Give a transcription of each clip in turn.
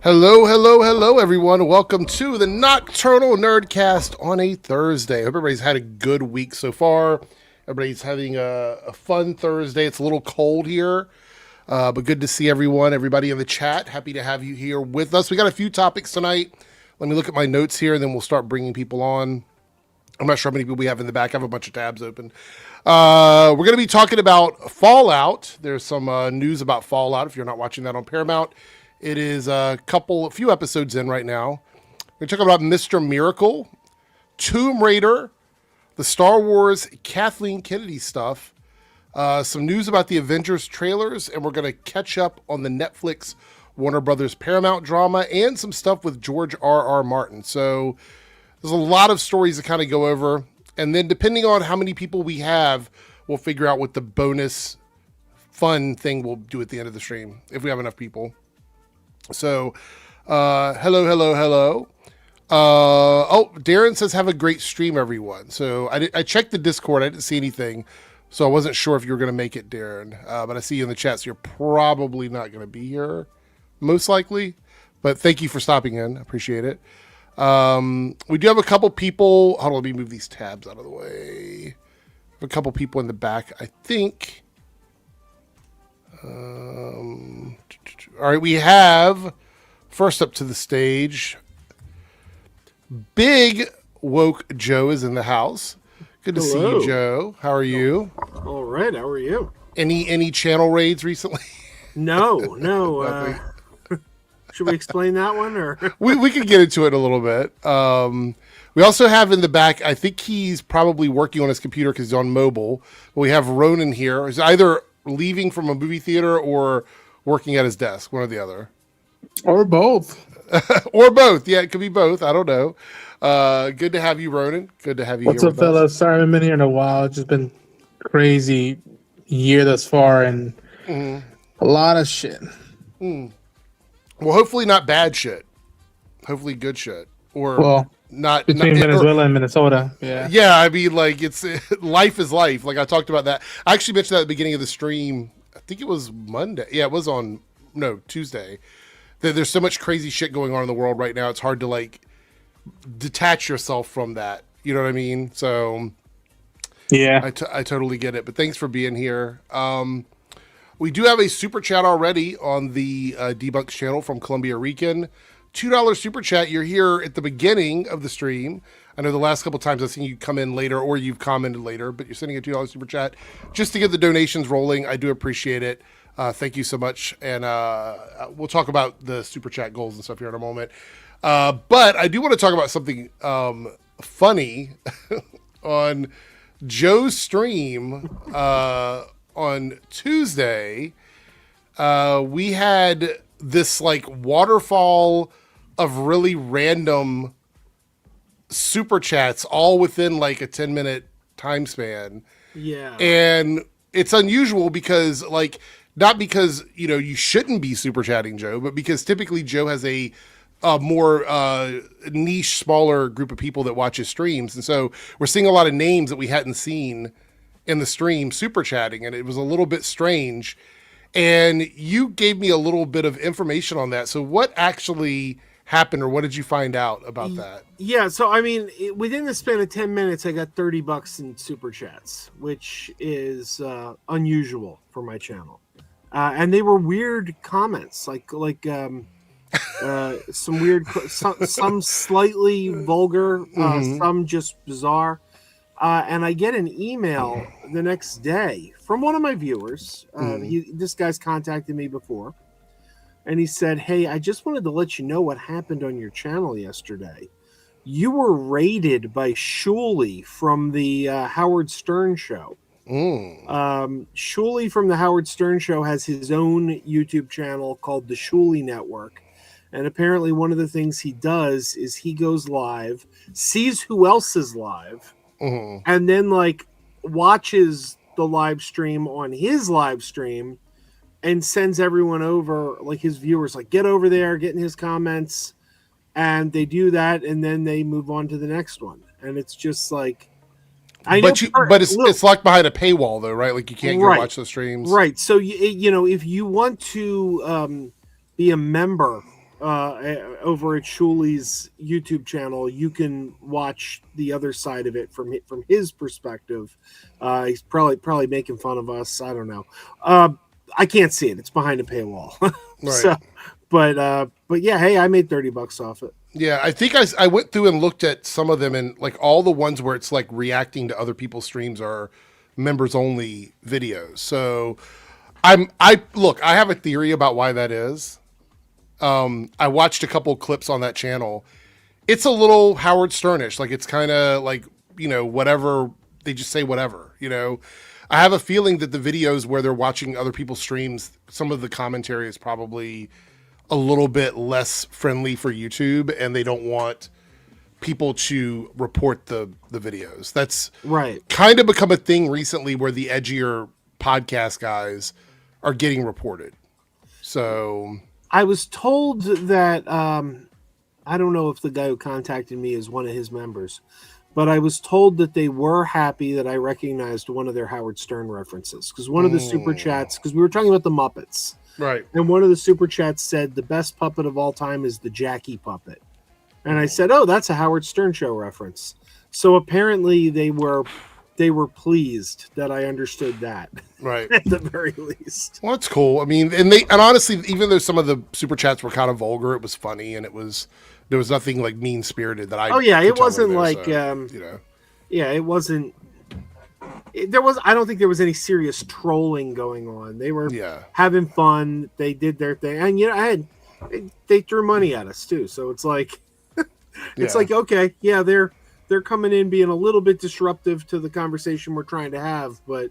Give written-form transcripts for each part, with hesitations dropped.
Hello, hello, hello, everyone. Welcome to the Nocturnal Nerdcast on a Thursday. Hope everybody's had a good week so far. Everybody's having a fun Thursday. It's a little cold here, but good to see everyone, everybody in the chat. Happy to have you here with us. We got a few topics tonight. Let me look at my notes here, and then we'll start bringing people on. I'm not sure how many people we have in the back. I have a bunch of tabs open. We're going to be talking about Fallout. There's some news about Fallout if you're not watching that on Paramount. It is a few episodes in right now. We're talking about Mr. Miracle, Tomb Raider, the Star Wars Kathleen Kennedy stuff, some news about the Avengers trailers, and we're going to catch up on the Netflix Warner Brothers Paramount drama and some stuff with George R.R. Martin. So there's a lot of stories to kind of go over. And then depending on how many people we have, we'll figure out what the bonus fun thing we'll do at the end of the stream, if we have enough people. So, hello. Darren says, have a great stream, everyone. So I checked the Discord. I didn't see anything. So I wasn't sure if you were going to make it, Darren. But I see you in the chat, so you're probably not going to be here, most likely. But thank you for stopping in. I appreciate it. We do have a couple people. Hold on, let me move these tabs out of the way. A couple people in the back, I think. All right, we have first up to the stage. Big Woke Joe is in the house. Good to see you, Joe. How are you? All right. How are you? Any channel raids recently? No. Should we explain that one, or we can get into it a little bit. We also have in the back, I think he's probably working on his computer because he's on mobile. We have Ronan here. He's either leaving from a movie theater or working at his desk, one or the other. Or both. Or both. Yeah, it could be both. I don't know. Good to have you, Ronan. Good to have you What's here up, fellas? Sorry I haven't been here in a while. It's just been crazy year thus far and a lot of shit. Well, hopefully not bad shit. Hopefully good shit. Or not between Venezuela and Minnesota. Yeah, I mean, like, it's life is life. Like, I talked about that. I actually mentioned that at the beginning of the stream. I think it was Monday. Yeah, it was Tuesday. There's so much crazy shit going on in the world right now. It's hard to, like, detach yourself from that. You know what I mean? So, yeah, I totally get it. But thanks for being here. We do have a super chat already on the Debunks channel from Columbia Rican. $2 super chat. You're here at the beginning of the stream. I know the last couple times I've seen you come in later or you've commented later, but you're sending a $2 super chat just to get the donations rolling. I do appreciate it. Thank you so much. And we'll talk about the super chat goals and stuff here in a moment. But I do want to talk about something funny on Joe's stream on Tuesday. We had this like waterfall of really random super chats all within like a 10-minute time span. Yeah. And it's unusual because like, not because, you shouldn't be super chatting Joe, but because typically Joe has a more niche, smaller group of people that watch his streams. And so we're seeing a lot of names that we hadn't seen in the stream super chatting. And it was a little bit strange. And you gave me a little bit of information on that. So what actually happened, or what did you find out about that? Yeah, so I mean, within the span of 10 minutes, I got $30 in super chats, which is unusual for my channel. And they were weird comments, like some weird, some slightly vulgar, some just bizarre. And I get an email the next day from one of my viewers. This guy's contacted me before. And he said, hey, I just wanted to let you know what happened on your channel yesterday. You were raided by Shuley from the Howard Stern show. Shuley from the Howard Stern show has his own YouTube channel called the Shuley Network. And apparently one of the things he does is he goes live, sees who else is live, and then like watches the live stream on his live stream and sends everyone over, like his viewers, like get over there, get in his comments, and they do that, and then they move on to the next one. And it's just like, it's locked behind a paywall though, right? Like you can't go watch the streams, right? So if you want to be a member over at Shuli's YouTube channel, you can watch the other side of it from his perspective. He's probably making fun of us. I don't know. I can't see it. It's behind a paywall. Right. So, but yeah, hey, I made $30 off it. Yeah, I think I went through and looked at some of them, and like all the ones where it's like reacting to other people's streams are members only videos. So I have a theory about why that is. I watched a couple clips on that channel. It's a little Howard Sternish. Like it's kind of like, whatever, they just say whatever, I have a feeling that the videos where they're watching other people's streams, some of the commentary is probably a little bit less friendly for YouTube, and they don't want people to report the videos. That's right. Kind of become a thing recently where the edgier podcast guys are getting reported. So I was told that I don't know if the guy who contacted me is one of his members, but I was told that they were happy that I recognized one of their Howard Stern references, because one of the super chats, because we were talking about the Muppets. Right. And one of the super chats said the best puppet of all time is the Jackie puppet. And I said, oh, that's a Howard Stern show reference. So apparently they were pleased that I understood that. Right. At the very least. Well, that's cool. I mean, and honestly, even though some of the super chats were kind of vulgar, it was funny, and there was nothing like mean spirited that I. Oh yeah, it wasn't there, like so, Yeah, it wasn't. I don't think there was any serious trolling going on. They were having fun. They did their thing, and they threw money at us too. So it's like, like, okay, yeah, they're coming in being a little bit disruptive to the conversation we're trying to have, but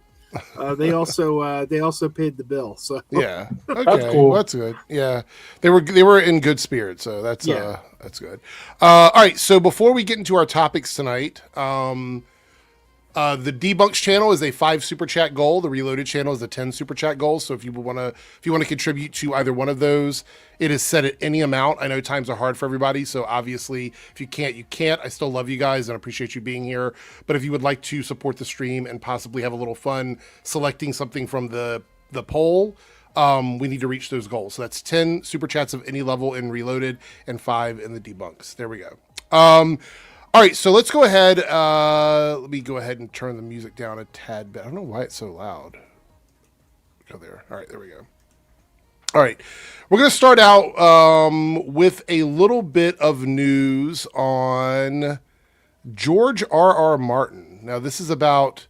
they also paid the bill. So yeah, okay, that's cool. Well, that's good. Yeah, they were in good spirits, so that's good. All right, so before we get into our topics tonight, the Debunks channel is a 5 super chat goal. The Reloaded channel is a 10 super chat goal. So if you want to contribute to either one of those, it is set at any amount. I know times are hard for everybody, so obviously if you can't, you can't. I still love you guys and appreciate you being here. But if you would like to support the stream and possibly have a little fun selecting something from the poll, we need to reach those goals. So that's 10 super chats of any level in Reloaded and 5 in the Debunks. There we go. All right, so let's go ahead. Let me go ahead and turn the music down a tad bit. I don't know why it's so loud. Go there. All right, there we go. All right, we're going to start out with a little bit of news on George R.R. Martin. Now, this is about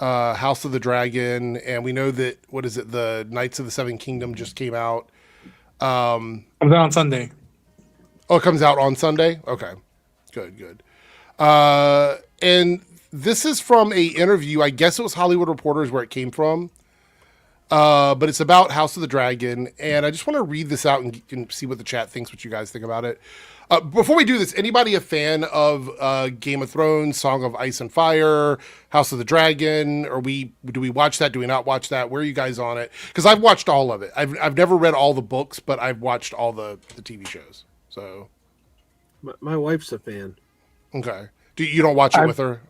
House of the Dragon, and we know that, the Knights of the Seven Kingdom just came out. Comes out on Sunday. Oh, it comes out on Sunday? Okay. Good. And this is from a interview. I guess it was Hollywood Reporters where it came from. But it's about House of the Dragon. And I just want to read this out and see what the chat thinks, what you guys think about it. Before we do this, anybody a fan of Game of Thrones, Song of Ice and Fire, House of the Dragon? Do we watch that? Do we not watch that? Where are you guys on it? Because I've watched all of it. I've never read all the books, but I've watched all the TV shows. So... My wife's a fan. Okay. You don't watch it with her?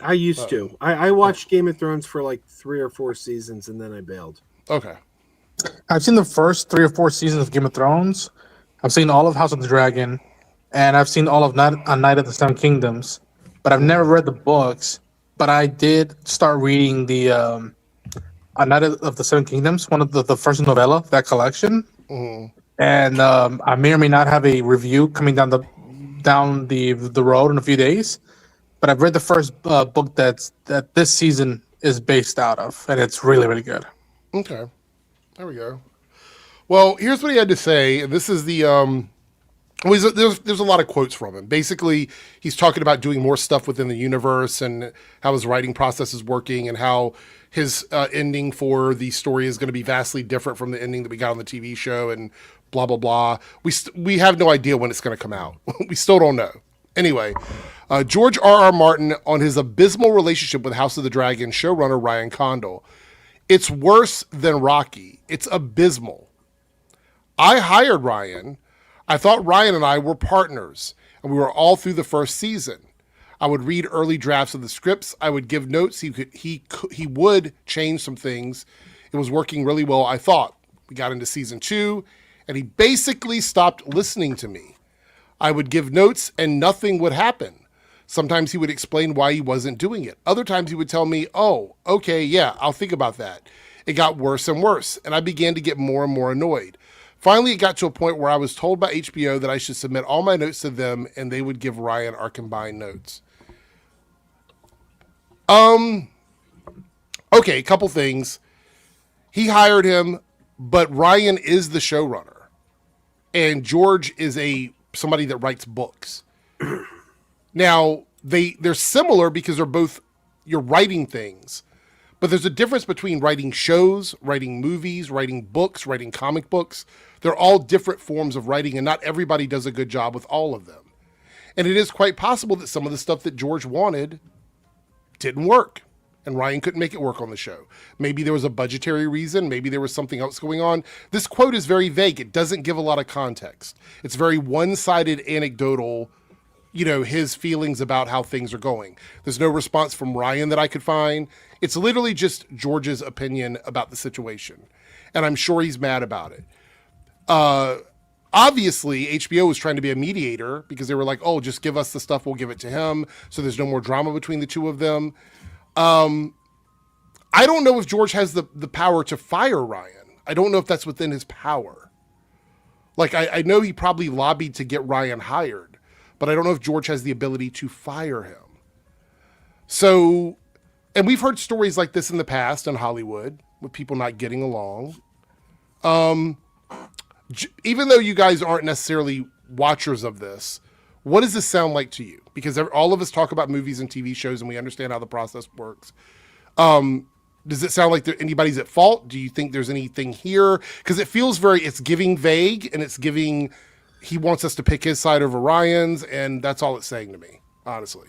I used to. I watched Game of Thrones for like 3 or 4 seasons, and then I bailed. Okay. I've seen the first 3 or 4 seasons of Game of Thrones. I've seen all of House of the Dragon, and I've seen all of Night of the Seven Kingdoms. But I've never read the books. But I did start reading the A Night of the Seven Kingdoms, one of the first novella, that collection. Mm-hmm. And I may or may not have a review coming down the road in a few days. But I've read the first book that this season is based out of, and it's really, really good. Okay. There we go. Well, here's what he had to say. This is the there's a lot of quotes from him. Basically, he's talking about doing more stuff within the universe and how his writing process is working and how his ending for the story is going to be vastly different from the ending that we got on the TV show and blah, blah, blah. We have no idea when it's going to come out. We still don't know. Anyway, George R.R. Martin on his abysmal relationship with House of the Dragon showrunner Ryan Condal. It's worse than Rocky. It's abysmal. I hired Ryan. I thought Ryan and I were partners, and we were all through the first season. I would read early drafts of the scripts. I would give notes. He would change some things. It was working really well, I thought. We got into season 2, and he basically stopped listening to me. I would give notes and nothing would happen. Sometimes he would explain why he wasn't doing it. Other times he would tell me, oh, okay, yeah, I'll think about that. It got worse and worse, and I began to get more and more annoyed. Finally, it got to a point where I was told by HBO that I should submit all my notes to them, and they would give Ryan our combined notes. Okay, a couple things. He hired him, but Ryan is the showrunner, and George is somebody that writes books. Now, they're similar because you're writing things, but there's a difference between writing shows, writing movies, writing books, writing comic books. They're all different forms of writing, and not everybody does a good job with all of them. And it is quite possible that some of the stuff that George wanted didn't work, and Ryan couldn't make it work on the show. Maybe there was a budgetary reason. Maybe there was something else going on. This quote is very vague. It doesn't give a lot of context. It's very one-sided, anecdotal, his feelings about how things are going. There's no response from Ryan that I could find. It's literally just George's opinion about the situation. And I'm sure he's mad about it. Obviously, HBO was trying to be a mediator because they were like, oh, just give us the stuff, we'll give it to him. So there's no more drama between the two of them. I don't know if George has the power to fire Ryan. I don't know if that's within his power. Like, I know he probably lobbied to get Ryan hired, but I don't know if George has the ability to fire him. So, and we've heard stories like this in the past in Hollywood with people not getting along. Even though you guys aren't necessarily watchers of this, what does this sound like to you? Because all of us talk about movies and TV shows and we understand how the process works. Does it sound like anybody's at fault? Do you think there's anything here? Because it feels it's giving vague, and it's giving, he wants us to pick his side over Ryan's, and that's all it's saying to me, honestly.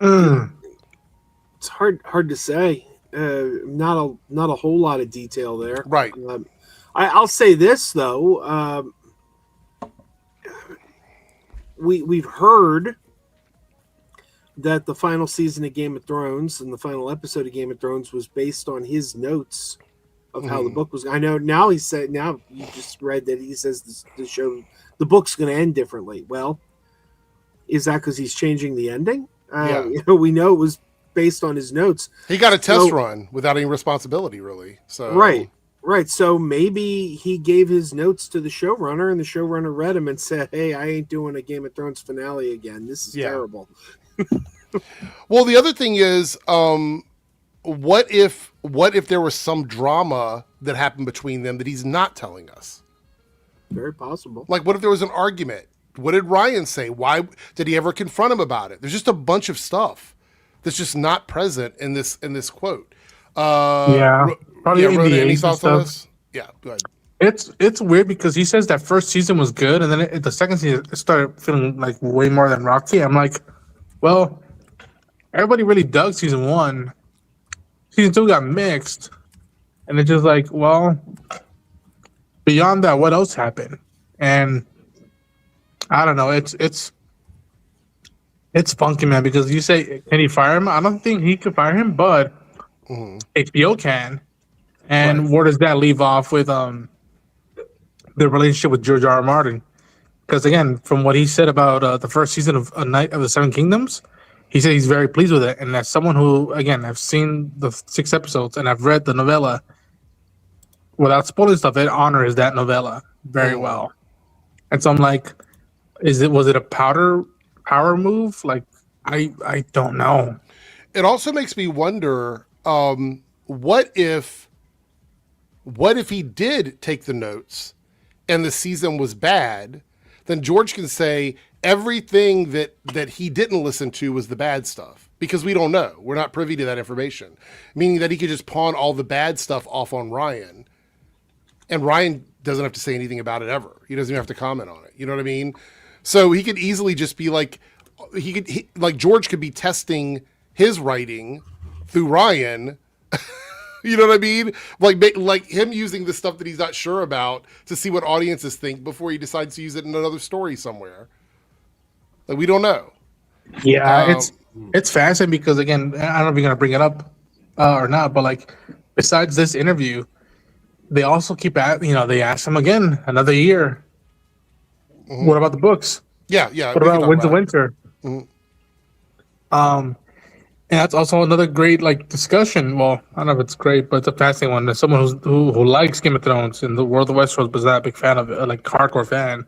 It's hard to say. Not a whole lot of detail there. Right. I'll say this though. We've heard that the final season of Game of Thrones and the final episode of Game of Thrones was based on his notes of how the book was. I know now you just read that he says the book's going to end differently. Well, is that because he's changing the ending? We know it was based on his notes. He got a test run without any responsibility, really. So right. So maybe he gave his notes to the showrunner, and the showrunner read them and said, "Hey, I ain't doing a Game of Thrones finale again. This is terrible." Well, the other thing is, what if there was some drama that happened between them that he's not telling us? Very possible. Like, what if there was an argument? What did Ryan say? Why did he ever confront him about it? There's just a bunch of stuff that's just not present in this quote. Probably Rhoda, any thoughts on this? Yeah, go ahead. It's weird because he says that first season was good, and then the second season it started feeling like way more than Rocky. I'm like, well, everybody really dug season 1. Season 2 got mixed, and it's just like, well, beyond that, what else happened? And I don't know. It's funky, man. Because you say, can he fire him? I don't think he could fire him, but HBO can. And where does that leave off with the relationship with George R. R. Martin? Because again, from what he said about the first season of A Night of the Seven Kingdoms, he said he's very pleased with it. And as someone who, again, I've seen the 6 episodes and I've read the novella, without spoiling stuff, it honors that novella very well. And so I'm like, was it a power move? Like, I don't know. It also makes me wonder, what if he did take the notes and the season was bad? Then George can say everything that he didn't listen to was the bad stuff, because we don't know. We're not privy to that information, meaning that he could just pawn all the bad stuff off on Ryan, and Ryan doesn't have to say anything about it ever. He doesn't even have to comment on it. You know what I mean? So he could easily just be like, George could be testing his writing through Ryan. You know what I mean? Like him using the stuff that he's not sure about to see what audiences think before he decides to use it in another story somewhere. Like, we don't know. Yeah, it's fascinating because, again, I don't know if you're gonna bring it up or not, but like, besides this interview, they also keep they ask him again another year. Mhm. What about the books? Yeah. What We can about talk Winds of about it. Winter? Mhm. And that's also another great discussion. Well, I don't know if it's great, but it's a fascinating one. As someone who likes Game of Thrones and the World of Westeros, but is not a big fan of it, like hardcore fan,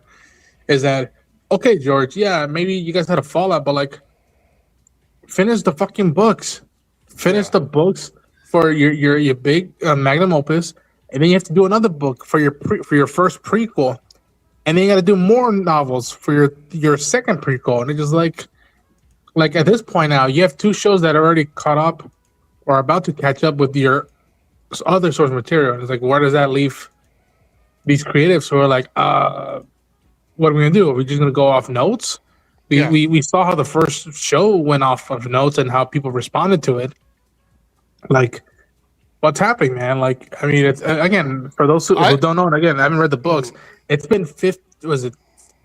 is that okay, George? Yeah, maybe you guys had a fallout, but finish the fucking books. Finish Yeah. the books for your big magnum opus, and then you have to do another book for your first prequel, and then you got to do more novels for your second prequel, and it's just like at this point now, you have two shows that are already caught up or about to catch up with your other source material. And it's like, where does that leave these creatives who are like, what are we gonna do? Are we just gonna go off notes? We, Yeah. we we saw how the first show went off of notes and how people responded to it. Like, what's happening, man? Like, I mean, it's again for those who I don't know, and again, I haven't read the books. It's been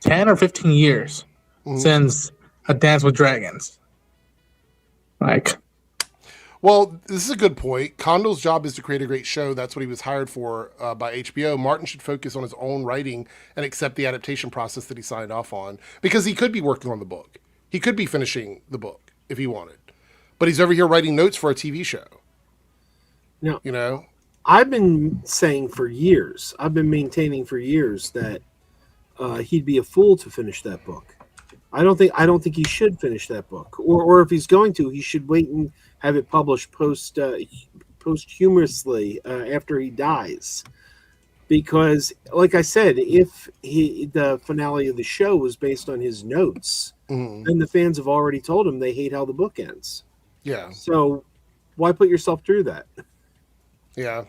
10 or 15 years since A Dance with Dragons. Like, Well, this is a good point. Condell's job is to create a great show. That's what he was hired for by HBO. Martin should focus on his own writing and accept the adaptation process that he signed off on, because he could be working on the book. He could be finishing the book if he wanted, but he's over here writing notes for a TV show. No, You know? I've been saying for years, I've been maintaining for years that he'd be a fool to finish that book. I don't think he should finish that book, or if he's going to, he should wait and have it published posthumously after he dies. Because, like I said, if the finale of the show was based on his notes, then the fans have already told him they hate how the book ends. Yeah. So why put yourself through that? Yeah.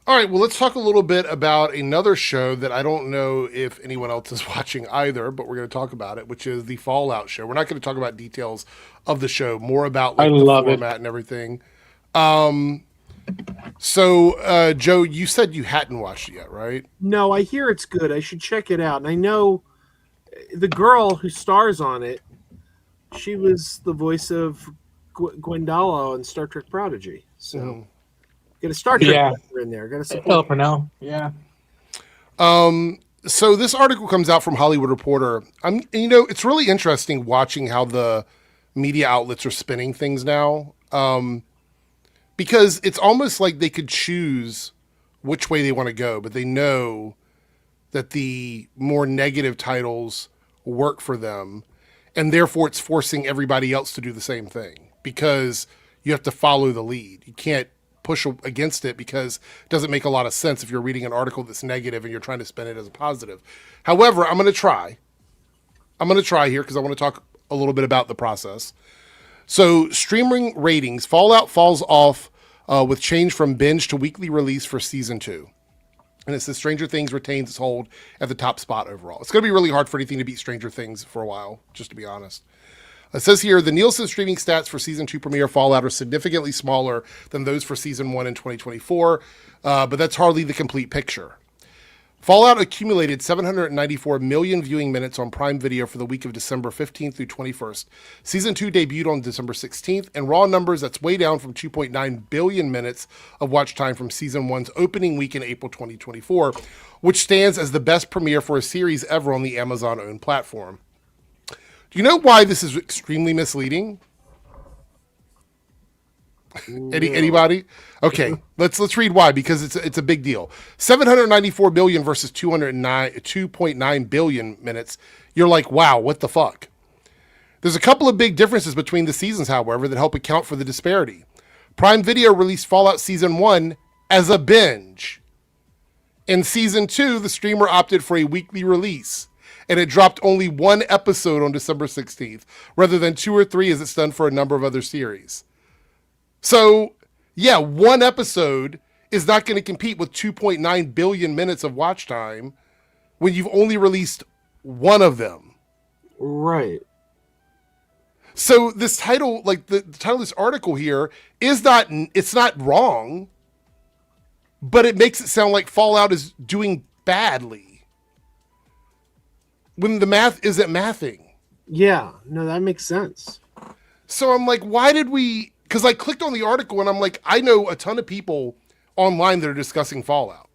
All right, well, let's talk a little bit about another show that I don't know if anyone else is watching either, but we're going to talk about it, which is the Fallout show. We're not going to talk about details of the show, more about I the love it. format and everything. So, Joe, you said you hadn't watched it yet, right? No, I hear it's good. I should check it out. And I know the girl who stars on it, she was the voice of Gwendala on Star Trek Prodigy. So get a Star Trek character in there. Got to support. help her now. Yeah. So this article comes out from Hollywood Reporter. It's really interesting watching how the media outlets are spinning things now. Because it's almost like they could choose which way they want to go, but they know that the more negative titles work for them, and therefore it's forcing everybody else to do the same thing, because you have to follow the lead. You can't push against it because it doesn't make a lot of sense if you're reading an article that's negative and you're trying to spin it as a positive. However, I'm going to try here because I want to talk a little bit about the process. So, streaming ratings, Fallout falls off with change from binge to weekly release for season 2. And it says Stranger Things retains its hold at the top spot overall. It's going to be really hard for anything to beat Stranger Things for a while, just to be honest. It says here, the Nielsen streaming stats for season 2 premiere Fallout are significantly smaller than those for season 1 in 2024, but that's hardly the complete picture. Fallout accumulated 794 million viewing minutes on Prime Video for the week of December 15th through 21st. Season 2 debuted on December 16th, and raw numbers, that's way down from 2.9 billion minutes of watch time from Season 1's opening week in April 2024, which stands as the best premiere for a series ever on the Amazon-owned platform. Do you know why this is extremely misleading? Anybody? Okay, let's read why, because it's a big deal. 794 billion versus 2.9 billion minutes. You're like, wow, what the fuck? There's a couple of big differences between the seasons, however, that help account for the disparity. Prime Video released Fallout Season 1 as a binge. In Season 2, the streamer opted for a weekly release, and it dropped only one episode on December 16th, rather than 2 or 3 as it's done for a number of other series. So, yeah, one episode is not going to compete with 2.9 billion minutes of watch time when you've only released one of them. Right. So this title, like the title of this article here, it's not wrong, but it makes it sound like Fallout is doing badly when the math isn't mathing. Yeah, no, that makes sense. So I'm like, why did we... Because I clicked on the article and I'm like, I know a ton of people online that are discussing Fallout.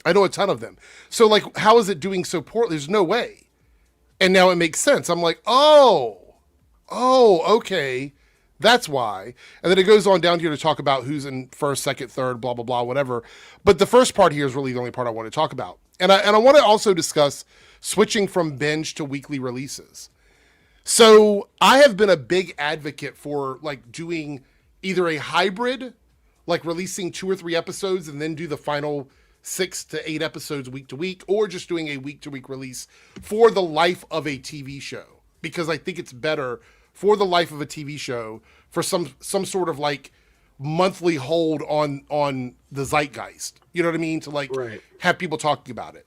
I know a ton of them. So, like, how is it doing so poorly? There's no way. And now it makes sense. I'm like, oh, okay. That's why. And then it goes on down here to talk about who's in first, second, third, blah, blah, blah, whatever. But the first part here is really the only part I want to talk about. And I want to also discuss switching from binge to weekly releases. So I have been a big advocate for like doing either a hybrid, like releasing 2 or 3 episodes and then do the final 6 to 8 episodes week to week, or just doing a week to week release for the life of a TV show. Because I think it's better for the life of a TV show for some sort of like monthly hold on the zeitgeist. You know what I mean? To like have people talking about it.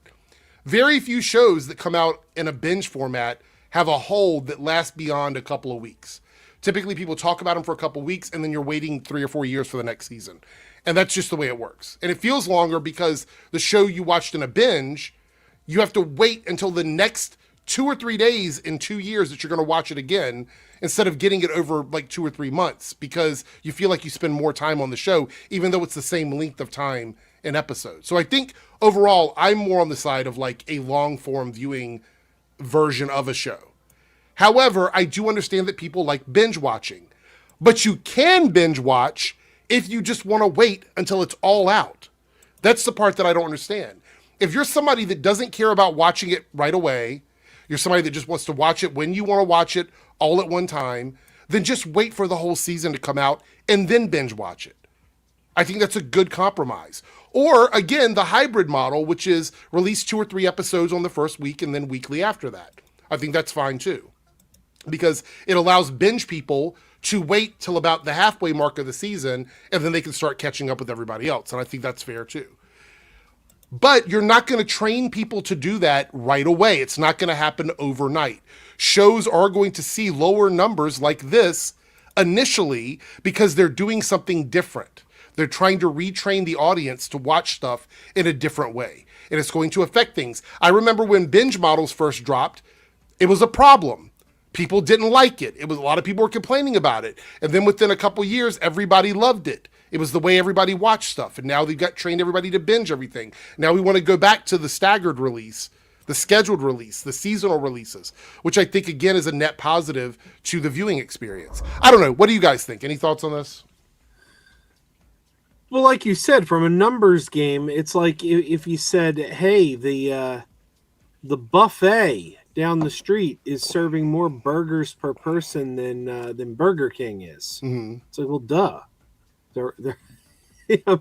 Very few shows that come out in a binge format have a hold that lasts beyond a couple of weeks. Typically people talk about them for a couple of weeks and then you're waiting 3 or 4 years for the next season. And that's just the way it works. And it feels longer because the show you watched in a binge, you have to wait until the next 2 or 3 days in 2 years that you're going to watch it again, instead of getting it over like 2 or 3 months, because you feel like you spend more time on the show, even though it's the same length of time in episodes. So I think overall, I'm more on the side of like a long form viewing version of a show. However, I do understand that people like binge watching, but you can binge watch if you just want to wait until it's all out. That's the part that I don't understand. If you're somebody that doesn't care about watching it right away, you're somebody that just wants to watch it when you want to watch it all at one time, then just wait for the whole season to come out and then binge watch it. I think that's a good compromise. Or again, the hybrid model, which is release 2 or 3 episodes on the first week and then weekly after that. I think that's fine too, because it allows binge people to wait till about the halfway mark of the season and then they can start catching up with everybody else. And I think that's fair too. But you're not going to train people to do that right away. It's not going to happen overnight. Shows are going to see lower numbers like this initially because they're doing something different. They're trying to retrain the audience to watch stuff in a different way. And it's going to affect things. I remember when binge models first dropped, it was a problem. People didn't like it. A lot of people were complaining about it. And then within a couple years, everybody loved it. It was the way everybody watched stuff. And now they've got trained everybody to binge everything. Now we want to go back to the staggered release, the scheduled release, the seasonal releases, which I think, again, is a net positive to the viewing experience. I don't know. What do you guys think? Any thoughts on this? Well, like you said, from a numbers game, it's like if you said, hey, the buffet down the street is serving more burgers per person than Burger King is. Mm-hmm. It's like, well, duh. They're you know,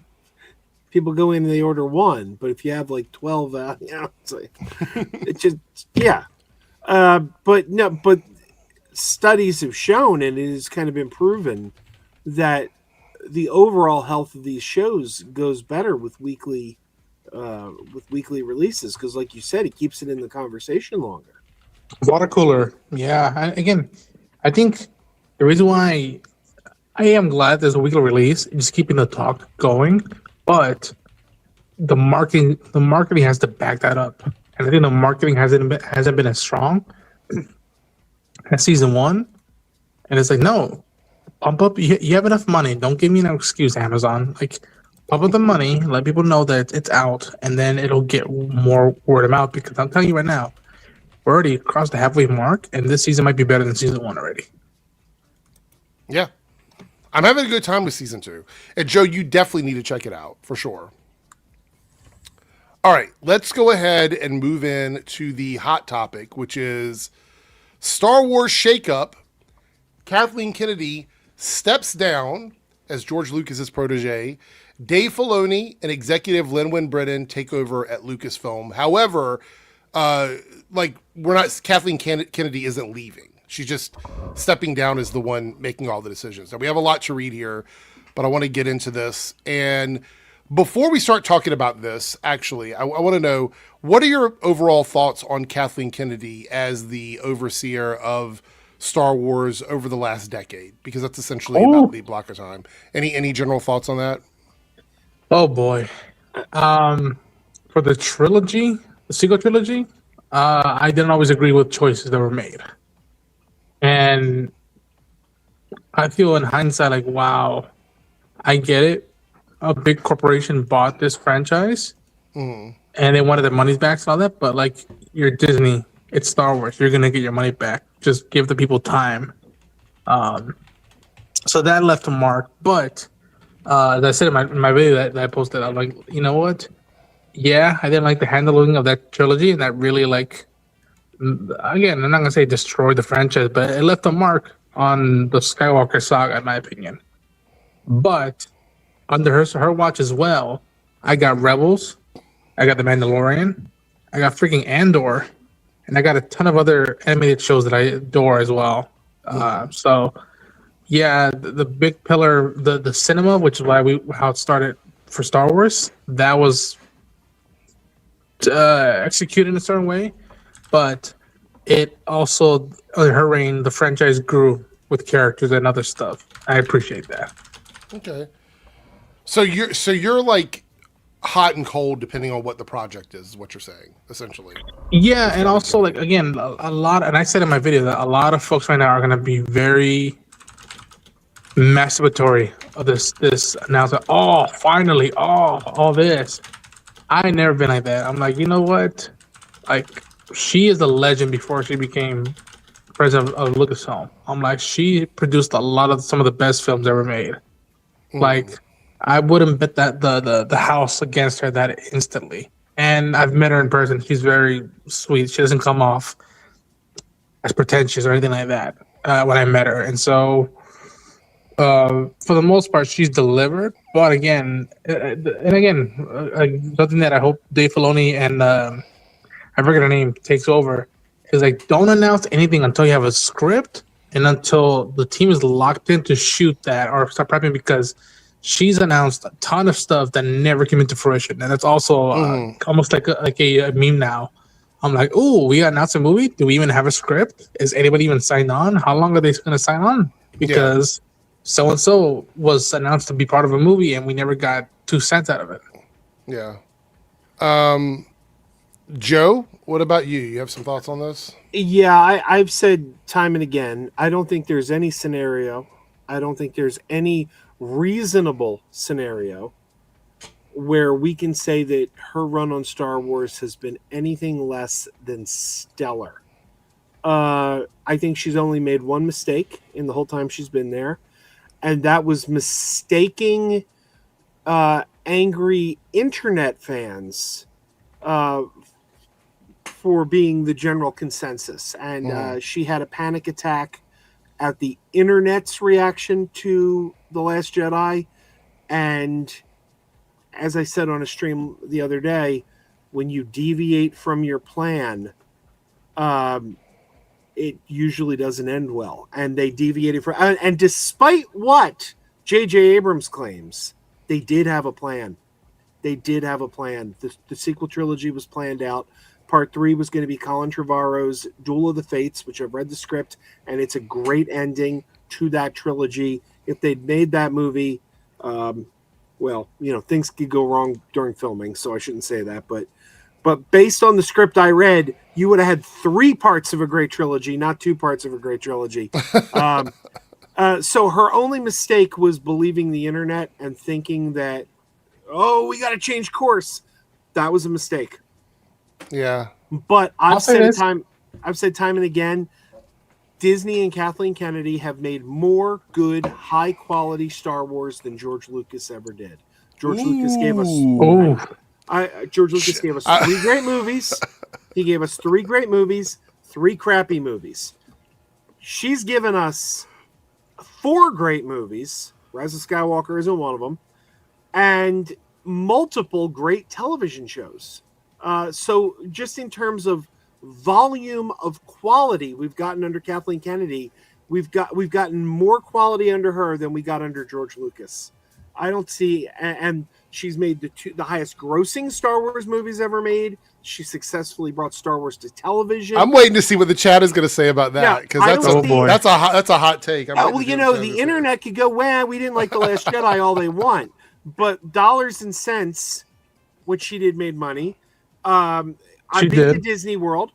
people go in and they order one, but if you have like 12 out, it's like, it's just, yeah. But studies have shown, and it has kind of been proven, that the overall health of these shows goes better with weekly releases, because like you said, it keeps it in the conversation longer. Water cooler. Yeah. Again, I think the reason why I am glad there's a weekly release is keeping the talk going, but the marketing has to back that up. And I think the marketing hasn't been as strong as season 1. And it's like, no, pump up. You have enough money. Don't give me no excuse, Amazon. Like, pump up the money, let people know that it's out, and then it'll get more word of mouth. Because I'm telling you right now, we're already across the halfway mark, and this season might be better than season 1 already. Yeah. I'm having a good time with season 2. And Joe, you definitely need to check it out, for sure. All right, let's go ahead and move in to the hot topic, which is Star Wars Shakeup. Kathleen Kennedy steps down as George Lucas's protege. Dave Filoni and executive Lin-Win Britton take over at Lucasfilm. However, Kathleen Kennedy isn't leaving. She's just stepping down as the one making all the decisions. Now, we have a lot to read here, but I want to get into this. And before we start talking about this, actually, I want to know, what are your overall thoughts on Kathleen Kennedy as the overseer of Star Wars over the last decade? Because that's essentially about the block of time. Any general thoughts on that? Oh, boy. For the trilogy, the sequel trilogy, I didn't always agree with choices that were made. And I feel in hindsight like, wow, I get it. a big corporation bought this franchise and they wanted their money back and all that. But like, you're Disney, it's Star Wars. You're gonna get your money back. Just give the people time. So that left a mark. But as I said in my video that I posted, I'm like, you know what? Yeah, I didn't like the handling of that trilogy, and that really again, I'm not gonna say destroyed the franchise, but it left a mark on the Skywalker saga, in my opinion. But under her watch as well, I got Rebels, I got The Mandalorian, I got freaking Andor, and I got a ton of other animated shows that I adore as well. So yeah, the big pillar, the cinema, which is how it started for Star Wars, that was executed in a certain way, but it also, under her reign, the franchise grew with characters and other stuff. I appreciate that. Okay. So you're like hot and cold depending on what the project is what you're saying, essentially. Yeah, and also like again, a lot, and I said in my video that a lot of folks right now are gonna be very masturbatory of this announcement. Oh, finally, all this. I never been like that. I'm like, you know what? Like, she is a legend before she became president of Lucasfilm. I'm like, she produced some of the best films ever made. Like, I wouldn't bet that the house against her that instantly. And I've met her in person. She's very sweet. She doesn't come off as pretentious or anything like that when I met her. And so, for the most part, she's delivered. But again, something that I hope Dave Filoni and I forget her name takes over is like, don't announce anything until you have a script and until the team is locked in to shoot that or start prepping, because she's announced a ton of stuff that never came into fruition, and that's also almost like a meme now. I'm like, oh, we announced a movie. Do we even have a script? Is anybody even signed on? How long are they going to sign on? Because so and so was announced to be part of a movie, and we never got 2 cents out of it. Yeah. Joe, what about you? You have some thoughts on this? Yeah, I've said time and again, I don't think there's any scenario, I don't think there's any reasonable scenario where we can say that her run on Star Wars has been anything less than stellar. I think she's only made one mistake in the whole time she's been there, and that was mistaking angry internet fans for being the general consensus. And she had a panic attack at the internet's reaction to The Last Jedi. And as I said on a stream the other day, when you deviate from your plan, it usually doesn't end well. And they deviated from, and despite what J.J. Abrams claims, they did have a plan. They did have a plan. The sequel trilogy was planned out. Part 3 was going to be Colin Trevorrow's Duel of the Fates, which I've read the script, and it's a great ending to that trilogy. If they'd made that movie, well, you know, things could go wrong during filming, so I shouldn't say that. But based on the script I read, you would have had 3 parts of a great trilogy, not 2 parts of a great trilogy. So her only mistake was believing the internet and thinking that, oh, we got to change course. That was a mistake. Yeah. But I've said time and again, Disney and Kathleen Kennedy have made more good, high-quality Star Wars than George Lucas ever did. George Lucas gave us 3 great movies. He gave us 3 great movies, 3 crappy movies. She's given us 4 great movies. Rise of Skywalker isn't one of them. And multiple great television shows. So just in terms of volume of quality we've gotten under Kathleen Kennedy, we've gotten more quality under her than we got under George Lucas. I don't see, and she's made the highest grossing Star Wars movies ever made. She successfully brought Star Wars to television. I'm waiting to see what the chat is going to say about that, because that's a hot take. Well, you know, the internet could go, well, we didn't like The Last Jedi all they want, but dollars and cents, what she did made money. I've been to Disney World.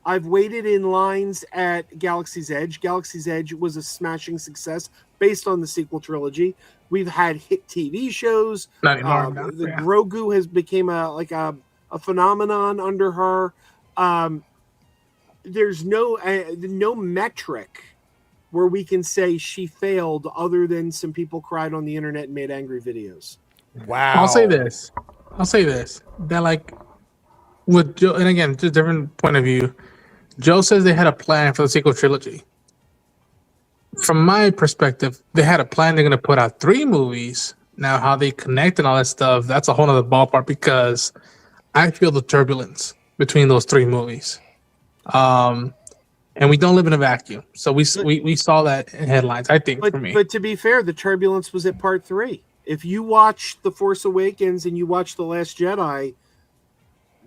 I've waited in lines at Galaxy's Edge. Galaxy's Edge was a smashing success based on the sequel trilogy. We've had hit TV shows. Not anymore. No. The Yeah. Grogu has become a phenomenon under her. There's no metric where we can say she failed, other than some people cried on the internet and made angry videos. Wow. I'll say this. That like with Joe, and again, just a different point of view. Joe says they had a plan for the sequel trilogy. From my perspective, they had a plan. They're going to put out 3 movies. Now, how they connect and all that stuff, that's a whole other ballpark, because I feel the turbulence between those 3 movies. And we don't live in a vacuum. So we saw that in headlines, I think, for me. But to be fair, the turbulence was at part 3. If you watch The Force Awakens and you watch The Last Jedi,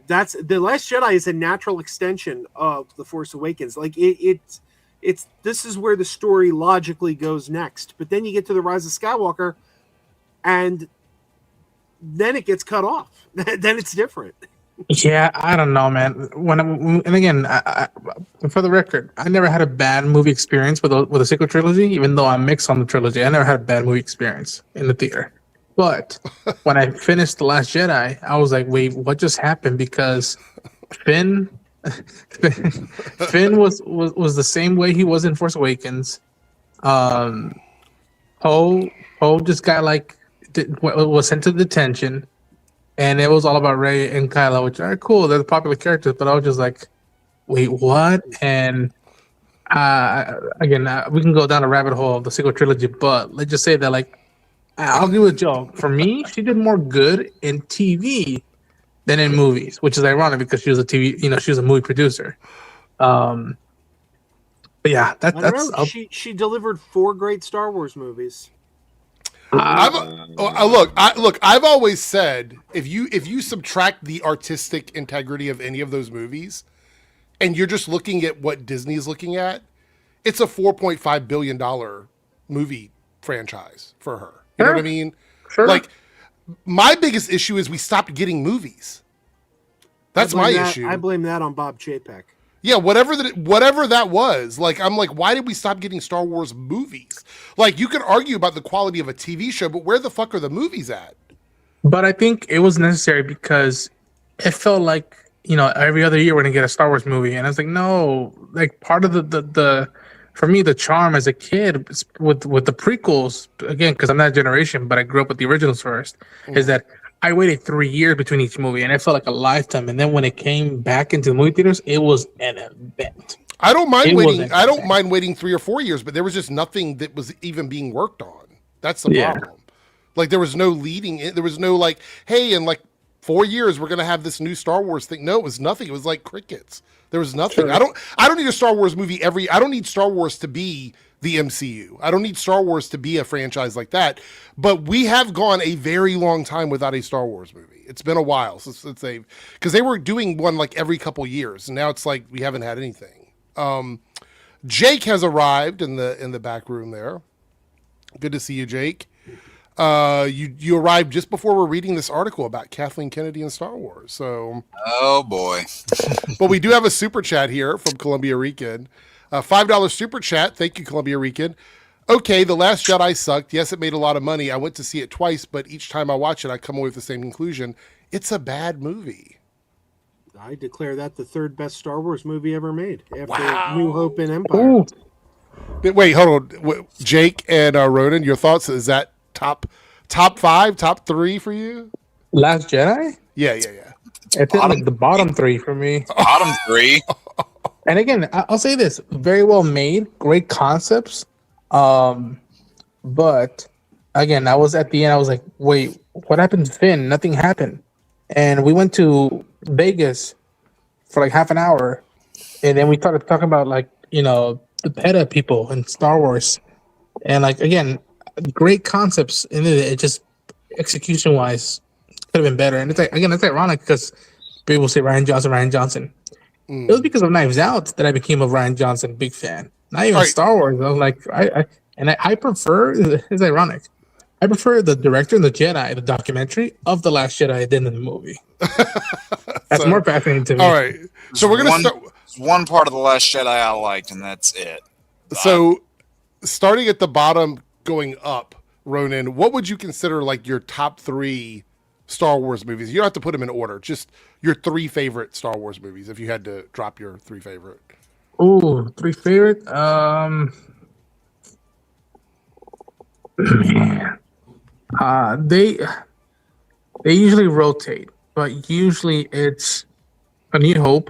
The Last Jedi is a natural extension of The Force Awakens. Like it's this is where the story logically goes next. But then you get to The Rise of Skywalker, and then it gets cut off. Then it's different. Yeah, I don't know, man. And again, I, for the record, I never had a bad movie experience with a sequel trilogy, even though I'm mixed on the trilogy. I never had a bad movie experience in the theater. But when I finished The Last Jedi, I was like, wait, what just happened? Because Finn was the same way he was in Force Awakens. Poe just got was sent to detention, and it was all about Rey and Kylo, which are cool. They're the popular characters, but I was just like, wait, what? And again, we can go down a rabbit hole of the sequel trilogy, but let's just say that, like, I'll give it a joke. For me, she did more good in TV than in movies, which is ironic because she was she was a movie producer. But yeah, She delivered 4 great Star Wars movies. I've always said, if you subtract the artistic integrity of any of those movies, and you're just looking at what Disney is looking at, it's a $4.5 billion movie franchise for her. You know what I mean? Sure. Like, my biggest issue is we stopped getting movies. That's my issue. I blame that on Bob Chapek. Yeah, whatever that was. Like, I'm like, why did we stop getting Star Wars movies? Like, you could argue about the quality of a TV show, but where the fuck are the movies at? But I think it was necessary because it felt like, every other year we're gonna get a Star Wars movie, and I was like, no. Like, part of the for me, the charm as a kid with the prequels, again, because I'm that generation, but I grew up with the originals first, is that I waited 3 years between each movie, and it felt like a lifetime. And then when it came back into the movie theaters, it was an event. I don't mind waiting. I don't mind waiting 3 or 4 years, but there was just nothing that was even being worked on. That's the problem. Like, there was no leading. There was no like, hey, in like 4 years we're gonna have this new Star Wars thing. No, it was nothing. It was like crickets. There was nothing. Sure. I don't need a Star Wars movie I don't need Star Wars to be the MCU. I don't need Star Wars to be a franchise like that. But we have gone a very long time without a Star Wars movie. It's been a while since because they were doing one like every couple years, and now it's like we haven't had anything. Jake has arrived in the back room there. Good to see you, Jake. You arrived just before we're reading this article about Kathleen Kennedy and Star Wars. So, oh boy. But we do have a super chat here from Columbia Rican. $5 super chat. Thank you, Columbia Rican. Okay, The Last Jedi sucked. Yes, it made a lot of money. I went to see it twice, but each time I watch it, I come away with the same conclusion. It's a bad movie. I declare that the 3rd best Star Wars movie ever made after New Hope and Empire. Ooh. Wait, hold on. Jake and Ronan, your thoughts? Is that top 5, top 3 for you? Last Jedi? Yeah. It's like the bottom 3 for me. Bottom 3. And again, I'll say this: very well made, great concepts. But again, I was at the end. I was like, "Wait, what happened to Finn? Nothing happened." And we went to Vegas for like half an hour, and then we started talking about the PETA people in Star Wars, and again, great concepts. And it just execution wise could have been better. And it's it's ironic because people say Ryan Johnson. It was because of Knives Out that I became a Ryan Johnson big fan. Not even Star Wars. I was like, I prefer. It's ironic. I prefer the director and the Jedi, the documentary of The Last Jedi, than the movie. That's more fascinating to me. All right, so we're gonna start. one part of The Last Jedi I liked, and that's it. So, starting at the bottom, going up, Ronan, what would you consider like your top 3 Star Wars movies? You don't have to put them in order. Just your 3 favorite Star Wars movies. If you had to drop your 3 favorite. Ooh, 3 favorite. Man, they usually rotate, but usually it's A New Hope,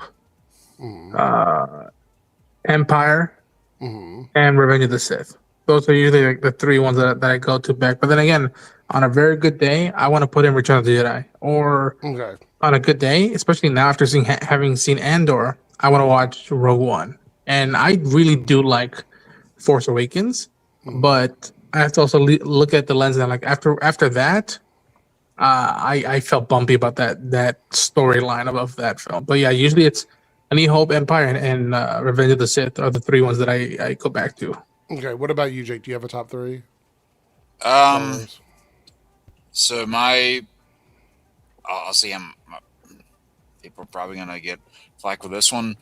Empire, and Revenge of the Sith. Those are usually like the 3 ones that I go to back. But then again, on a very good day, I want to put in Return of the Jedi. Or on a good day, especially now after having seen Andor, I want to watch Rogue One. And I really do like Force Awakens, but I have to also look at the lens and like after that, I felt bumpy about that storyline of that film. But yeah, usually it's A New Hope, Empire, and Revenge of the Sith are the 3 ones that I go back to. Okay, what about you, Jake? Do you have a top 3? So I'll see. People are probably gonna get flack with this one.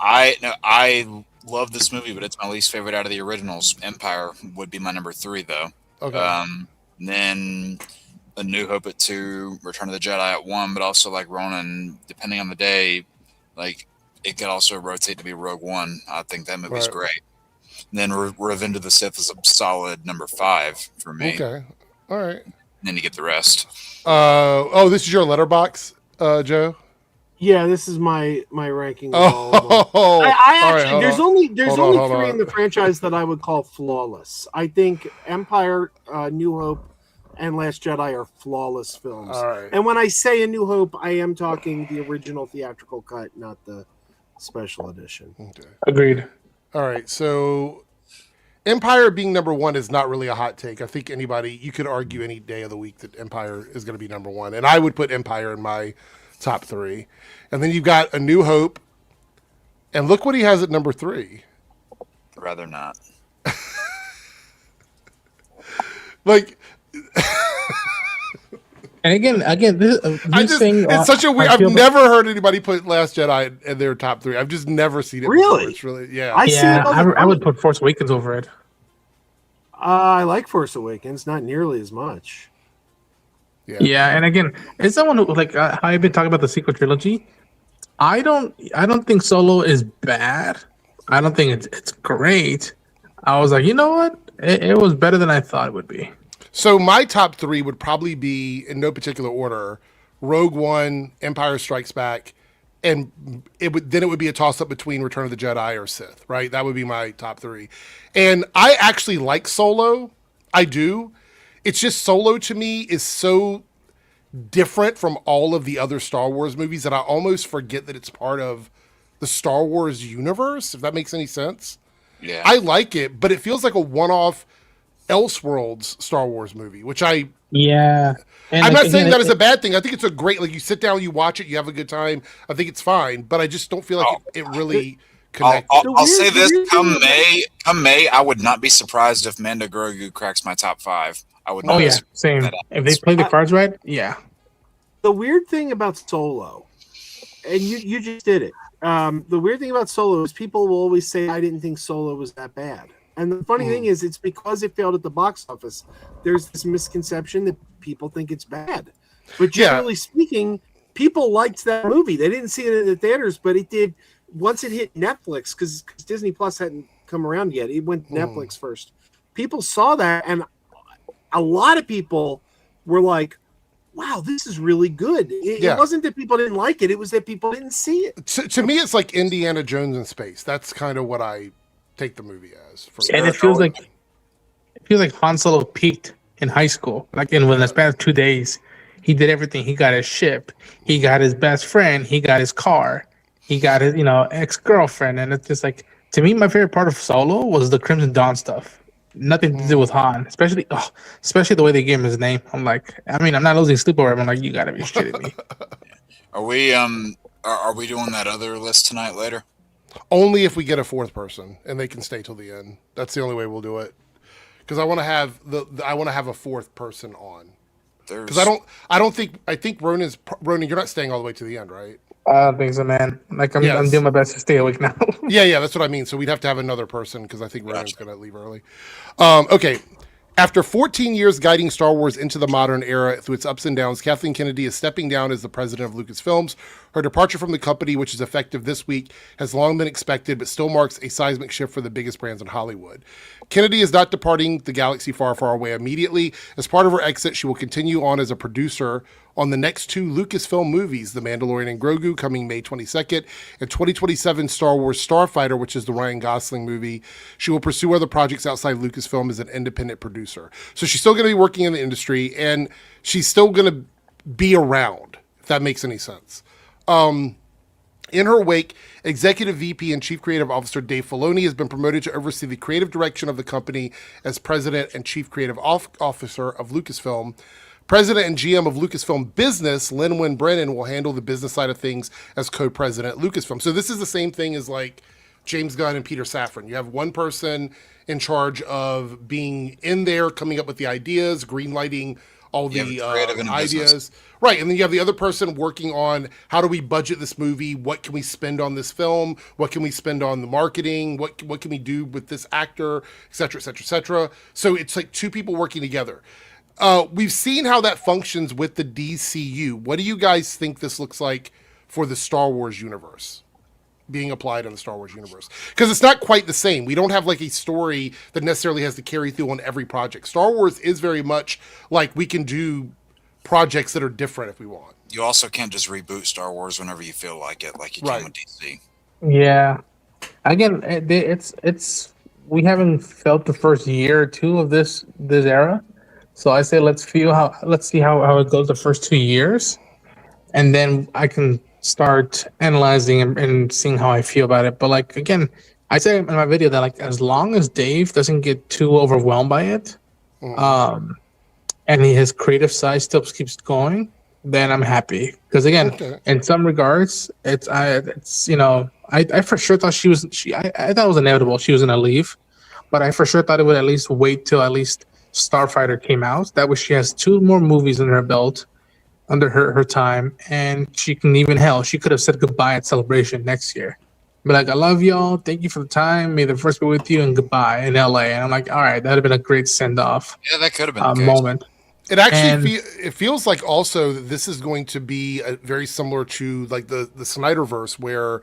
I love this movie, but it's my least favorite out of the originals. Empire would be my number 3, though. Okay. Then A New Hope at 2, Return of the Jedi at 1, but also like Ronan, depending on the day, like it could also rotate to be Rogue One. I think that movie's great. And then Revenge of the Sith is a solid number 5 for me. Okay. All right. And then you get the rest. This is your letterbox, Joe? Yeah, this is my ranking. Of all of them. I actually right, there's on. only Hold 3 on. in the franchise that I would call flawless. I think Empire, New Hope, and Last Jedi are flawless films. All right. And when I say A New Hope, I am talking the original theatrical cut, not the special edition. Okay. Agreed. All right. So Empire being number 1 is not really a hot take. I think you could argue any day of the week that Empire is going to be number 1. And I would put Empire in my top 3. And then you've got A New Hope. And look what he has at number 3. Rather not. Like, and again, it's such a weird. I've never heard anybody put Last Jedi in their top 3. I've just never seen it. Really? Before. It's really, yeah. I would put Force Awakens over it. I like Force Awakens, not nearly as much. Yeah, and again, it's someone who like how I've been talking about the sequel trilogy. I don't think Solo is bad. I don't think it's great. I was like, you know what? It was better than I thought it would be. So my top 3 would probably be, in no particular order, Rogue One, Empire Strikes Back, and it would be a toss-up between Return of the Jedi or Sith, right? That would be my top 3. And I actually like Solo. I do. It's just Solo to me is so different from all of the other Star Wars movies that I almost forget that it's part of the Star Wars universe, if that makes any sense. Yeah. I like it, but it feels like a one-off Elseworlds Star Wars movie, which I'm not saying that is a bad thing. I think it's a great, like, you sit down, you watch it, you have a good time. I think it's fine, but I just don't feel like it really connects. I'll say this: come May, I would not be surprised if Mando Grogu cracks my top 5. I would not. Oh yeah, same. If they play the cards right, yeah. The weird thing about Solo, and you just did it. The weird thing about Solo is people will always say, I didn't think Solo was that bad. And the funny thing is, it's because it failed at the box office. There's this misconception that people think it's bad. But generally speaking, people liked that movie. They didn't see it in the theaters, but it did. Once it hit Netflix, because Disney Plus hadn't come around yet, it went Netflix first. People saw that, and a lot of people were like, wow, this is really good. It wasn't that people didn't like it. It was that people didn't see it. To me, it's like Indiana Jones in space. That's kind of what I take the movie as. And it feels like Han Solo peaked in high school. Like in the span of 2 days, he did everything. He got his ship. He got his best friend. He got his car. He got his, ex-girlfriend. And it's just like, to me, my favorite part of Solo was the Crimson Dawn stuff. Nothing to do with Han, especially the way they gave him his name. I'm like, I'm not losing sleep over him. I'm like, you gotta be shitting me. Are we doing that other list tonight later? Only if we get a 4th person and they can stay till the end. That's the only way we'll do it. Because I want to have I want to have a 4th person on. Because I think Ronan, you're not staying all the way to the end, right? I don't think so, man. Like I'm Yes. doing my best to stay awake now. Yeah, that's what I mean. So we'd have to have another person because I think Ronan's going to leave early. Okay. After 14 years guiding Star Wars into the modern era through its ups and downs, Kathleen Kennedy is stepping down as the president of Lucasfilms. Her departure from the company, which is effective this week, has long been expected, but still marks a seismic shift for the biggest brands in Hollywood. Kennedy is not departing the galaxy far, far away immediately. As part of her exit, she will continue on as a producer on the next two Lucasfilm movies, The Mandalorian and Grogu, coming May 22nd, and 2027 Star Wars Starfighter, which is the Ryan Gosling movie. She will pursue other projects outside Lucasfilm as an independent producer. So she's still going to be working in the industry, and she's still going to be around, if that makes any sense. In her wake, Executive VP and Chief Creative Officer Dave Filoni has been promoted to oversee the creative direction of the company as President and Chief Creative Officer of Lucasfilm. President and GM of Lucasfilm Business, Lin-Wen Brennan, will handle the business side of things as co-president at Lucasfilm. So this is the same thing as like James Gunn and Peter Safran. You have one person in charge of being in there, coming up with the ideas, greenlighting all the ideas. Right, and then you have the other person working on how do we budget this movie? What can we spend on this film? What can we spend on the marketing? What can we do with this actor, et cetera, et cetera, et cetera. So it's like two people working together. We've seen how that functions with the DCU. What do you guys think this looks like for the Star Wars universe being applied in the Star Wars universe? Because it's not quite the same. We don't have like a story that necessarily has to carry through on every project. Star Wars is very much like we can do projects that are different if we want. You also can't just reboot Star Wars whenever you feel like it, like you can with DC. Yeah. Again, it's we haven't felt the first year or two of this era. So I say let's see how it goes the first 2 years, and then I can start analyzing and seeing how I feel about it. But like again, I say in my video that like as long as Dave doesn't get too overwhelmed by it, and his creative side still keeps going, then I'm happy. Because again, in some regards, it's I for sure thought I thought it was inevitable she was gonna leave, but I for sure thought it would at least wait till at least Starfighter came out. That way she has 2 more movies under her belt under her time, and she could have said goodbye at Celebration next year. But like, I love y'all, thank you for the time, may the first be with you, and goodbye in LA. And I'm like, all right, that'd have been a great send-off. Yeah, that could have been a moment. It actually it feels like also that this is going to be very similar to like the Snyderverse, where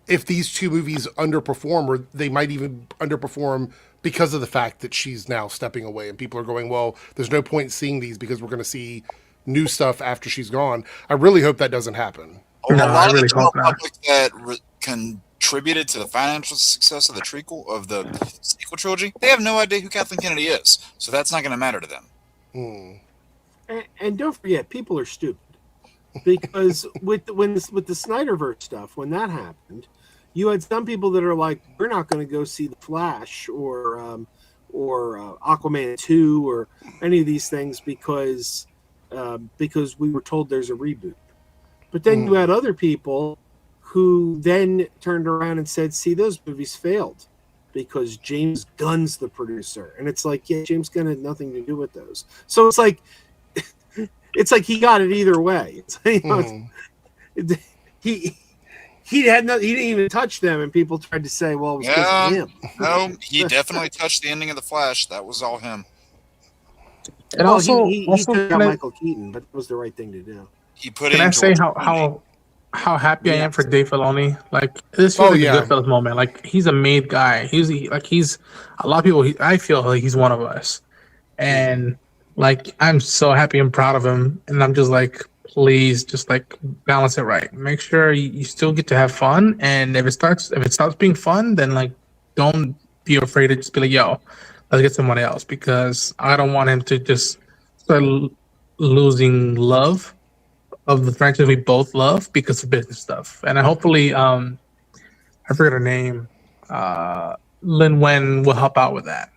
if these 2 movies underperform, or they might even underperform because of the fact that she's now stepping away, and people are going, well, there's no point in seeing these because we're going to see new stuff after she's gone. I really hope that doesn't happen. A lot of the general public that contributed to the financial success of the sequel trilogy, they have no idea who Kathleen Kennedy is, so that's not going to matter to them. And don't forget, people are stupid, because with the Snyderverse stuff, when that happened, you had some people that are like, we're not going to go see The Flash or Aquaman 2 or any of these things because we were told there's a reboot. But then you had other people who then turned around and said, see, those movies failed because James Gunn's the producer. And it's like, yeah, James Gunn had nothing to do with those. So it's like he got it either way. He didn't even touch them, and people tried to say, well, it was because of him. No, he definitely touched the ending of The Flash. That was all him. And he took out Michael Keaton, but it was the right thing to do. He put Can I say how happy I am for Dave Filoni? Like, this was a Goodfellas moment. Like, he's a made guy. He's a lot of people. I feel like he's one of us, and like I'm so happy and proud of him. And I'm just like, please, just like balance it right. Make sure you still get to have fun. And if it stops being fun, then like don't be afraid to just be like, yo, let's get someone else, because I don't want him to just start losing love of the franchise we both love because of business stuff. And hopefully, I forget her name, Lin-Wen will help out with that.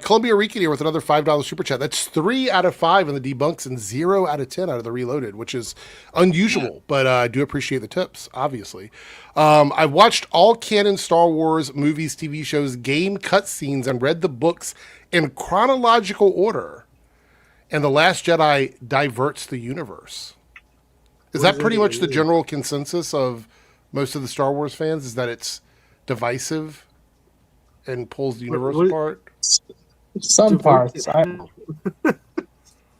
Columbia Rican here with another $5 super chat. That's 3 out of 5 in the debunks and 0 out of 10 out of the reloaded, which is unusual, but I do appreciate the tips, obviously. I've watched all canon Star Wars movies, TV shows, game cutscenes, and read the books in chronological order. And The Last Jedi diverts the universe. Is that pretty much the general consensus of most of the Star Wars fans? Is that it's divisive and pulls the universe apart? Some parts.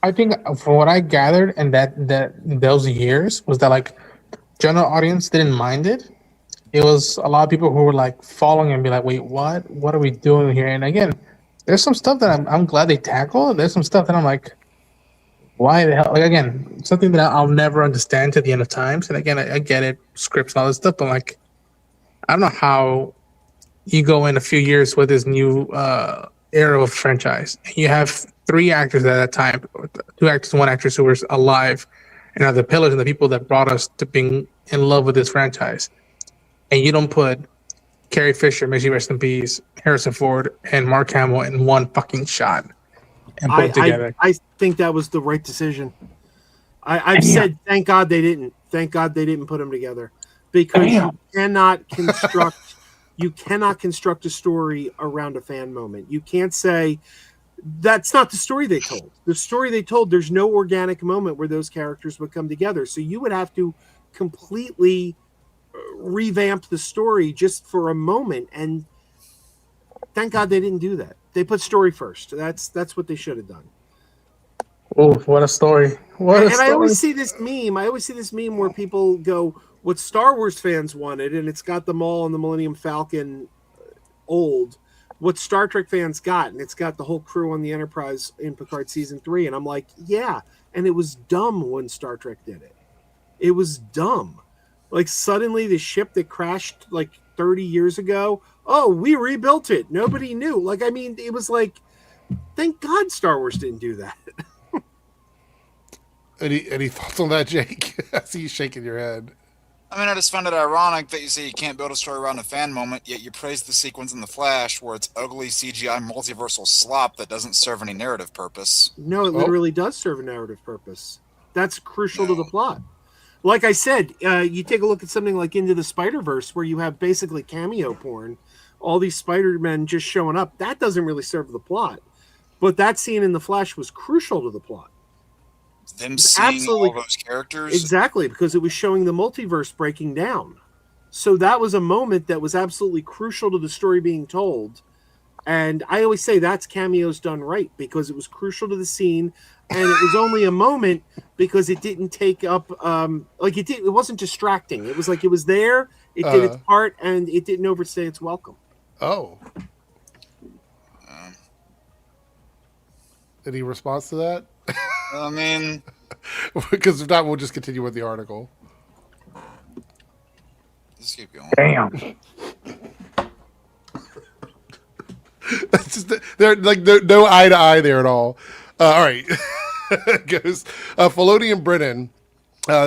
I think from what I gathered and that those years was that like general audience didn't mind it. It was a lot of people who were like following and be like, wait, what? What are we doing here? And again, there's some stuff that I'm glad they tackled. There's some stuff that I'm like, why the hell? Like again, something that I'll never understand to the end of times. And again, I get it, scripts and all this stuff, but like, I don't know how you go in a few years with this new era of franchise. You have 3 actors at that time, 2 actors, 1 actress who were alive, and are the pillars and the people that brought us to being in love with this franchise. And you don't put Carrie Fisher, may she rest in peace, Harrison Ford, and Mark Hamill in one fucking shot and put it together. I think that was the right decision. I've said, thank God they didn't. Thank God they didn't put them together, because you cannot construct a story around a fan moment. You can't say that's not the story they told. The story they told, there's no organic moment where those characters would come together. So you would have to completely revamp the story just for a moment. And thank God they didn't do that. They put story first. That's what they should have done. Oh, what a story! I always see this meme. Where people go, "What Star Wars fans wanted," and it's got them all on the Millennium Falcon old. What Star Trek fans got, and it's got the whole crew on the Enterprise in Picard season 3. And I'm like, yeah. And it was dumb when Star Trek did it. It was dumb. Like suddenly the ship that crashed like 30 years ago, oh, we rebuilt it. Nobody knew. Like, I mean, it was like, thank God Star Wars didn't do that. Any thoughts on that, Jake? I see you shaking your head. I mean, I just find it ironic that you say you can't build a story around a fan moment, yet you praise the sequence in The Flash where it's ugly CGI multiversal slop that doesn't serve any narrative purpose. No, it literally does serve a narrative purpose. That's crucial to the plot. Like I said, you take a look at something like Into the Spider-Verse, where you have basically cameo porn, all these Spider-Men just showing up. That doesn't really serve the plot. But that scene in The Flash was crucial to the plot. Them seeing all those characters? Exactly, because it was showing the multiverse breaking down. So that was a moment that was absolutely crucial to the story being told. And I always say that's cameos done right, because it was crucial to the scene, and it was only a moment because it didn't take up it wasn't distracting. It was like it was there, it did its part, and it didn't overstay its welcome. Oh. Any response to that? I mean, because if not, we'll just continue with the article. Just keep going. Damn. That's just, they're like no eye to eye there at all. All right. Goes Filoni and Brennan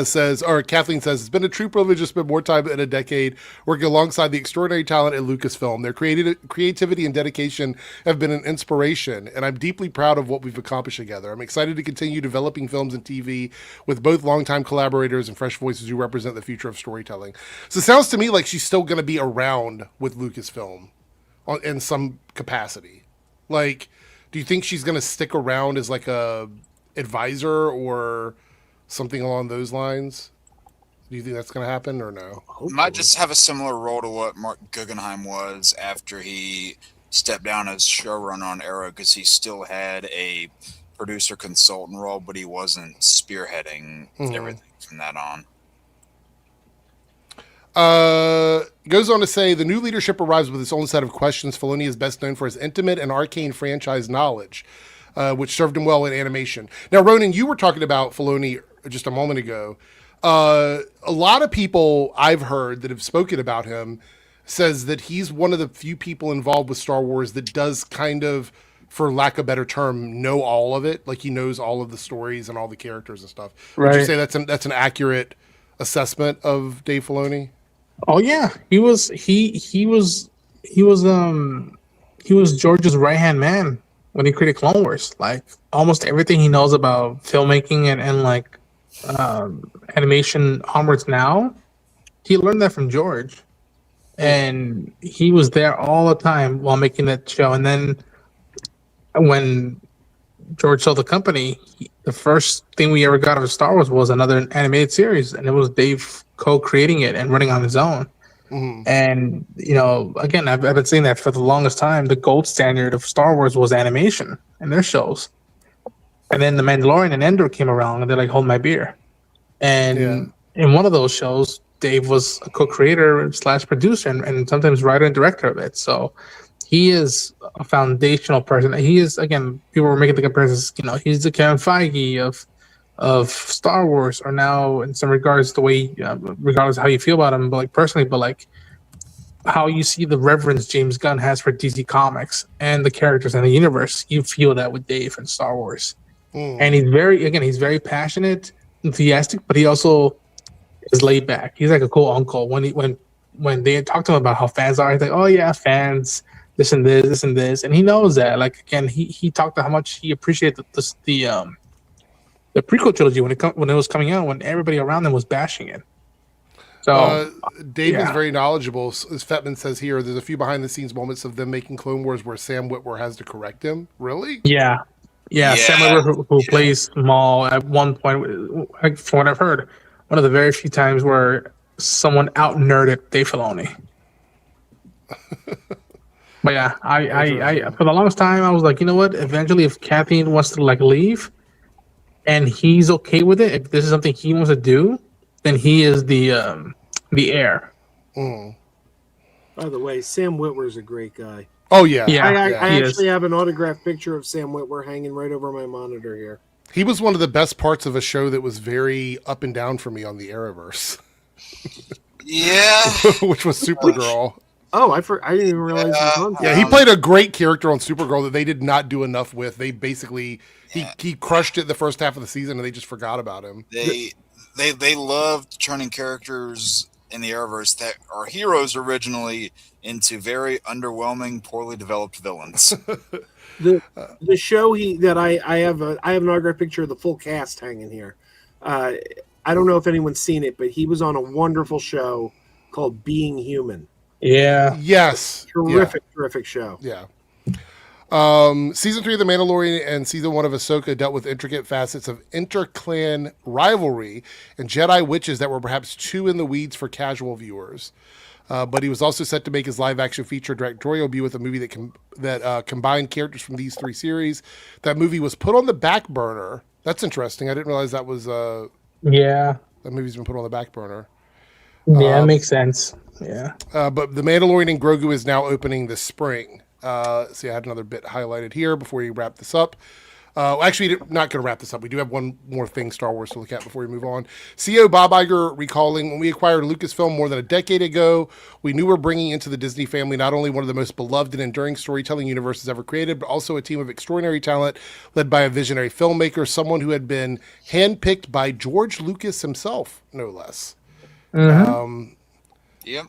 says, or Kathleen says, it's been a true privilege to spend more time in a decade working alongside the extraordinary talent at Lucasfilm. Their creativity and dedication have been an inspiration, and I'm deeply proud of what we've accomplished together. I'm excited to continue developing films and TV with both longtime collaborators and fresh voices who represent the future of storytelling. So it sounds to me like she's still going to be around with Lucasfilm in some capacity. Like, do you think she's going to stick around as like a advisor or something along those lines? Do you think that's going to happen or no? Might just have a similar role to what Mark Guggenheim was after he stepped down as showrunner on Arrow, because he still had a producer consultant role, but he wasn't spearheading everything from that on. Goes on to say, the new leadership arrives with its own set of questions. Filoni is best known for his intimate and arcane franchise knowledge, which served him well in animation. Now, Ronan, you were talking about Filoni just a moment ago. A lot of people I've heard that have spoken about him says that he's one of the few people involved with Star Wars that does kind of, for lack of a better term, know all of it. Like he knows all of the stories and all the characters and stuff. Right. Would you say that's an accurate assessment of Dave Filoni? Oh yeah, he was George's right-hand man when he created Clone Wars. Like almost everything he knows about filmmaking and like animation onwards now, he learned that from George, and he was there all the time while making that show. And then when George sold the company, the first thing we ever got out of Star Wars was another animated series, and it was Dave co-creating it and running on his own. And again, I've been saying that for the longest time. The gold standard of Star Wars was animation and their shows. And then The Mandalorian and Endor came around, and they're like, "Hold my beer." And in one of those shows, Dave was a co-creator / producer and sometimes writer and director of it. So he is a foundational person. He is, again, people were making the comparisons. He's the Kevin Feige of Star Wars, or now in some regards the way, regardless of how you feel about him, but like personally, but like how you see the reverence James Gunn has for DC Comics and the characters and the universe. You feel that with Dave and Star Wars, and he's very passionate, enthusiastic, but he also is laid back. He's like a cool uncle. When they talk to him about how fans are, he's like, "Oh yeah, fans, this and this," and he knows that. Like, again, he talked about how much he appreciated the prequel trilogy when it was coming out, when everybody around them was bashing it. So Dave is very knowledgeable. As Fetman says here, there's a few behind the scenes moments of them making Clone Wars where Sam Witwer has to correct him. Really? Yeah. Sam Witwer, who plays Maul, at one point, from what I've heard, one of the very few times where someone out nerded Dave Filoni. But yeah, I for the longest time I was like, you know what? Eventually, if Kathleen wants to leave, and he's okay with it, if this is something he wants to do, then he is the heir. By the way, Sam Witwer is a great guy. Oh yeah, I actually have an autographed picture of Sam Witwer hanging right over my monitor here. He was one of the best parts of a show that was very up and down for me on the Arrowverse. Which was Supergirl. Oh, I didn't even realize he was on. Yeah, he played a great character on Supergirl that they did not do enough with. They basically he crushed it the first half of the season, and they just forgot about him. They loved turning characters in the Arrowverse that are heroes originally into very underwhelming, poorly developed villains. The show I have an autographed picture of the full cast hanging here. I don't know if anyone's seen it, but he was on a wonderful show called Being Human. Yeah. Yes. Terrific show. Yeah. Season 3 of The Mandalorian and Season 1 of Ahsoka dealt with intricate facets of inter-clan rivalry and Jedi witches that were perhaps too in the weeds for casual viewers. But he was also set to make his live-action feature directorial debut with a movie that combined characters from these 3 series. That movie was put on the back burner. That's interesting. I didn't realize that was... that movie's been put on the back burner. Yeah, it makes sense. Yeah. But The Mandalorian and Grogu is now opening this spring. See, I had another bit highlighted here before we wrap this up. Actually, not going to wrap this up. We do have one more thing Star Wars to look at before we move on. CEO Bob Iger recalling, when we acquired Lucasfilm more than a decade ago, we knew we're bringing into the Disney family not only one of the most beloved and enduring storytelling universes ever created, but also a team of extraordinary talent led by a visionary filmmaker, someone who had been handpicked by George Lucas himself, no less. Mm-hmm.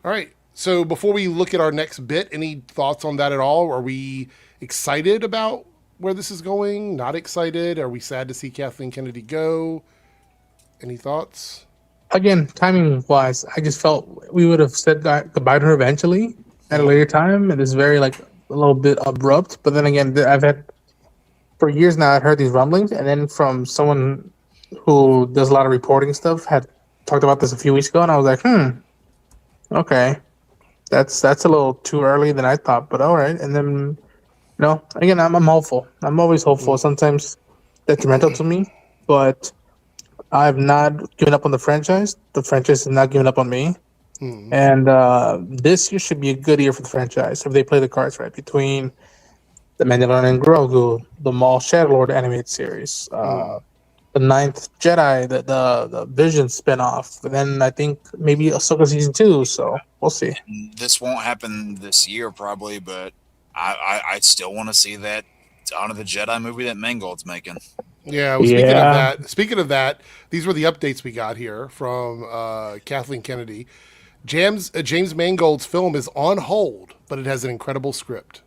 All right. So before we look at our next bit, any thoughts on that at all? Are we excited about where this is going? Not excited? Are we sad to see Kathleen Kennedy go? Any thoughts? Again, timing wise, I just felt we would have said goodbye to her eventually at a later time. It is very a little bit abrupt. But then again, I've had for years now, I've heard these rumblings, and then from someone who does a lot of reporting stuff had talked about this a few weeks ago, and I was like, okay. That's a little too early than I thought, but all right. And then, again, I'm hopeful. I'm always hopeful. Sometimes detrimental to me, but I've not given up on the franchise. The franchise has not given up on me. And this year should be a good year for the franchise if they play the cards right, between The Mandalorian and Grogu, the Maul Shadowlord animated series, the Ninth Jedi, the Vision spinoff, and then I think maybe Ahsoka season 2. So we'll see. This won't happen this year probably, but I still want to see that Dawn of the Jedi movie that Mangold's making. Yeah. Well, speaking of that, these were the updates we got here from Kathleen Kennedy. James Mangold's film is on hold, but it has an incredible script.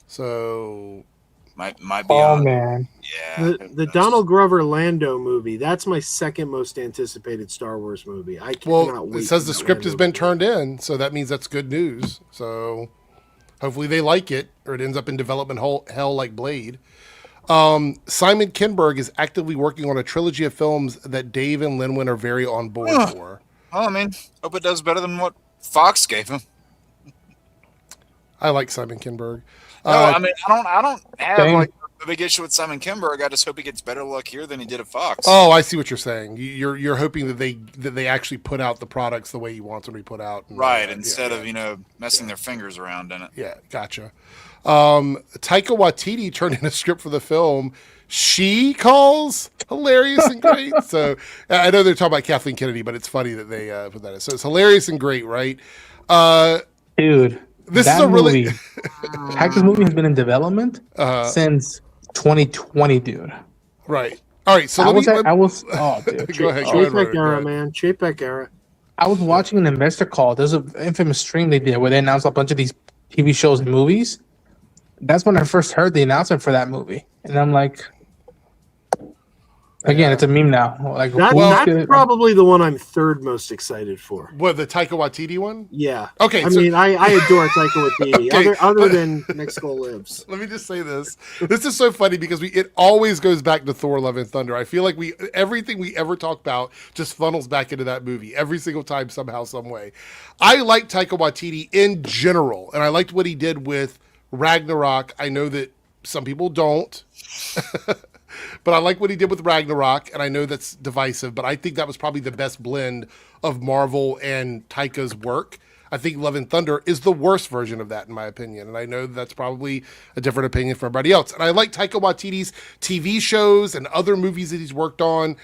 So. Might be on. Man. Yeah. The Donald Glover Lando movie, that's my second most anticipated Star Wars movie. I cannot wait. It says the script has been turned in, so that means that's good news. So hopefully they like it, or it ends up in development hell like Blade. Simon Kinberg is actively working on a trilogy of films that Dave and Linwin are very on board for. Well, I mean, hope it does better than what Fox gave him. I like Simon Kinberg. No, I mean, I don't have Same. like a big issue with Simon Kinberg. I just hope he gets better luck here than he did at Fox. Oh, I see what you're saying. You're hoping that they actually put out the products the way he wants them to be put out, and, right? Instead of messing their fingers around in it. Yeah, gotcha. Taika Waititi turned in a script for the film She Calls hilarious and great. So I know they're talking about Kathleen Kennedy, but it's funny that they put that in. So it's hilarious and great, right? Dude, This is a really Taika's movie has been in development since 2020, dude. right. All right, so Oh, dude. go ahead. Chapek era, man. Chapek era. I was watching an investor call. There's an infamous stream they did where they announced a bunch of these TV shows and movies. That's when I first heard the announcement for that movie, and I'm like, again, it's a meme now. Like, That's probably the one I'm third most excited for. What, the Taika Waititi one? Yeah. Okay. I mean, I adore Taika Waititi. Okay, other than Next Goal Lives. Let me just say this. This is so funny because it always goes back to Thor: Love and Thunder. I feel like everything we ever talk about just funnels back into that movie every single time, somehow, some way. I like Taika Waititi in general, and I liked what he did with Ragnarok. I know that some people don't. But I like what he did with Ragnarok, and I know that's divisive, but I think that was probably the best blend of Marvel and Taika's work. I think Love and Thunder is the worst version of that, in my opinion, and I know that's probably a different opinion for everybody else. And I like Taika Waititi's TV shows and other movies that he's worked on.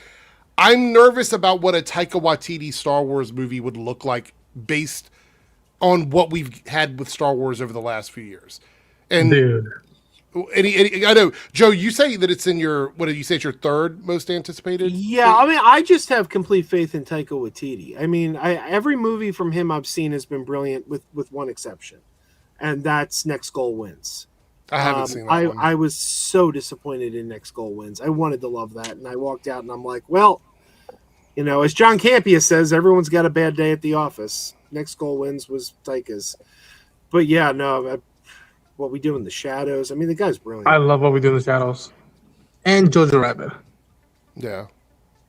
I'm nervous about what a Taika Waititi Star Wars movie would look like based on what we've had with Star Wars over the last few years. And dude. I know, Joe, you say that it's in your, what did you say, it's your third most anticipated? Yeah, I mean, I just have complete faith in Taika Waititi. I mean, every movie from him I've seen has been brilliant with one exception, and that's Next Goal Wins. I haven't seen that one. I was so disappointed in Next Goal Wins. I wanted to love that, and I walked out and I'm like, well, as John Campea says, everyone's got a bad day at the office. Next Goal Wins was Taika's. But yeah, no, What We Do in the Shadows. I mean, the guy's brilliant. I love What We Do in the Shadows. And Jojo Rabbit. Yeah.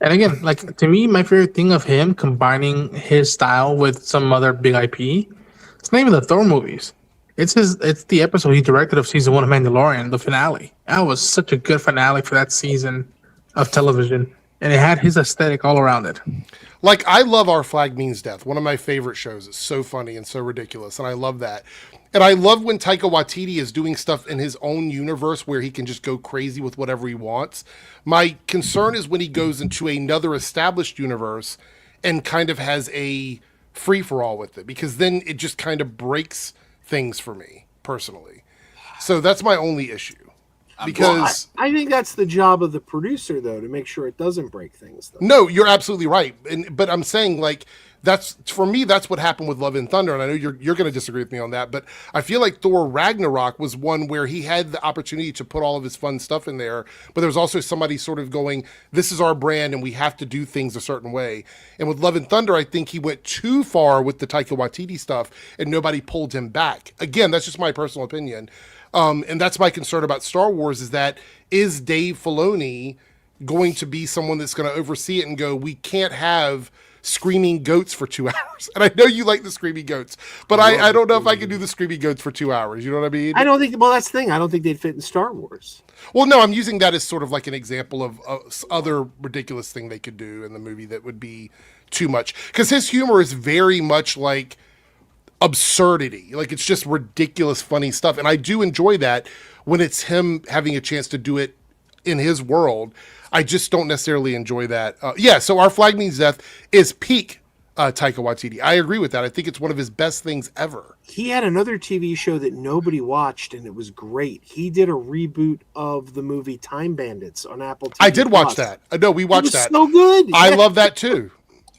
And again, like, to me, my favorite thing of him combining his style with some other big IP, it's not even the Thor movies. It's the episode he directed of season 1 of Mandalorian, the finale. That was such a good finale for that season of television. And it had his aesthetic all around it. Like, I love Our Flag Means Death, one of my favorite shows. It's so funny and so ridiculous, and I love that. And I love when Taika Waititi is doing stuff in his own universe where he can just go crazy with whatever he wants. My concern is when he goes into another established universe and kind of has a free-for-all with it, because then it just kind of breaks things for me, personally. So that's my only issue. Because I think that's the job of the producer, though, to make sure it doesn't break things. Though. No, you're absolutely right. But I'm saying, like, that's, for me, that's what happened with Love and Thunder. And I know you're going to disagree with me on that, but I feel like Thor Ragnarok was one where he had the opportunity to put all of his fun stuff in there, but there was also somebody sort of going, this is our brand and we have to do things a certain way. And with Love and Thunder, I think he went too far with the Taika Waititi stuff and nobody pulled him back. Again, that's just my personal opinion. And that's my concern about Star Wars, is Dave Filoni going to be someone that's going to oversee it and go, we can't have screaming goats for 2 hours. And I know you like the screaming goats, but I don't know if I can do the screaming goats for 2 hours. You know what I mean? I don't think, well, that's the thing. I don't think they'd fit in Star Wars. Well, no, I'm using that as sort of like an example of other ridiculous thing they could do in the movie that would be too much. Because his humor is very much like absurdity. Like, it's just ridiculous, funny stuff. And I do enjoy that when it's him having a chance to do it in his world. I just don't necessarily enjoy that. So Our Flag Means Death is peak Taika Waititi. I agree with that. I think it's one of his best things ever. He had another TV show that nobody watched, and it was great. He did a reboot of the movie Time Bandits on Apple TV+. I did watch that. No, we watched that. So good. I love that too.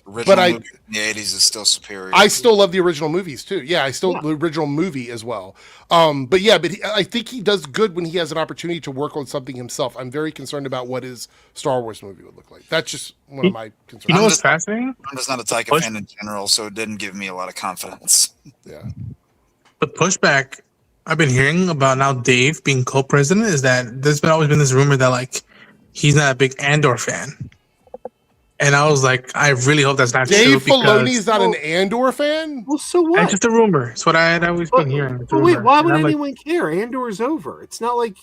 Original movie in the 80s is still superior. I still love the original movies too. Yeah, the original movie as well. I think he does good when he has an opportunity to work on something himself. I'm very concerned about what his Star Wars movie would look like. That's just one of my concerns. You know what's fascinating? I'm just not a Taika fan in general, so it didn't give me a lot of confidence. Yeah. The pushback I've been hearing about now Dave being co-president is that there's been always been this rumor that like he's not a big Andor fan. And I was like, I really hope that's not Dave true Filoni's because not an Andor fan? Well, so what? it's just a rumor. It's what I had always been hearing. It's a But wait, rumor. why And would I'm like, anyone care? Andor's over. It's not like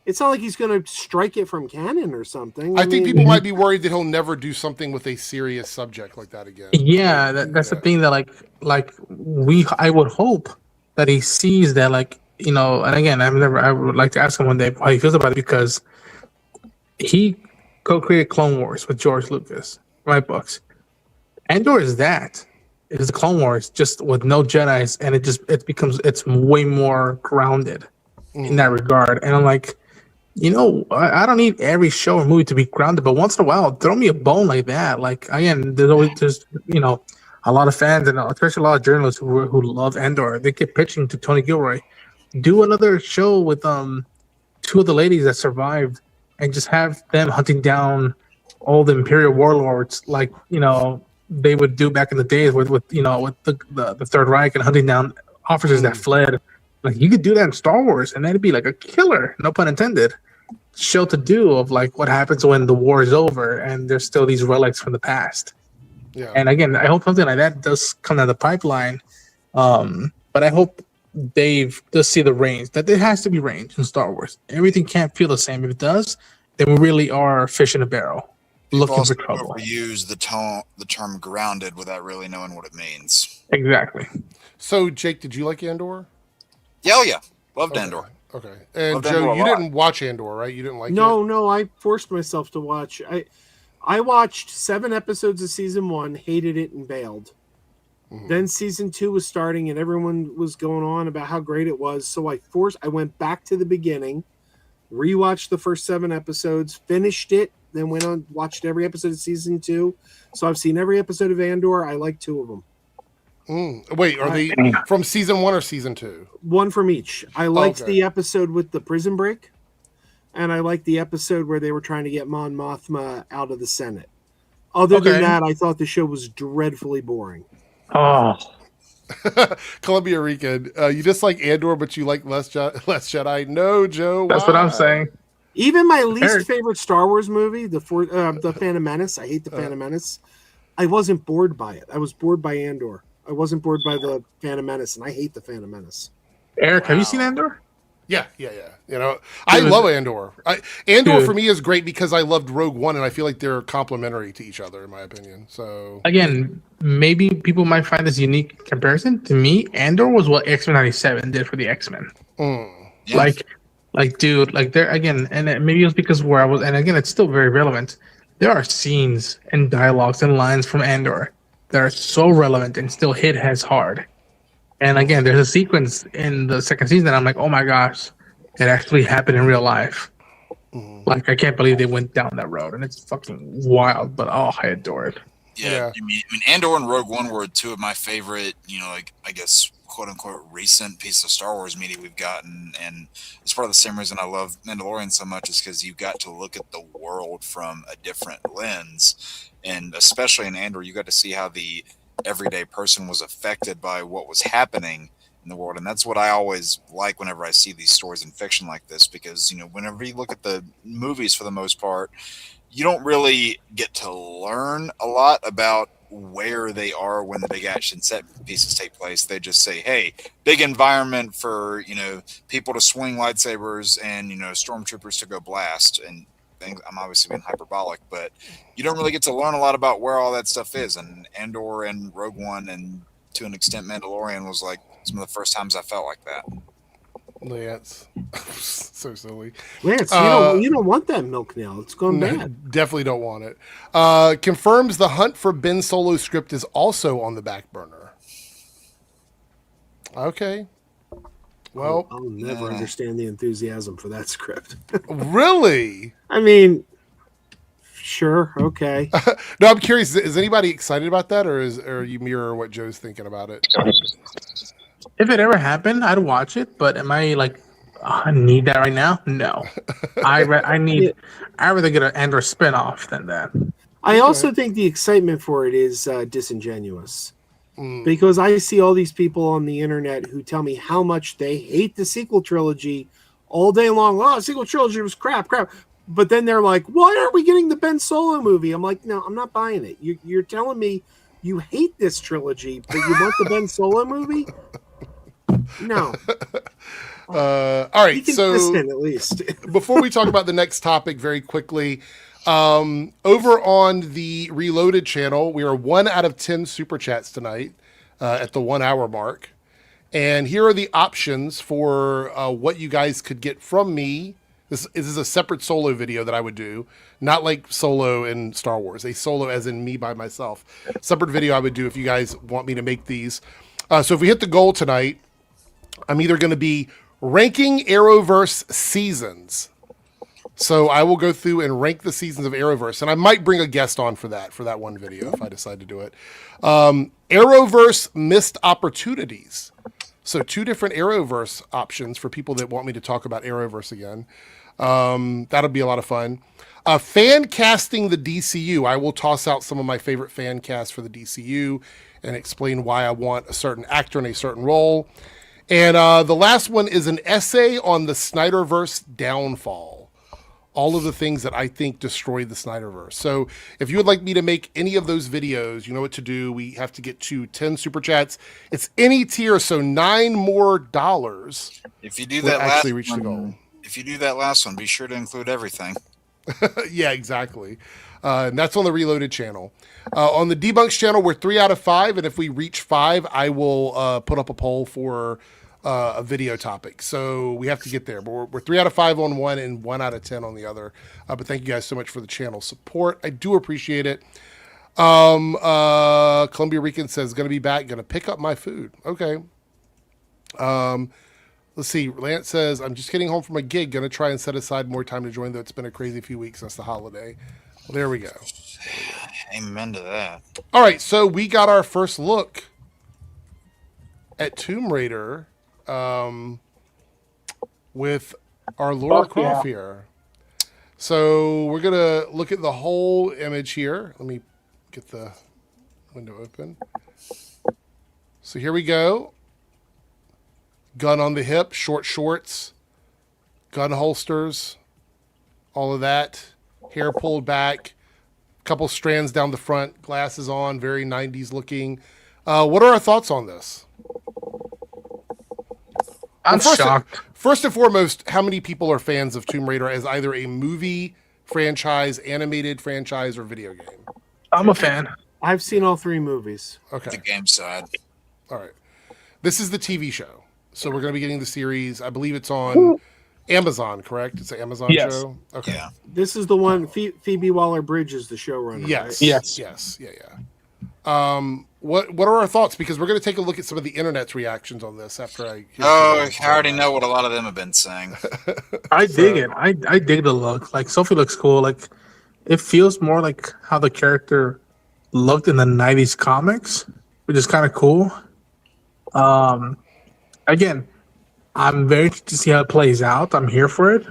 he's going to strike it from canon or something. I think mean, people might be worried that he'll never do something with a serious subject like that again. yeah, that's the thing that I would hope that he sees that like, you know, and again, I would like to ask him one day how he feels about it because he co-created Clone Wars with George Lucas, my books. Andor is that. It is the Clone Wars just with no Jedis, and it's way more grounded in that regard. And I'm like, you know, I don't need every show or movie to be grounded, but once in a while, throw me a bone like that. Like again, there's you know, a lot of fans and especially a lot of journalists who love Andor. They keep pitching to Tony Gilroy, do another show with two of the ladies that survived, and just have them hunting down all the Imperial warlords, like you know they would do back in the days with the Third Reich and hunting down officers that fled. Like you could do that in Star Wars, and that'd be like a killer, no pun intended, show to do of like what happens when the war is over and there's still these relics from the past. Yeah. And again, I hope something like that does come down the pipeline. But I hope Dave does see the range, that there has to be range in Star Wars. Everything can't feel the same. If it does, then we really are fish in a barrel, looking for trouble. Use the term grounded without really knowing what it means. Exactly. So, Jake, did you like Andor? Yeah. Loved Andor. Okay. And Loved Joe, Andor you didn't watch Andor, right? You didn't like it? No, I forced myself to watch. I watched 7 episodes of season 1, hated it, and bailed. Then season 2 was starting, and everyone was going on about how great it was. So I went back to the beginning, rewatched the first 7 episodes, finished it, then went on, watched every episode of season 2. So I've seen every episode of Andor. I like 2 of them. Wait, are they from season 1 or season 2? One from each. I liked the episode with the prison break, and I liked the episode where they were trying to get Mon Mothma out of the Senate. Other than that, I thought the show was dreadfully boring. Oh, Columbia Rican, you dislike Andor, but you like Less Jedi. No, Joe. That's what I'm saying. Even my least favorite Star Wars movie, the Phantom Menace. I hate the Phantom Menace. I wasn't bored by it. I was bored by Andor. I wasn't bored by the Phantom Menace, and I hate the Phantom Menace. Eric, have you seen Andor? Yeah. You know, I love Andor. Andor for me is great because I loved Rogue One, and I feel like they're complementary to each other, in my opinion. So again, maybe people might find this unique comparison. To me, Andor was what X-Men '97 did for the X-Men. Yeah. Like, dude, like there again, and maybe it was because where I was, and again, it's still very relevant. There are scenes and dialogues and lines from Andor that are so relevant and still hit as hard. And again, there's a sequence in the second season that I'm like, oh my gosh, it actually happened in real life. Like, I can't believe they went down that road, and it's fucking wild. But I adore it. Yeah. I mean, Andor and Rogue One were 2 of my favorite, you know, like I guess quote unquote recent piece of Star Wars media we've gotten, and it's part of the same reason I love Mandalorian so much is because you got to look at the world from a different lens, and especially in Andor, you got to see how the everyday person was affected by what was happening in the world. And that's what I always like whenever I see these stories in fiction like this, because, you know, whenever you look at the movies, for the most part, you don't really get to learn a lot about where they are when the big action set pieces take place. They just say, hey, big environment for, you know, people to swing lightsabers and, you know, stormtroopers to go blast. And I'm obviously being hyperbolic, but you don't really get to learn a lot about where all that stuff is. And Andor and Rogue One, and to an extent Mandalorian, was like some of the first times I felt like that. Lance, so silly. Lance, you don't want that milk now. It's gone bad. Definitely don't want it. Confirms the hunt for Ben Solo's script is also on the back burner. Okay. Well, I'll never understand the enthusiasm for that script. Really? I mean, sure, okay. No, I'm curious. Is anybody excited about that, or you mirror what Joe's thinking about it? If it ever happened, I'd watch it. But am I like, I need that right now? No. I'd rather get an Andor spinoff than that. I also think the excitement for it is disingenuous. Because I see all these people on the internet who tell me how much they hate the sequel trilogy all day long. Oh, the sequel trilogy was crap. But then they're like, why aren't we getting the Ben Solo movie? I'm like, no, I'm not buying it. You're telling me you hate this trilogy, but you want the Ben Solo movie? No. All right, Be consistent, at least. Before we talk about the next topic very quickly, over on the Reloaded channel, we are 1 out of 10 super chats tonight at the 1 hour mark. And here are the options for what you guys could get from me. This is a separate solo video that I would do, not like solo in Star Wars, a solo as in me by myself. Separate video I would do if you guys want me to make these. So if we hit the goal tonight, I'm either going to be ranking Arrowverse seasons. So I will go through and rank the seasons of Arrowverse, and I might bring a guest on for that one video if I decide to do it. Arrowverse missed opportunities. So 2 different Arrowverse options for people that want me to talk about Arrowverse again. That'll be a lot of fun. Fan casting the DCU. I will toss out some of my favorite fan casts for the DCU and explain why I want a certain actor in a certain role. And the last one is an essay on the Snyderverse downfall. All of the things that I think destroyed the Snyderverse. So if you would like me to make any of those videos, you know what to do. We have to get to 10 super chats. It's any tier, so $9 more. If you do that last reach the goal. If you do that last one, be sure to include everything. Yeah, exactly. And that's on the Reloaded channel. On the Debunks channel, we're 3 out of 5, and if we reach 5, I will put up a poll for a video topic. So we have to get there. But we're 3 out of 5 on one and 1 out of 10 on the other. But thank you guys so much for the channel support. I do appreciate it. Columbia Rican says, going to be back, going to pick up my food. Okay. Let's see. Lance says, I'm just getting home from a gig. Going to try and set aside more time to join, though it's been a crazy few weeks since the holiday. Well, there we go. Amen to that. All right. So we got our first look at Tomb Raider with our Laura Croft here. So we're going to look at the whole image here. Let me get the window open. So here we go. Gun on the hip, short shorts, gun holsters, all of that. Hair pulled back, couple strands down the front, glasses on, very 90s looking. What are our thoughts on this? I'm shocked. First and foremost, how many people are fans of Tomb Raider as either a movie franchise, animated franchise, or video game? I'm a fan. I've seen all 3 movies. Okay. The game side. All right. This is the TV show. So we're going to be getting the series. I believe it's on Amazon, correct? It's an Amazon show? Okay. Yeah. This is the one, Phoebe Waller-Bridge is the showrunner, Yes. right? Yes. Yeah. What are our thoughts? Because we're going to take a look at some of the internet's reactions on this after I... I already know what a lot of them have been saying. I dig it. I dig the look. Like, Sophie looks cool. Like, it feels more like how the character looked in the 90s comics, which is kind of cool. Again, I'm very interested to see how it plays out. I'm here for it.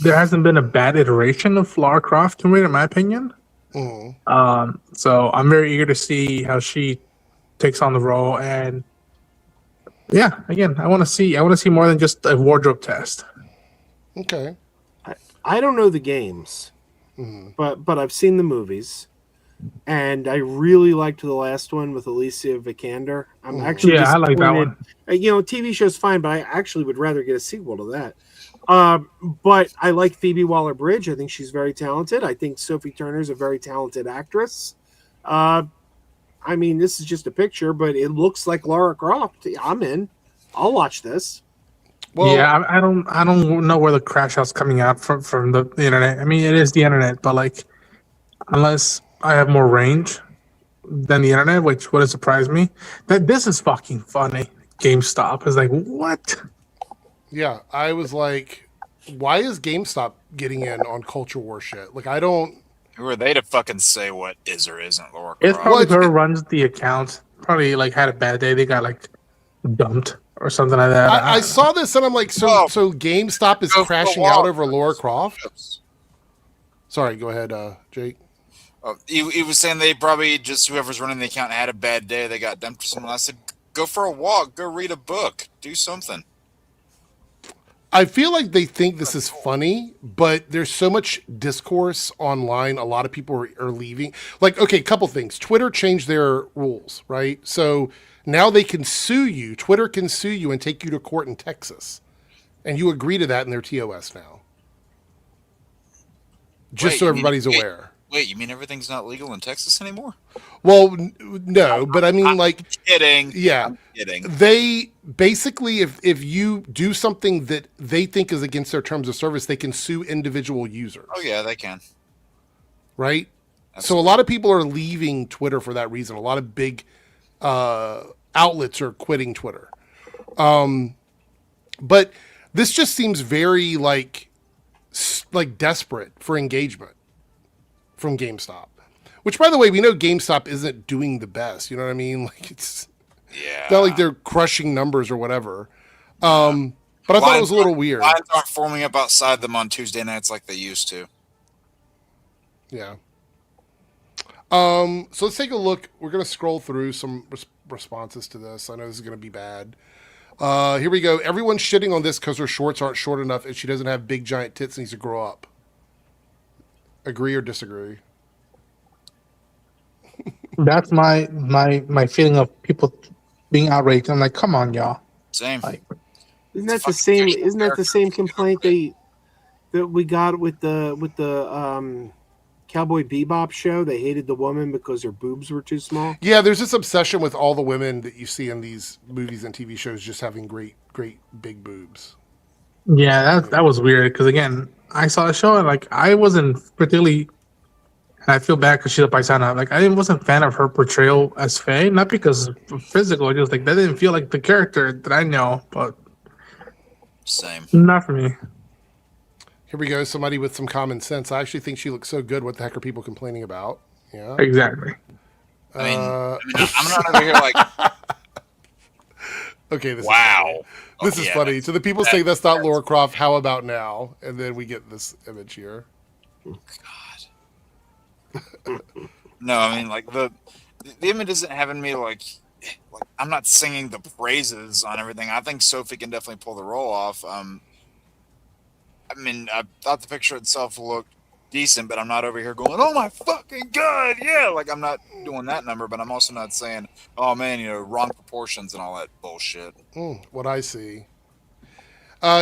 There hasn't been a bad iteration of Lara Croft Tomb Raider, in my opinion. So I'm very eager to see how she takes on the role. And yeah, again, I want to see more than just a wardrobe test. Okay. I don't know the games, but I've seen the movies. And I really liked the last one with Alicia Vikander. I'm actually I like that one. TV show's fine, but I actually would rather get a sequel to that. But I like Phoebe Waller-Bridge. I think she's very talented. I think Sophie Turner's a very talented actress. I mean, this is just a picture, but it looks like Lara Croft. I'm in. I'll watch this. Well, yeah, I don't know where the crash out's coming out from the internet. I mean, it is the internet, but like, unless I have more range than the internet, which would have surprised me. That this is fucking funny. GameStop is like, what? Yeah, I was like, why is GameStop getting in on culture war shit? Like, I don't... Who are they to fucking say what is or isn't Laura Croft? It's probably whoever runs the account. Probably like had a bad day. They got like dumped or something like that. I saw this and I'm like, so GameStop is crashing out over Laura Croft? Sorry, go ahead, Jake. He was saying they probably just whoever's running the account had a bad day. They got dumped or something. I said, go for a walk, go read a book, do something. I feel like they think this is funny, but there's so much discourse online. A lot of people are leaving. Like, okay, couple things. Twitter changed their rules, right? So now they can sue you. Twitter can sue you and take you to court in Texas. And you agree to that in their TOS now. Just so everybody's aware. Wait, you mean everything's not legal in Texas anymore? Well, no, but I mean, like, kidding. Yeah, I'm kidding. They basically, if you do something that they think is against their terms of service, they can sue individual users. Oh yeah, they can. Right. Absolutely. So a lot of people are leaving Twitter for that reason. A lot of big outlets are quitting Twitter. But this just seems very like desperate for engagement from GameStop. Which, by the way, we know GameStop isn't doing the best. You know what I mean? Like it's not like they're crushing numbers or whatever. But I thought it was a little weird. Lines aren't forming up outside them on Tuesday nights like they used to. Yeah. So let's take a look. We're going to scroll through some responses to this. I know this is going to be bad. Here we go. Everyone's shitting on this because her shorts aren't short enough and she doesn't have big giant tits and needs to grow up. Agree or disagree? That's my feeling of people being outraged. I'm like, come on, y'all. Same. Like, Isn't that the same? Isn't that the same complaint that we got with the Cowboy Bebop show? They hated the woman because her boobs were too small. Yeah, there's this obsession with all the women that you see in these movies and TV shows just having great big boobs. Yeah, that was weird because again, I saw the show and like I wasn't particularly. And I feel bad because she's a paisana. Like I wasn't a fan of her portrayal as Faye, not because of physical. Just like that didn't feel like the character that I know. But same. Not for me. Here we go. Somebody with some common sense. I actually think she looks so good. What the heck are people complaining about? Yeah, exactly. I mean, I'm not over here like. Okay. Wow. This is funny. So the people say that's not Lara Croft. How about now? And then we get this image here. God. No, I mean like the image isn't having me like I'm not singing the praises on everything. I think Sophie can definitely pull the role off. I mean, I thought the picture itself looked decent, but I'm not over here going, "Oh my fucking god, yeah!" Like I'm not doing that number, but I'm also not saying, "Oh man, wrong proportions and all that bullshit." What I see.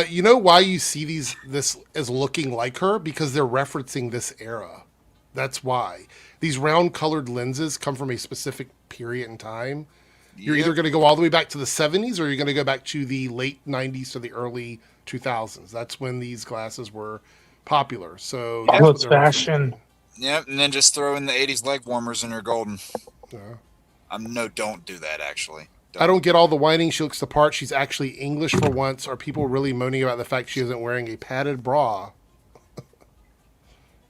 You know why you see this as looking like her? Because they're referencing this era. That's why. These round colored lenses come from a specific period in time. You're either going to go all the way back to the 70s or you're going to go back to the late 90s to the early 2000s. That's when these glasses were popular. So it's fashion. Yep, and then just throw in the 80s leg warmers and you're golden. Yeah. No, don't do that, actually. I don't get all the whining. She looks the part. She's actually English for once. Are people really moaning about the fact she isn't wearing a padded bra?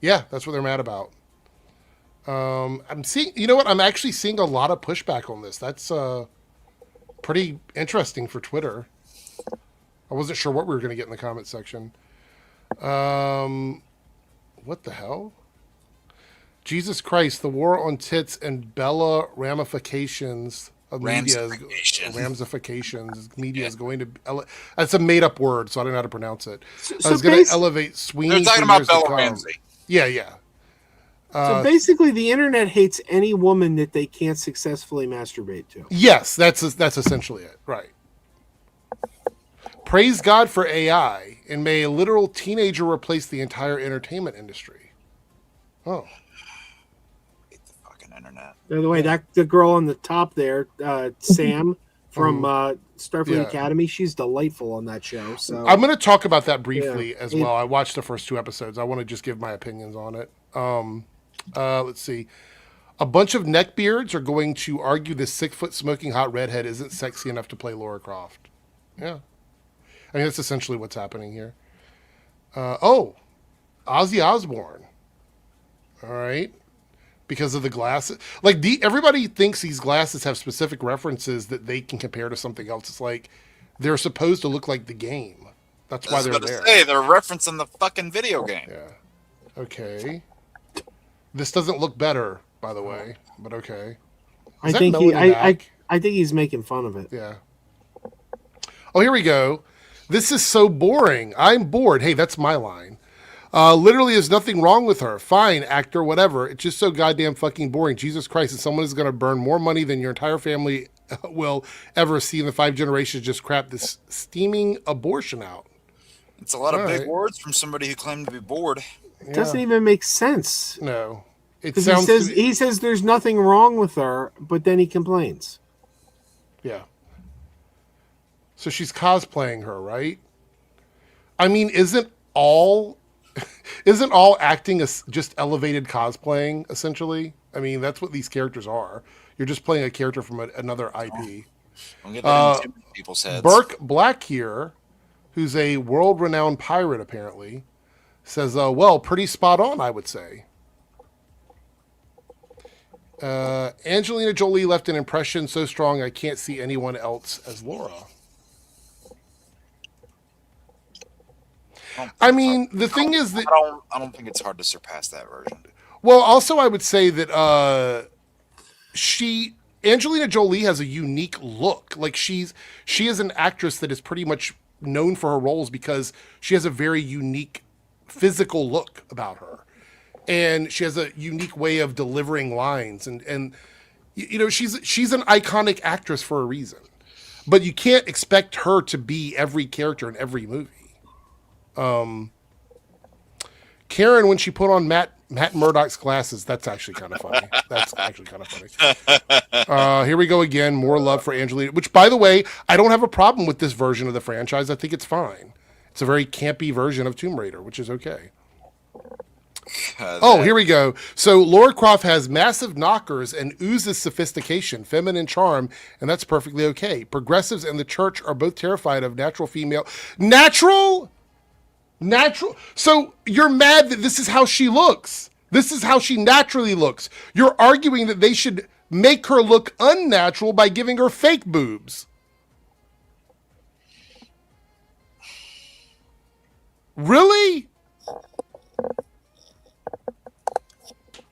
Yeah, that's what they're mad about. I'm seeing, you know what? I'm actually seeing a lot of pushback on this. That's pretty interesting for Twitter. I wasn't sure what we were going to get in the comment section. What the hell? Jesus Christ, the war on tits and Bella ramifications of media is going to that's a made up word, so I don't know how to pronounce it. I was going to elevate Sweeney. They're talking about Bella Ramsey. Yeah. So basically, the internet hates any woman that they can't successfully masturbate to. Yes, that's essentially it. Right. Praise God for AI, and may a literal teenager replace the entire entertainment industry. Oh. Hate the fucking internet. By the way, the girl on the top there, Sam from Starfleet Academy, she's delightful on that show. So I'm going to talk about that briefly as well. I watched the first 2 episodes. I want to just give my opinions on it. Let's see. A bunch of neckbeards are going to argue this 6-foot smoking hot redhead isn't sexy enough to play Lara Croft. Yeah. I mean, that's essentially what's happening here. Ozzy Osbourne. All right. Because of the glasses. Like, everybody thinks these glasses have specific references that they can compare to something else. It's like they're supposed to look like the game. That's why they're there. They're referencing the fucking video game. Yeah. Okay. This doesn't look better, by the way, but okay. I Is that think Melanie Mack? I think he's making fun of it. Yeah. Oh, here we go. This is so boring. I'm bored. Hey, that's my line. Literally, there's nothing wrong with her. Fine, actor, whatever. It's just so goddamn fucking boring. Jesus Christ, and someone is going to burn more money than your entire family will ever see in the 5 generations just crap this steaming abortion out. It's a lot of big right. words from somebody who claimed to be bored. It doesn't even make sense. No. It Because sounds he says there's nothing wrong with her, but then he complains. Yeah. So she's cosplaying her, right? I mean, isn't all acting just elevated cosplaying, essentially? I mean, that's what these characters are. You're just playing a character from another IP. Don't get that into too many people's heads. Burke Black here, who's a world-renowned pirate, apparently, says, well, pretty spot on, I would say. Angelina Jolie left an impression so strong I can't see anyone else as Laura. I mean, the thing is that I don't think it's hard to surpass that version. Well, also I would say that Angelina Jolie has a unique look. Like she is an actress that is pretty much known for her roles because she has a very unique physical look about her. And she has a unique way of delivering lines and you know, she's an iconic actress for a reason. But you can't expect her to be every character in every movie. Karen, when she put on Matt Murdock's glasses, that's actually kind of funny. Here we go again. More love for Angelina, which, by the way, I don't have a problem with this version of the franchise. I think it's fine. It's a very campy version of Tomb Raider, which is okay. Here we go. So Lara Croft has massive knockers and oozes sophistication, feminine charm, and that's perfectly okay. Progressives and the church are both terrified of natural. So you're mad that this is how she looks. This is how she naturally looks. You're arguing that they should make her look unnatural by giving her fake boobs. Really?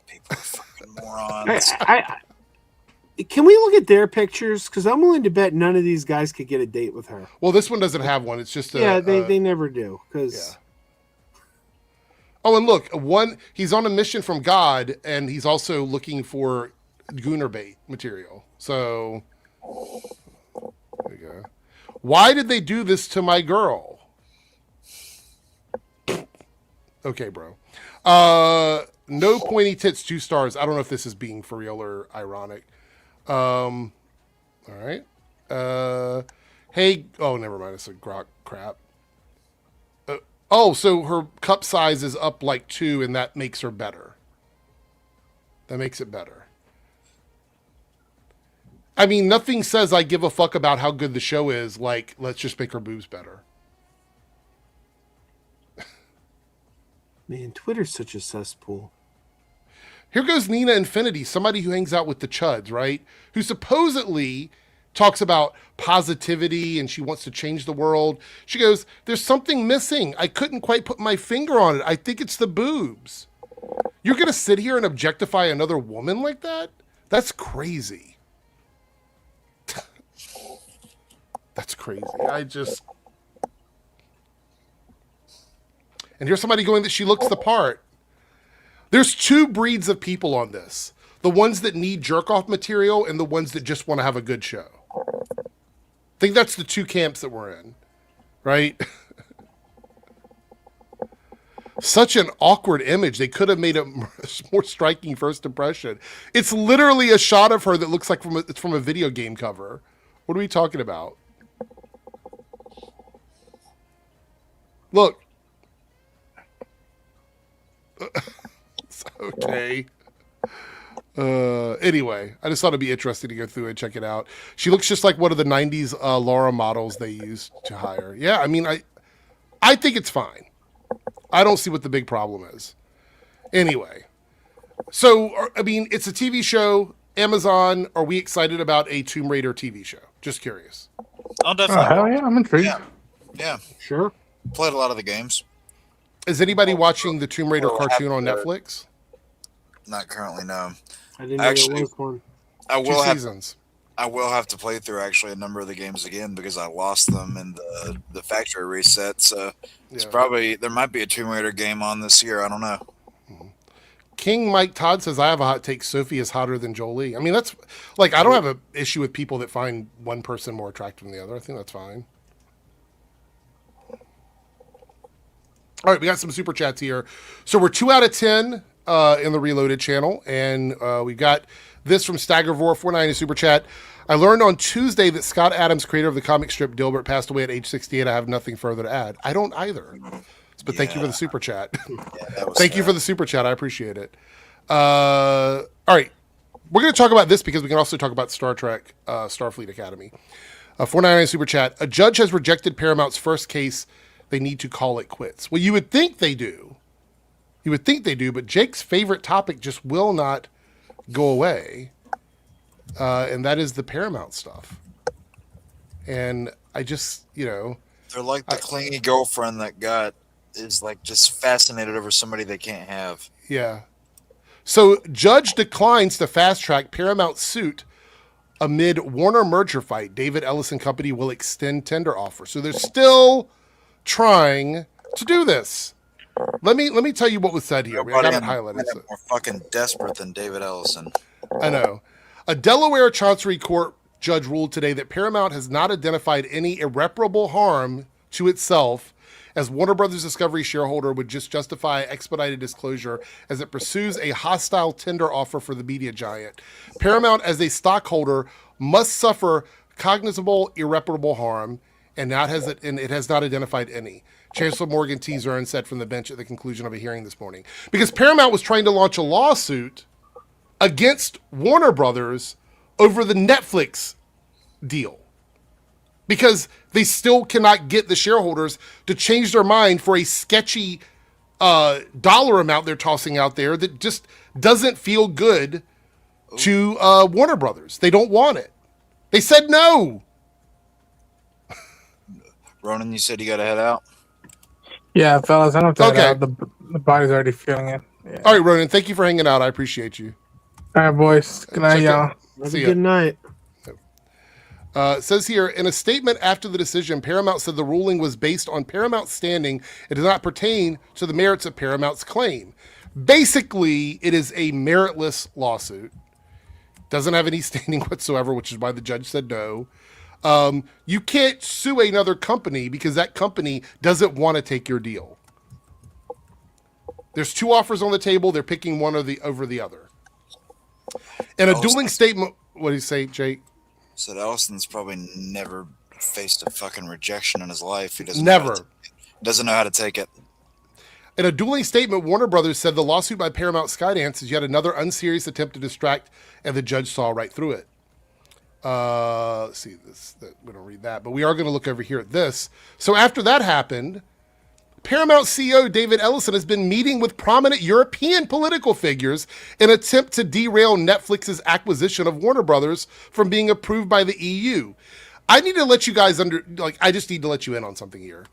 People are fucking morons. Can we look at their pictures? Because I'm willing to bet none of these guys could get a date with her. Well, this one doesn't have one. It's just they never do. Because Oh, and look, he's on a mission from God, and he's also looking for gooner bait material. So there you go. Why did they do this to my girl? Okay, bro. No pointy tits, 2 stars. I don't know if this is being for real or ironic. All right. Hey, oh, never mind. It's a grok crap. So her cup size is up like 2, and that makes her better. That makes it better. I mean, nothing says I give a fuck about how good the show is, like, let's just make her boobs better. man, Twitter's such a cesspool. Here goes Nina Infinity, somebody who hangs out with the Chuds, right? Who supposedly talks about positivity and she wants to change the world. She goes, there's something missing. I couldn't quite put my finger on it. I think it's the boobs. You're going to sit here and objectify another woman like that? That's crazy. That's crazy. And here's somebody going that she looks the part. There's 2 breeds of people on this. The ones that need jerk-off material and the ones that just want to have a good show. I think that's the 2 camps that we're in, right? Such an awkward image. They could have made a more striking first impression. It's literally a shot of her that looks like it's from a video game cover. What are we talking about? Look. Okay. Anyway, I just thought it'd be interesting to go through and check it out. She looks just like one of the 90s Laura models they used to hire. Yeah, I mean, I think it's fine. I don't see what the big problem is. Anyway, so, I mean, it's a TV show. Amazon, are we excited about a Tomb Raider TV show? Just curious. Oh, definitely. Hell yeah, I'm intrigued. Yeah. Sure. Played a lot of the games. Is anybody watching the Tomb Raider cartoon on Netflix? Not currently, no. I didn't know there was one. I Two will have seasons. I will have to play through actually a number of the games again because I lost them in the factory reset. So it's Yeah. probably there might be a Tomb Raider game on this year. I don't know. King Mike Todd says, I have a hot take. Sophie is hotter than Jolie. I mean, that's like, I don't have an issue with people that find one person more attractive than the other. I think that's fine. All right, we got some super chats here. So we're 2 out of 10 in the Reloaded channel. And we got this from Staggervore490 super chat. I learned on Tuesday that Scott Adams, creator of the comic strip Dilbert, passed away at age 68. I have nothing further to add. I don't either. But thank you for the super chat. Thank you for the super chat. I appreciate it. All right. We're going to talk about this because we can also talk about Star Trek, Starfleet Academy. 499 super chat. A judge has rejected Paramount's first case. They need to call it quits. Well, you would think they do. You would think they do, but Jake's favorite topic just will not go away. And that is the Paramount stuff. And I just, they're like the clingy girlfriend that is like just fascinated over somebody they can't have. Yeah. So judge declines to fast track Paramount suit amid Warner merger fight. David Ellison Company will extend tender offer. So they're still trying to do this. Let me tell you what was said here. I got it highlighted. More fucking desperate than David Ellison. I know. A Delaware Chancery Court judge ruled today that Paramount has not identified any irreparable harm to itself, as Warner Brothers Discovery shareholder would just justify expedited disclosure as it pursues a hostile tender offer for the media giant. Paramount, as a stockholder, must suffer cognizable irreparable harm, and it has not identified any. Chancellor Morgan T. Zern said from the bench at the conclusion of a hearing this morning. Because Paramount was trying to launch a lawsuit against Warner Brothers over the Netflix deal. Because they still cannot get the shareholders to change their mind for a sketchy dollar amount they're tossing out there that just doesn't feel good to Warner Brothers. They don't want it. They said no. Ronan, you said you got to head out? Yeah, fellas, I don't think the body's already feeling it. Yeah. All right, Ronan, thank you for hanging out. I appreciate you. All right, boys. Good night, y'all. Have a good night. It says here, in a statement after the decision, Paramount said the ruling was based on Paramount's standing. It does not pertain to the merits of Paramount's claim. Basically, it is a meritless lawsuit. Doesn't have any standing whatsoever, which is why the judge said no. You can't sue another company because that company doesn't want to take your deal. There's 2 offers on the table. They're picking one over the other. In a dueling statement, what do you say, Jake? Said Ellison's probably never faced a fucking rejection in his life. He doesn't know how to take it. In a dueling statement, Warner Brothers said the lawsuit by Paramount Skydance is yet another unserious attempt to distract, and the judge saw right through it. Let's see this. We don't read that, but we are going to look over here at this. So after that happened, Paramount CEO David Ellison has been meeting with prominent European political figures in an attempt to derail Netflix's acquisition of Warner Brothers from being approved by the EU. I need to let you guys I just need to let you in on something here.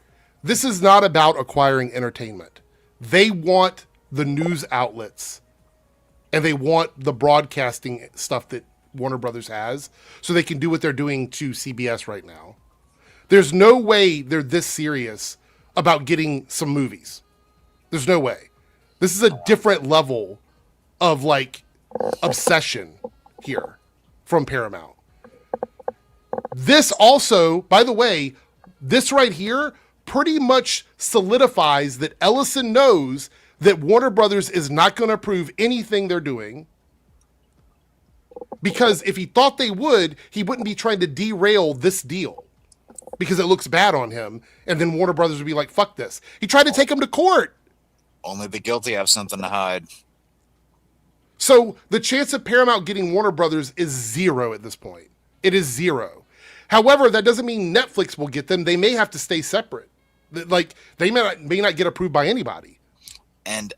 This is not about acquiring entertainment. They want the news outlets and they want the broadcasting stuff that Warner Brothers has so they can do what they're doing to CBS right now. There's no way they're this serious about getting some movies. There's no way. This is a different level of obsession here from Paramount. This also, by the way, this right here pretty much solidifies that Ellison knows that Warner Brothers is not going to approve anything they're doing, because if he thought they would, he wouldn't be trying to derail this deal because it looks bad on him. And then Warner Brothers would be like, fuck this. He tried to take him to court. Only the guilty have something to hide. So the chance of Paramount getting Warner Brothers is 0 at this point. It is 0. However, that doesn't mean Netflix will get them. They may have to stay separate. They may not get approved by anybody. And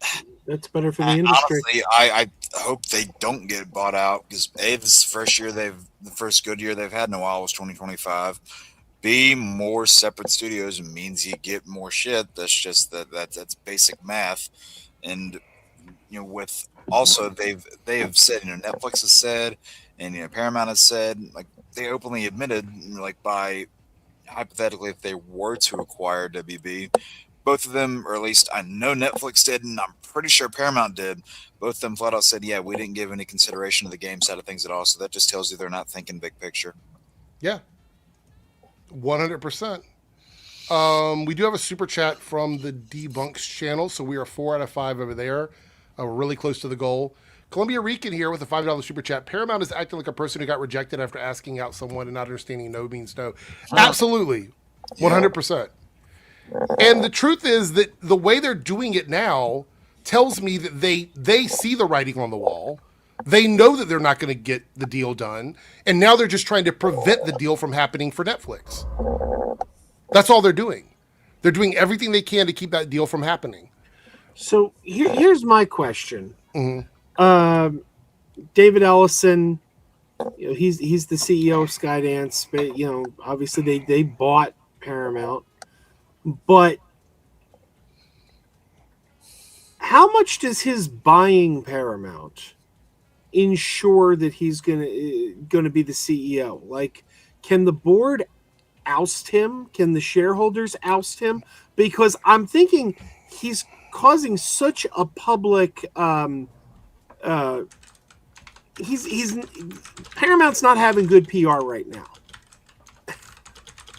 that's better for the industry. Honestly, I hope they don't get bought out because this the first good year they've had in a while was 2025. B, more separate studios means you get more shit. That's just that's basic math. And with also they have said, Netflix has said, and Paramount has said, like they openly admitted, like by hypothetically if they were to acquire WB, both of them, or at least I know Netflix did, and I'm pretty sure Paramount did. Both of them flat out said, "Yeah, we didn't give any consideration to the game side of things at all." So that just tells you they're not thinking big picture. Yeah, 100%. We do have a super chat from the Debunks channel, so we are 4 out of 5 over there. We're really close to the goal. Columbia Rican here with a $5 super chat. Paramount is acting like a person who got rejected after asking out someone and not understanding no means no. Absolutely, 100%. And the truth is that the way they're doing it now tells me that they see the writing on the wall. They know that they're not going to get the deal done, and now they're just trying to prevent the deal from happening for Netflix. That's all they're doing. They're doing everything they can to keep that deal from happening. So here's my question. David Ellison, he's the CEO of Skydance, but obviously they bought Paramount. But how much does his buying Paramount ensure that he's gonna be the CEO? Like, can the board oust him? Can the shareholders oust him? Because I'm thinking he's causing such a public he's Paramount's not having good PR right now.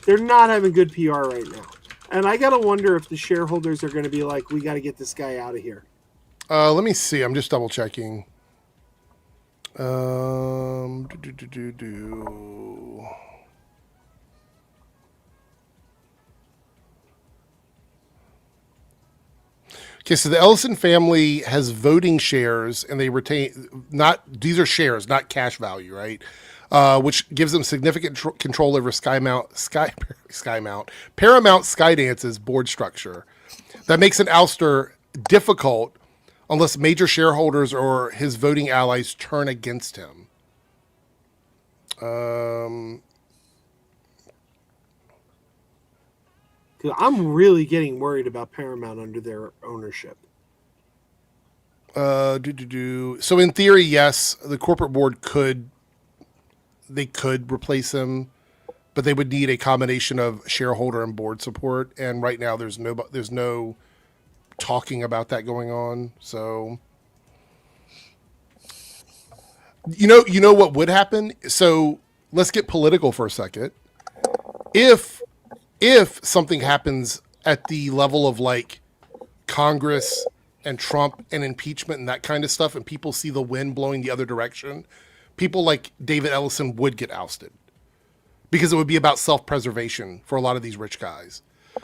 They're not having good PR right now. And I got to wonder if the shareholders are going to be like, we got to get this guy out of here. Let me see. I'm just double checking. Okay, so the Ellison family has voting shares, and they retain these are shares, not cash value, right? Which gives them significant control over Paramount Skydance's board structure. That makes an ouster difficult unless major shareholders or his voting allies turn against him. I'm really getting worried about Paramount under their ownership. So in theory, yes, the corporate board could replace him, but they would need a combination of shareholder and board support. And right now, there's no talking about that going on. So, you know what would happen? So let's get political for a second. If something happens at the level of like Congress and Trump and impeachment and that kind of stuff, and people see the wind blowing the other direction, people like David Ellison would get ousted because it would be about self-preservation for a lot of these rich guys.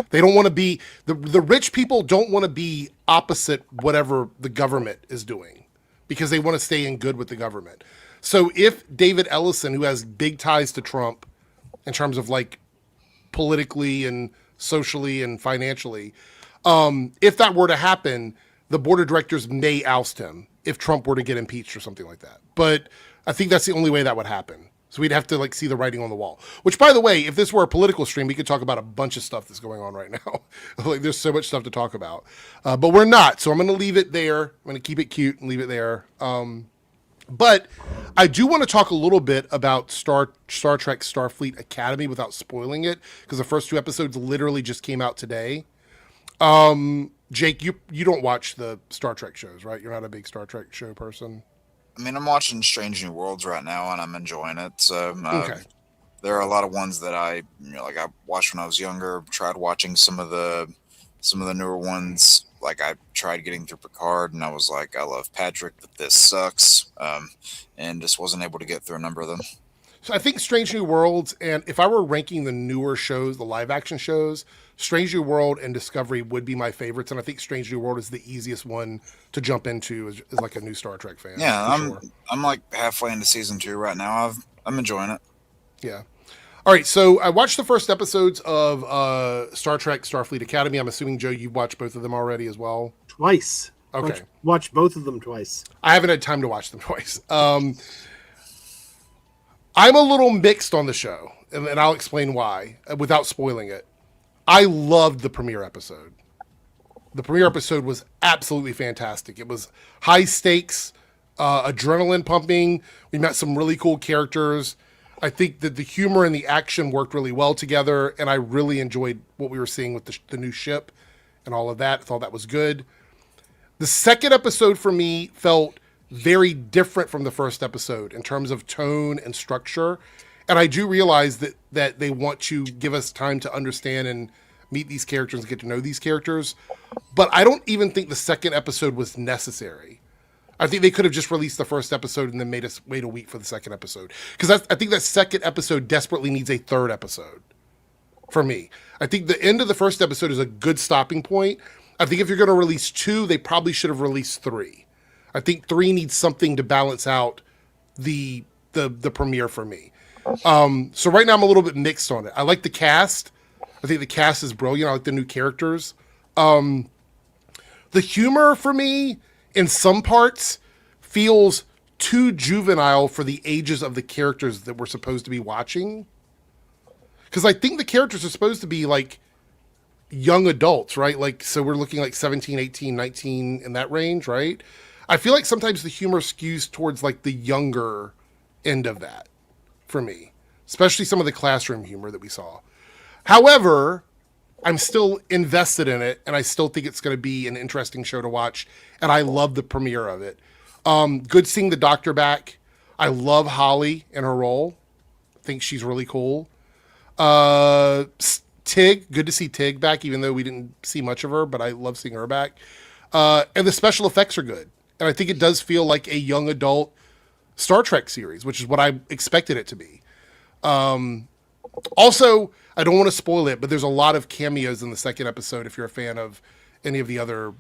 They don't want to be the rich people don't want to be opposite whatever the government is doing because they want to stay in good with the government. So if David Ellison, who has big ties to Trump in terms of like politically and socially and financially, if that were to happen, the board of directors may oust him if Trump were to get impeached or something like that. But I think that's the only way that would happen. So we'd have to like see the writing on the wall. Which, by the way, if this were a political stream, we could talk about a bunch of stuff that's going on right now. Like there's so much stuff to talk about, but we're not. So I'm going to leave it there. I'm going to keep it cute and leave it there. But I do want to talk a little bit about Star Trek Starfleet Academy without spoiling it, because the first 2 episodes literally just came out today. Jake, you don't watch the Star Trek shows, right? You're not a big Star Trek show person. I mean, I'm watching Strange New Worlds right now, and I'm enjoying it. So Okay. there are a lot of ones that I watched when I was younger. Tried watching some of the newer ones. Like I tried getting through Picard, and I was like, I love Patrick, but this sucks, and just wasn't able to get through a number of them. So I think Strange New Worlds, and if I were ranking the newer shows, the live action shows, Strange New World and Discovery would be my favorites, and I think Strange New World is the easiest one to jump into as like a new Star Trek fan. Yeah, I'm like halfway into season 2 right now. I'm enjoying it. Yeah. All right, so I watched the first episodes of Star Trek Starfleet Academy. I'm assuming, Joe, you've watched both of them already as well? Twice. Okay. Watch both of them twice. I haven't had time to watch them twice. I'm a little mixed on the show, and I'll explain why without spoiling it. I loved the premiere episode. The premiere episode was absolutely fantastic. It was high stakes, adrenaline pumping. We met some really cool characters. I think that the humor and the action worked really well together, and I really enjoyed what we were seeing with the new ship and all of that. I thought that was good. The second episode for me felt very different from the first episode in terms of tone and structure. And I do realize that they want to give us time to understand and meet these characters and get to know these characters. But I don't even think the second episode was necessary. I think they could have just released the first episode and then made us wait a week for the second episode. Because I think that second episode desperately needs a third episode for me. I think the end of the first episode is a good stopping point. I think if you're going to release 2, they probably should have released 3. I think 3 needs something to balance out the premiere for me. So right now I'm a little bit mixed on it. I like the cast. I think the cast is brilliant. I like the new characters. The humor for me in some parts feels too juvenile for the ages of the characters that we're supposed to be watching. Because I think the characters are supposed to be like young adults, right? Like, so we're looking like 17, 18, 19 in that range, right? I feel like sometimes the humor skews towards like the younger end of that for me, especially some of the classroom humor that we saw. However, I'm still invested in it, and I still think it's going to be an interesting show to watch, and I love the premiere of it. Good seeing the Doctor back. I love Holly in her role. I think she's really cool. Tig, good to see Tig back, even though we didn't see much of her, but I love seeing her back. And the special effects are good. And I think it does feel like a young adult Star Trek series, which is what I expected it to be. Also, I don't want to spoil it, but there's a lot of cameos in the second episode. If you're a fan of any of the other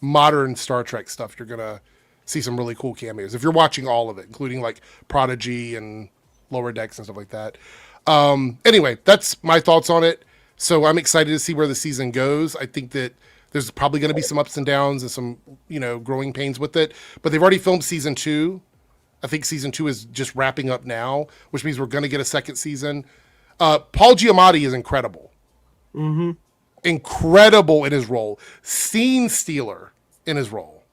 modern Star Trek stuff, you're going to see some really cool cameos. If you're watching all of it, including like Prodigy and Lower Decks and stuff like that. Anyway, that's my thoughts on it. So I'm excited to see where the season goes. I think that there's probably going to be some ups and downs and some, growing pains with it. But they've already filmed season 2. I think season 2 is just wrapping up now, which means we're going to get a second season. Paul Giamatti is incredible. Mm-hmm. Incredible in his role. Scene stealer in his role.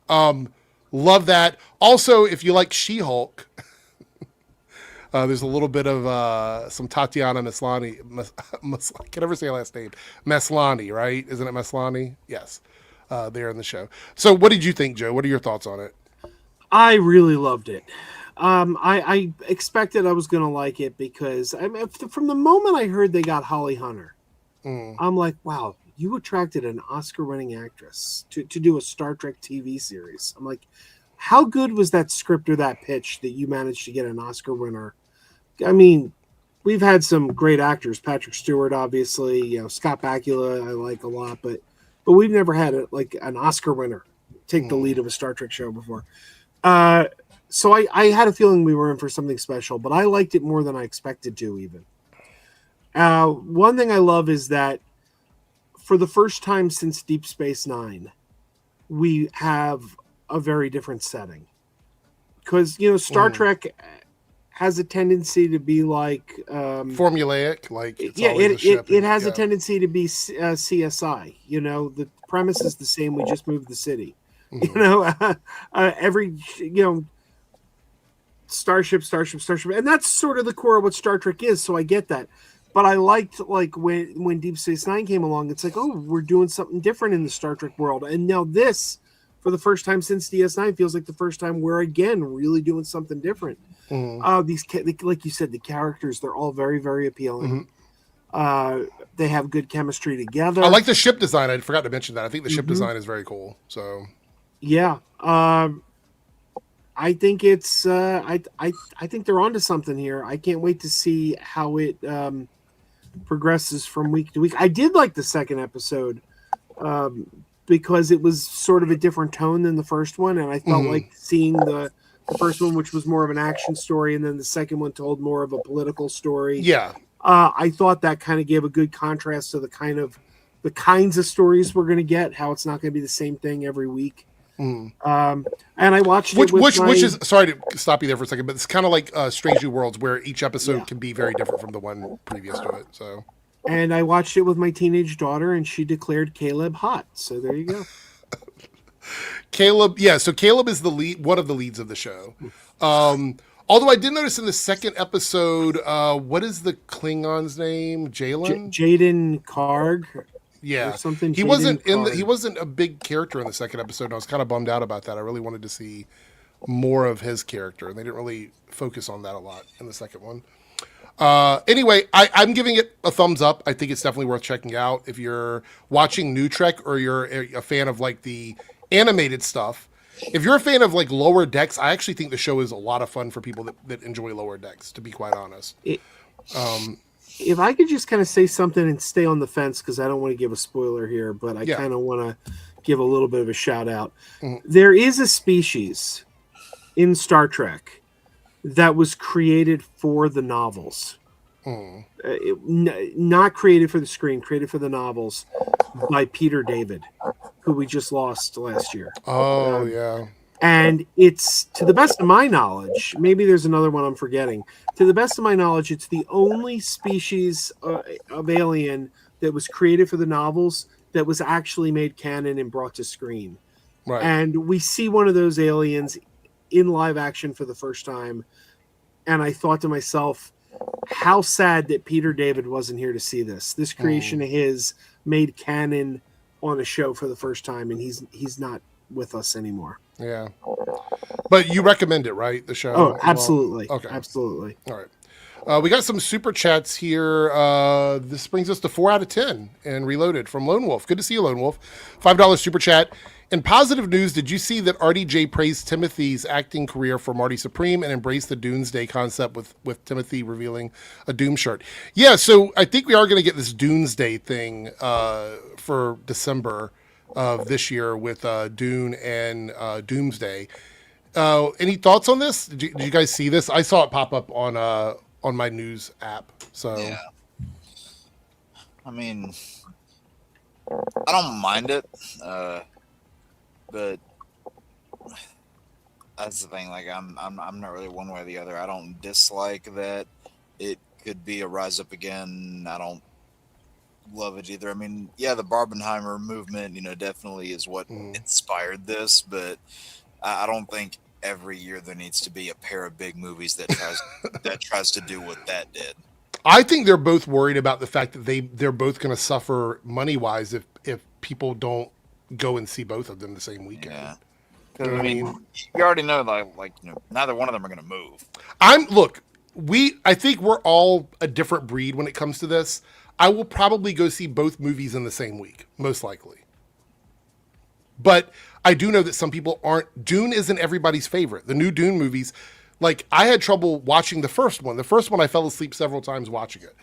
Love that. Also, if you like She-Hulk, there's a little bit of some Tatiana Maslany. I can never say her last name. Maslany, right? Isn't it Maslany? Yes. There in the show. So what did you think, Joe? What are your thoughts on it? I really loved it. I expected I was going to like it because from the moment I heard they got Holly Hunter, I'm like, wow, you attracted an Oscar-winning actress to do a Star Trek TV series. I'm like, how good was that script or that pitch that you managed to get an Oscar winner? I mean, we've had some great actors, Patrick Stewart, obviously, Scott Bakula, I like a lot, but we've never had an Oscar winner take the lead of a Star Trek show before. So I had a feeling we were in for something special, but I liked it more than I expected to even. One thing I love is that for the first time since Deep Space Nine, we have a very different setting. Because, Star Trek has a tendency to be like... formulaic, like it's it has a tendency to be CSI. The premise is the same, we just moved the city. Every starship, and that's sort of the core of what Star Trek is. So I get that, but I liked when Deep Space Nine came along. It's like, oh, we're doing something different in the Star Trek world, and now this, for the first time since DS9, feels like the first time we're again really doing something different. These, like you said, the characters, they're all very, very appealing. They have good chemistry together. I like the ship design. I forgot to mention that. I think the ship design is very cool. So. Yeah, I think it's. I think they're onto something here. I can't wait to see how it progresses from week to week. I did like the second episode because it was sort of a different tone than the first one, and I felt like seeing the first one, which was more of an action story, and then the second one told more of a political story. Yeah, I thought that kind of gave a good contrast to the kinds of stories we're going to get. How it's not going to be the same thing every week. And I watched which is sorry to stop you there for a second, but it's kind of like Strange New Worlds, where each episode can be very different from the one previous to it. So And I watched it with my teenage daughter, and she declared Caleb hot. So there you go. Caleb, yeah. So Caleb is the lead, one of the leads of the show. Although I did notice in the second episode, what is the Klingon's name? Jalen? Jaden Karg. Yeah, Or something. he Jaden wasn't in the, Karg. he wasn't a big character in the second episode. And I was kind of bummed out about that. I really wanted to see more of his character, and they didn't really focus on that a lot in the second one. Anyway, I'm giving it a thumbs up. I think it's definitely worth checking out if you're watching New Trek or you're a fan of like the animated stuff. If you're a fan of like Lower Decks, I actually think the show is a lot of fun for people that enjoy Lower Decks, to be quite honest. If I could just kind of say something and stay on the fence, because I don't want to give a spoiler here, but I kind of want to give a little bit of a shout out. There is a species in Star Trek that was created for the novels. Not created for the screen, created for the novels by Peter David, who we just lost last year. Oh, yeah. And it's, to the best of my knowledge, maybe there's another one I'm forgetting. To the best of my knowledge, it's the only species of alien that was created for the novels that was actually made canon and brought to screen. Right. And we see one of those aliens in live action for the first time. And I thought to myself, how sad that Peter David wasn't here to see this. This creation of his made canon on a show for the first time, and he's not with us anymore. Yeah. But you recommend it, right? The show? Oh, absolutely. Okay. Absolutely. All right. We got some super chats here. This brings us to 4 out of 10 and Reloaded from Lone Wolf. Good to see you, Lone Wolf. $5 super chat. In positive news, did you see that RDJ praised Timothy's acting career for Marty Supreme and embraced the Doomsday concept with Timothy revealing a Doom shirt? Yeah, so I think we are going to get this Doomsday thing for December of this year with Dune and Doomsday. Any thoughts on this? Did you guys see this? I saw it pop up on my news app. So yeah, I mean, I don't mind it, but that's the thing. Like, I'm not really one way or the other. I don't dislike that it could be a rise up again. I don't love it either. I mean, yeah, the Barbenheimer movement, definitely is what inspired this, but I don't think every year there needs to be a pair of big movies that tries to do what that did. I think they're both worried about the fact that they're both going to suffer money wise if people don't go and see both of them the same weekend. Yeah, because I mean, you already know like neither one of them are going to move. I think we're all a different breed when it comes to this. I will probably go see both movies in the same week, most likely. But I do know that some people aren't. Dune isn't everybody's favorite. The new Dune movies, like I had trouble watching the first one. The first one I fell asleep several times watching it.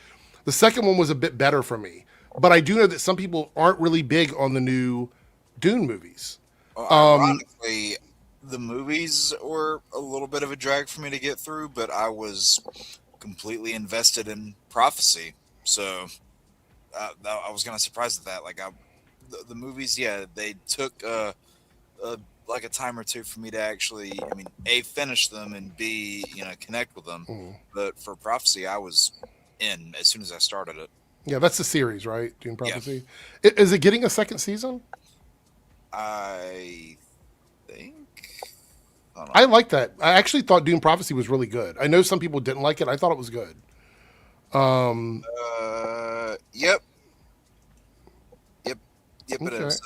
The second one was a bit better for me. But I do know that some people aren't really big on the new Dune movies. Well, ironically, the movies were a little bit of a drag for me to get through, but I was completely invested in Prophecy. So I was kind of surprised at that. Like the movies, yeah, they took like a time or two for me to actually, I mean, A, finish them, and B, connect with them. But for Prophecy, I was in as soon as I started it. Yeah, that's the series, right? Dune Prophecy. Yeah. Is it getting a second season? I think. I like that. I actually thought Dune Prophecy was really good. I know some people didn't like it. I thought it was good. Yep. Okay. It is.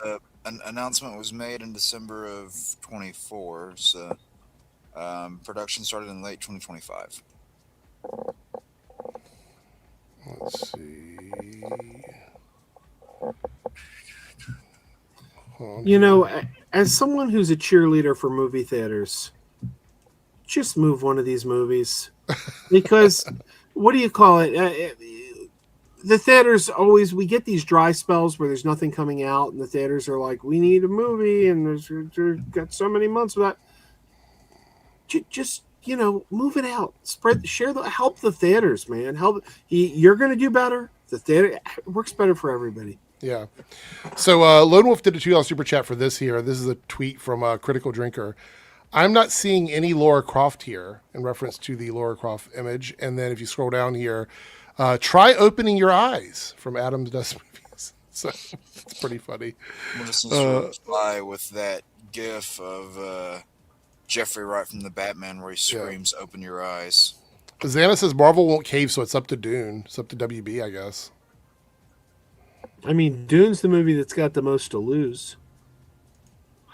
An announcement was made in December of 24, so production started in late 2025. Let's see. As someone who's a cheerleader for movie theaters, just move one of these movies. Because, what do you call it? The theaters always, we get these dry spells where there's nothing coming out, and the theaters are like, we need a movie, and there's got so many months of that. Just, move it out. Help the theaters, man. You're going to do better. The theater, it works better for everybody. Yeah. So Lone Wolf did a $2 super chat for this here. This is a tweet from Critical Drinker. I'm not seeing any Lara Croft here in reference to the Lara Croft image. And then if you scroll down here, Try opening your eyes from Adam's Dust Movies. So it's pretty funny. I'm going to reply with that gif of Jeffrey Wright from the Batman where he screams, "Open your eyes." Xana says Marvel won't cave, so it's up to Dune. It's up to WB, I guess. I mean, Dune's the movie that's got the most to lose.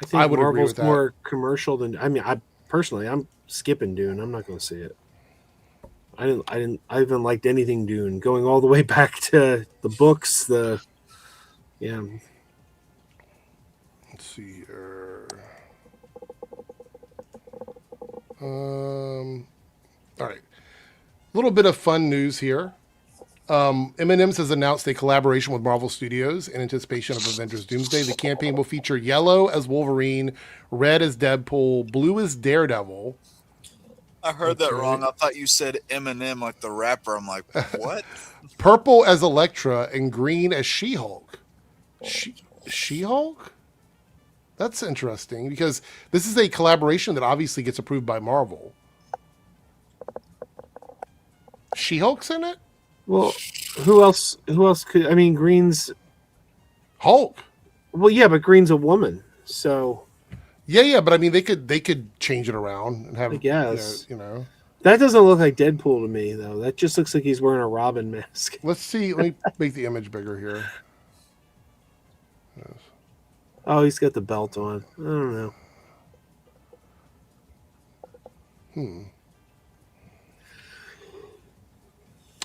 I think would agree Marvel's with that. more commercial than. I mean, I'm skipping Dune. I'm not going to see it. I haven't liked anything Dune. Going all the way back to the books. Let's see here. All right. A little bit of fun news here. M&M's has announced a collaboration with Marvel Studios in anticipation of Avengers Doomsday. The campaign will feature yellow as Wolverine, red as Deadpool, blue as Daredevil. I heard that wrong. I thought you said Eminem like the rapper. I'm like, what? Purple as Elektra and green as She-Hulk. She-Hulk? That's interesting because this is a collaboration that obviously gets approved by Marvel. She-Hulk's in it? Well, who else could? I mean, Green's Hulk. Well, yeah, but Green's a woman, so yeah. But I mean, they could change it around and have. I guess you know. That doesn't look like Deadpool to me, though. That just looks like he's wearing a Robin mask. Let's see. Let me make the image bigger here. Yes. Oh, he's got the belt on. I don't know.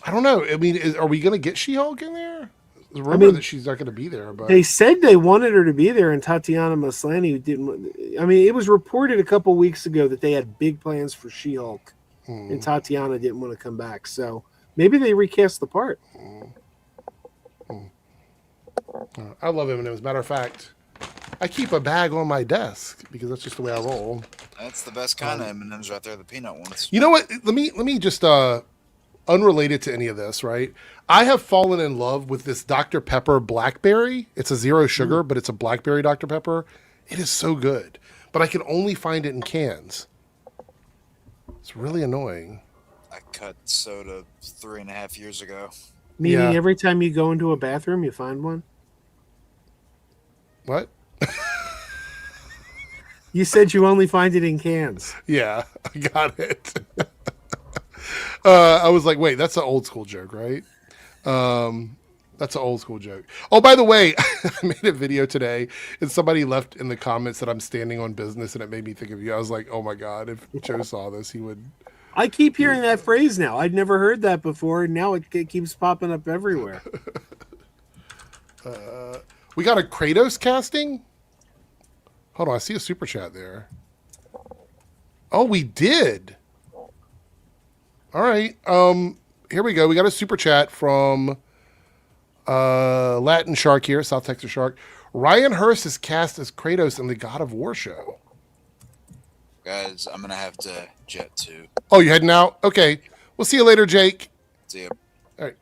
I don't know. I mean, are we going to get She-Hulk in there? Remember that she's not going to be there, but they said they wanted her to be there, and Tatiana Maslany didn't. I mean, it was reported a couple weeks ago that they had big plans for She-Hulk, and Tatiana didn't want to come back. So maybe they recast the part. I love M&M. As a matter of fact, I keep a bag on my desk because that's just the way I roll. That's the best kind of M&Ms right there, the peanut ones. You know what? Let me just unrelated to any of this, right? I have fallen in love with this Dr. Pepper Blackberry. It's a zero sugar, but it's a blackberry Dr. Pepper. It is so good, but I can only find it in cans. It's really annoying. I cut soda 3.5 years ago. Meaning every time you go into a bathroom, you find one? What? You said you only find it in cans. Yeah, I got it. I was like, wait, that's an old school joke, right? That's an old school joke. Oh, by the way, I made a video today and somebody left in the comments that I'm standing on business and it made me think of you. I was like, oh my God, if Joe saw this, he would. I keep hearing that phrase now. I'd never heard that before. And now it keeps popping up everywhere. We got a Kratos casting? Hold on, I see a super chat there. Oh, we did. All right. Here we go. We got a super chat from Latin Shark here, South Texas Shark. Ryan Hurst is cast as Kratos in the God of War show. Guys, I'm going to have to jet too. Oh, you're heading out? Okay. We'll see you later, Jake. See ya. All right.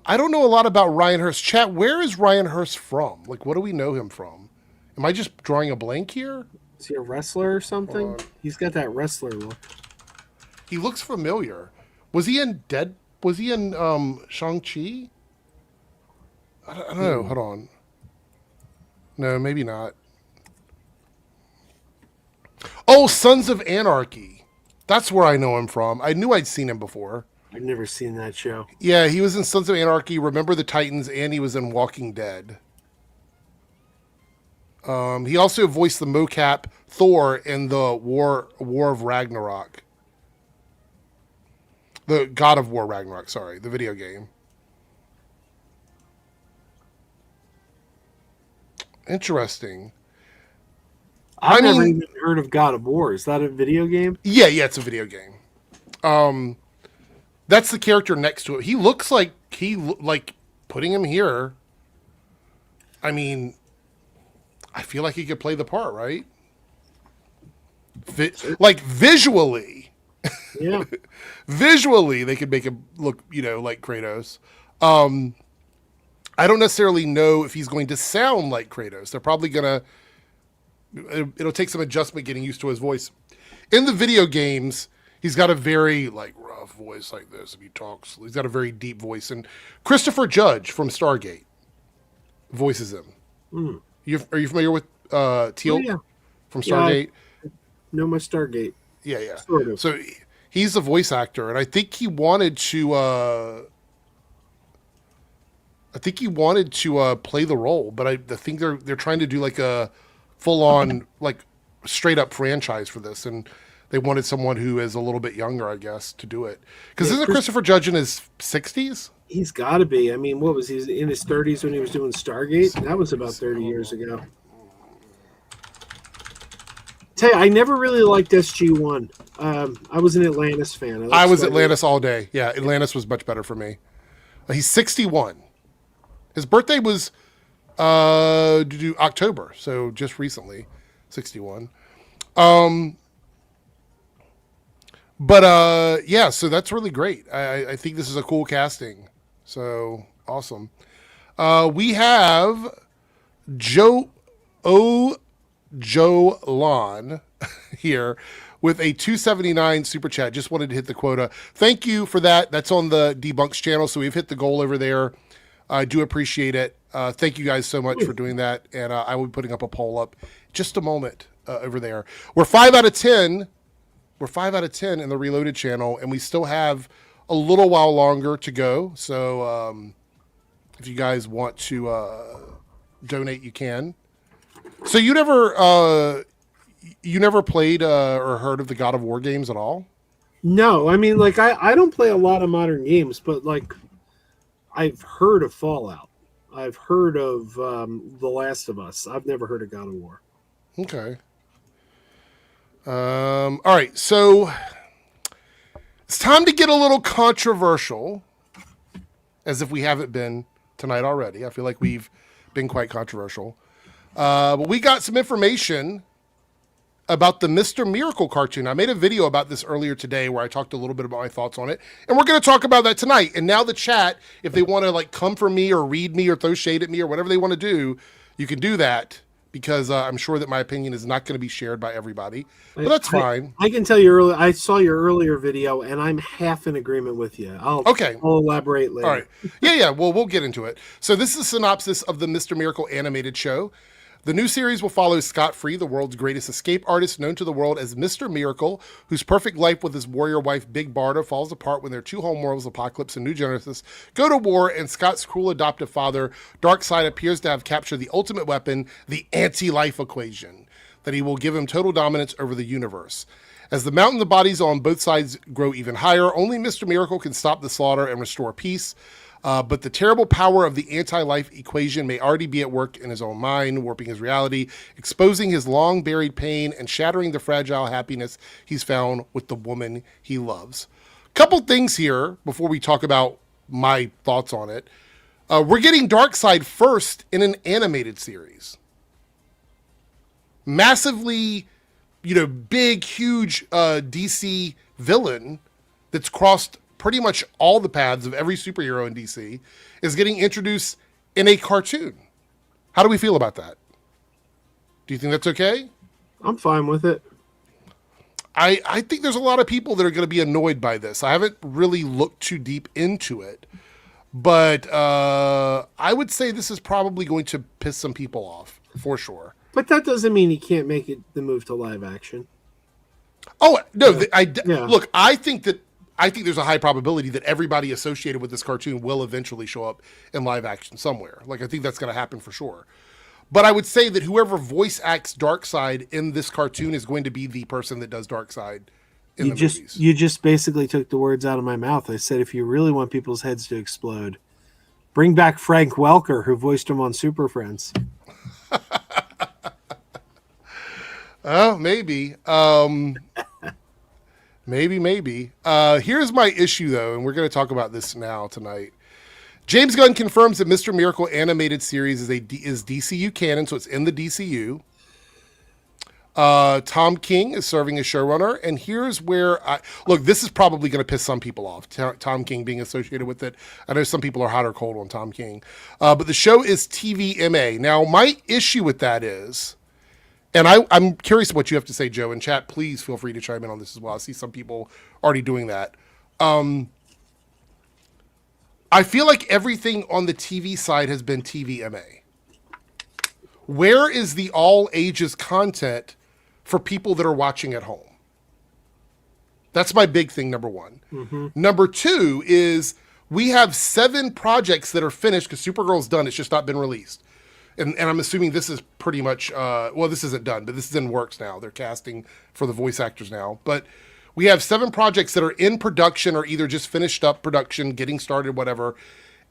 I don't know a lot about Ryan Hurst. Chat, where is Ryan Hurst from? Like, what do we know him from? Am I just drawing a blank here? Is he a wrestler or something? He's got that wrestler look. He looks familiar. Was he in Shang-Chi? I don't know. Hold on. No, maybe not. Oh, Sons of Anarchy. That's where I know him from. I knew I'd seen him before. I've never seen that show. Yeah, he was in Sons of Anarchy, Remember the Titans, and he was in Walking Dead. He also voiced the mocap Thor in the War of Ragnarok. The God of War Ragnarok, sorry, the video game. Interesting. I've never even heard of God of War. Is that a video game? Yeah, it's a video game. That's the character next to it. He looks like putting him here. I mean, I feel like he could play the part, right? Like visually. Yeah. Visually, they could make him look, like Kratos. I don't necessarily know if he's going to sound like Kratos. They're probably going to... It'll take some adjustment getting used to his voice. In the video games, he's got a very, rough voice like this if he talks. He's got a very deep voice. And Christopher Judge from Stargate voices him. Mm. Are you familiar with Teal from Stargate? Yeah, know my Stargate. Yeah. Sort of. So he's a voice actor, and I think he wanted to. Play the role, but I think they're trying to do like a full on like straight up franchise for this, and they wanted someone who is a little bit younger, I guess, to do it. Because isn't Christopher Judge in his 60s? He's got to be. I mean, what was he in his 30s when he was doing Stargate? That was about 30 years ago. Tell you, I never really liked SG-1. I was an Atlantis fan. I was Atlantis all day. Yeah, Atlantis was much better for me. He's 61. His birthday was October, so just recently, 61. Yeah, so that's really great. I think this is a cool casting. So awesome. We have Joe Lon here with a 279 super chat. Just wanted to hit the quota. Thank you for that. That's on the Debunks channel, so we've hit the goal over there. I do appreciate it. Thank you guys so much for doing that. And I will be putting up a poll up just a moment over there. We're 5 out of 10. We're 5 out of 10 in the Reloaded channel, and we still have a little while longer to go. So if you guys want to donate, you can. So you never played or heard of the God of War games at all? No, I mean, like I don't play a lot of modern games, but like I've heard of Fallout. I've heard of The Last of Us. I've never heard of God of War. Okay. All right, so it's time to get a little controversial, as if we haven't been tonight already. I feel like we've been quite controversial. But we got some information about the Mr. Miracle cartoon. I made a video about this earlier today where I talked a little bit about my thoughts on it. And we're going to talk about that tonight. And now the chat, if they want to like come for me or read me or throw shade at me or whatever they want to do, you can do that, because I'm sure that my opinion is not going to be shared by everybody. But that's fine. I can tell you earlier, I saw your earlier video and I'm half in agreement with you. I'll elaborate later. All right. Yeah. Well, we'll get into it. So this is a synopsis of the Mr. Miracle animated show. The new series will follow Scott Free, the world's greatest escape artist, known to the world as Mr. Miracle, whose perfect life with his warrior wife, Big Barda, falls apart when their two homeworlds, Apocalypse and New Genesis, go to war, and Scott's cruel adoptive father, Darkseid, appears to have captured the ultimate weapon, the anti-life equation, that he will give him total dominance over the universe. As the mountains of bodies on both sides grow even higher, only Mr. Miracle can stop the slaughter and restore peace. But the terrible power of the anti-life equation may already be at work in his own mind, warping his reality, exposing his long-buried pain, and shattering the fragile happiness he's found with the woman he loves. Couple things here before we talk about my thoughts on it. We're getting Darkseid first in an animated series. Massively, big, huge DC villain that's crossed pretty much all the paths of every superhero in DC is getting introduced in a cartoon. How do we feel about that? Do you think that's okay? I'm fine with it. I think there's a lot of people that are going to be annoyed by this. I haven't really looked too deep into it, but I would say this is probably going to piss some people off for sure. But that doesn't mean he can't make it the move to live action. Oh, no. Look, I think there's a high probability that everybody associated with this cartoon will eventually show up in live action somewhere. Like, I think that's going to happen for sure. But I would say that whoever voice acts Darkseid in this cartoon is going to be the person that does Darkseid in the movies. You just basically took the words out of my mouth. I said, if you really want people's heads to explode, bring back Frank Welker, who voiced him on Super Friends. Oh, maybe. Maybe. Here's my issue, though, and we're going to talk about this now tonight. James Gunn confirms that Mr. Miracle animated series is DCU canon, so it's in the DCU. Tom King is serving as showrunner, and here's where this is probably going to piss some people off, Tom King being associated with it. I know some people are hot or cold on Tom King. But the show is TVMA. Now, my issue with that is, and I'm curious what you have to say, Joe. In chat, please feel free to chime in on this as well. I see some people already doing that. I feel like everything on the TV side has been TVMA. Where is the all ages content for people that are watching at home? That's my big thing, number one. Mm-hmm. Number two is we have 7 projects that are finished because Supergirl's done. It's just not been released. And I'm assuming this is pretty much, well, this isn't done, but this is in works now. They're casting for the voice actors now. But we have 7 projects that are in production or either just finished up production, getting started, whatever.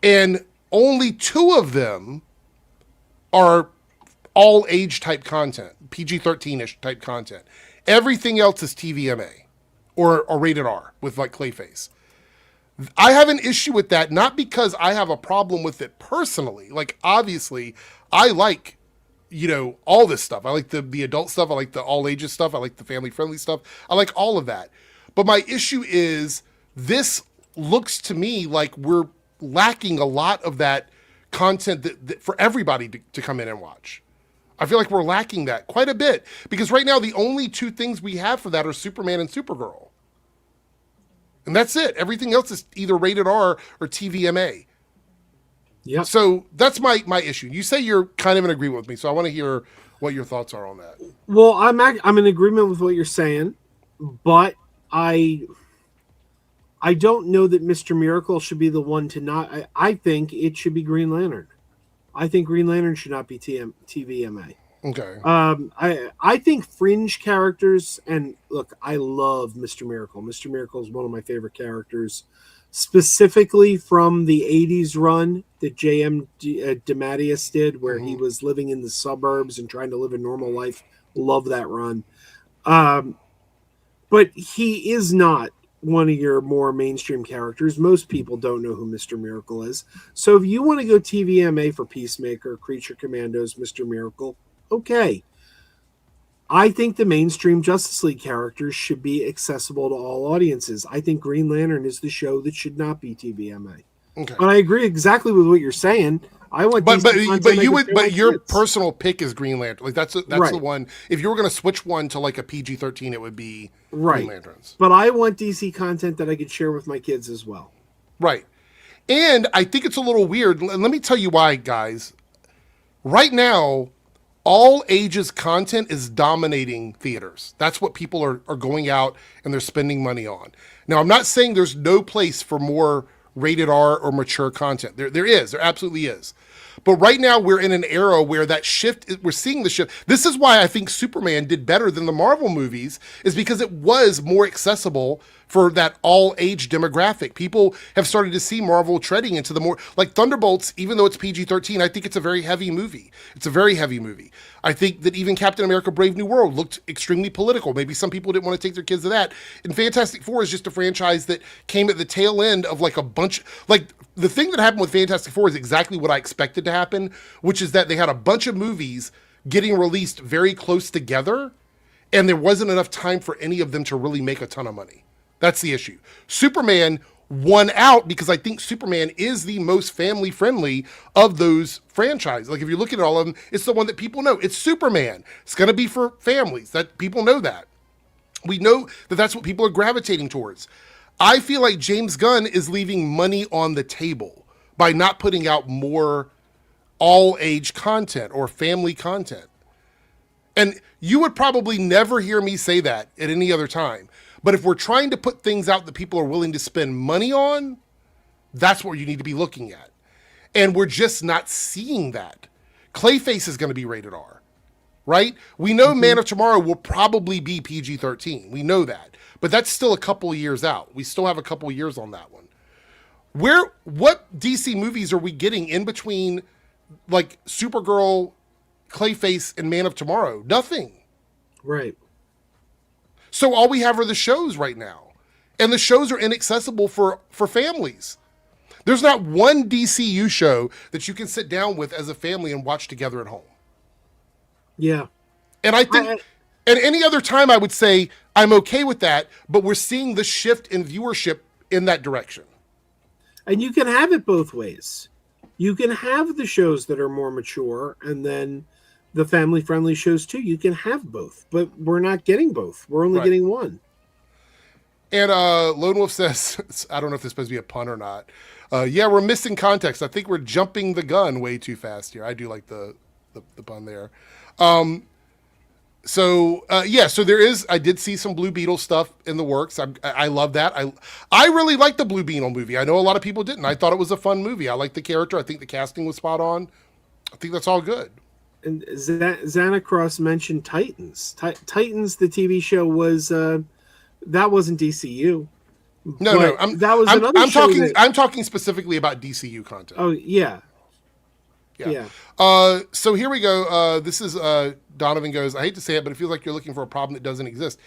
And only 2 of them are all age type content, PG-13-ish type content. Everything else is TVMA or rated R with like Clayface. I have an issue with that, not because I have a problem with it personally. Like, obviously, I like, all this stuff. I like the adult stuff. I like the all ages stuff. I like the family friendly stuff. I like all of that. But my issue is this looks to me like we're lacking a lot of that content that for everybody to come in and watch. I feel like we're lacking that quite a bit because right now the only 2 things we have for that are Superman and Supergirl. And that's it. Everything else is either rated R or TVMA. Yeah. So that's my issue. You say you're kind of in agreement with me, so I want to hear what your thoughts are on that. Well, I'm in agreement with what you're saying, but I don't know that Mr. Miracle should be the one to not. I think it should be Green Lantern. I think Green Lantern should not be TVMA. Okay. I think fringe characters, and look, I love Mr. Miracle. Mr. Miracle is one of my favorite characters, specifically from the 80s run that J.M. DeMatteis did, where he was living in the suburbs and trying to live a normal life. Love that run. But he is not one of your more mainstream characters. Most people don't know who Mr. Miracle is. So if you want to go TVMA for Peacemaker, Creature Commandos, Mr. Miracle, okay. I think the mainstream Justice League characters should be accessible to all audiences. I think Green Lantern is the show that should not be TVMA. Okay. But I agree exactly with what you're saying. I want, but your personal pick is Green Lantern. Like that's right. The one. If you were going to switch one to like a PG-13, it would be Green Lanterns. But I want DC content that I could share with my kids as well. Right, and I think it's a little weird. Let me tell you why, guys. Right now, all ages content is dominating theaters. That's what people are going out and they're spending money on. Now, I'm not saying there's no place for more rated R or mature content. There absolutely is. But right now we're in an era where that shift, we're seeing the shift. This is why I think Superman did better than the Marvel movies, is because it was more accessible for that all age demographic. People have started to see Marvel treading into the more, like Thunderbolts, even though it's PG-13, I think it's a very heavy movie. It's a very heavy movie. I think that even Captain America Brave New World looked extremely political. Maybe some people didn't want to take their kids to that. And Fantastic Four is just a franchise that came at the tail end of like a bunch, like the thing that happened with Fantastic Four is exactly what I expected to happen, which is that they had a bunch of movies getting released very close together, and there wasn't enough time for any of them to really make a ton of money. That's the issue. Superman won out because I think Superman is the most family friendly of those franchises. Like if you look at all of them, it's the one that people know. It's Superman. It's going to be for families. That people know that. We know that that's what people are gravitating towards. I feel like James Gunn is leaving money on the table by not putting out more all age content or family content. And you would probably never hear me say that at any other time. But if we're trying to put things out that people are willing to spend money on, that's what you need to be looking at. And we're just not seeing that. Clayface is going to be rated R, right? We know Man of Tomorrow will probably be PG-13. We know that. But that's still a couple of years out. We still have a couple of years on that one. What DC movies are we getting in between like Supergirl, Clayface, and Man of Tomorrow? Nothing. Right. So all we have are the shows right now. And the shows are inaccessible for families. There's not one DCU show that you can sit down with as a family and watch together at home. Yeah. And I think at any other time I would say I'm okay with that, but we're seeing the shift in viewership in that direction. And you can have it both ways. You can have the shows that are more mature and then the family-friendly shows too. You can have both, but we're not getting both. We're only getting one. And Lone Wolf says, I don't know if this is supposed to be a pun or not. Yeah, we're missing context. I think we're jumping the gun way too fast here. I do like the pun there. So there is. I did see some Blue Beetle stuff in the works. I love that. I really like the Blue Beetle movie. I know a lot of people didn't. I thought it was a fun movie. I like the character. I think the casting was spot on. I think that's all good. And Xanacross mentioned Titans. Titans, the TV show, was that wasn't DCU. No. I'm talking specifically about DCU content. Oh yeah. So here we go. This is Donovan goes, I hate to say it, but it feels like you're looking for a problem that doesn't exist.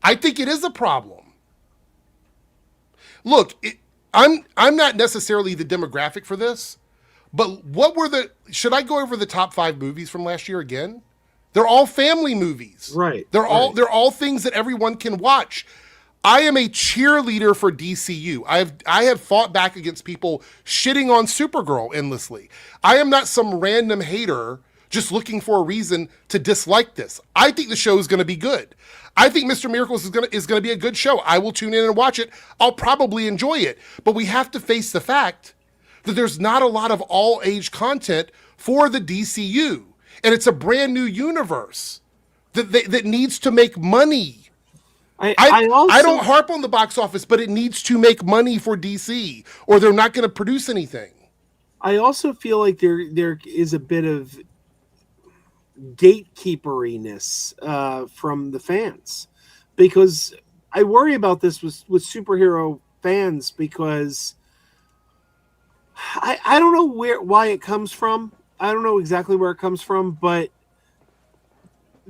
I think it is a problem. Look, I'm not necessarily the demographic for this, but should I go over the top 5 movies from last year again? They're all family movies. Right. They're all things that everyone can watch. I am a cheerleader for DCU. I have fought back against people shitting on Supergirl endlessly. I am not some random hater just looking for a reason to dislike this. I think the show is going to be good. I think Mr. Miracles is going to be a good show. I will tune in and watch it. I'll probably enjoy it. But we have to face the fact that there's not a lot of all-age content for the DCU. And it's a brand new universe that needs to make money. I don't harp on the box office, but it needs to make money for DC, or they're not going to produce anything. I also feel like there is a bit of gatekeeperiness from the fans, because I worry about this with superhero fans, because I don't know why it comes from. I don't know exactly where it comes from, but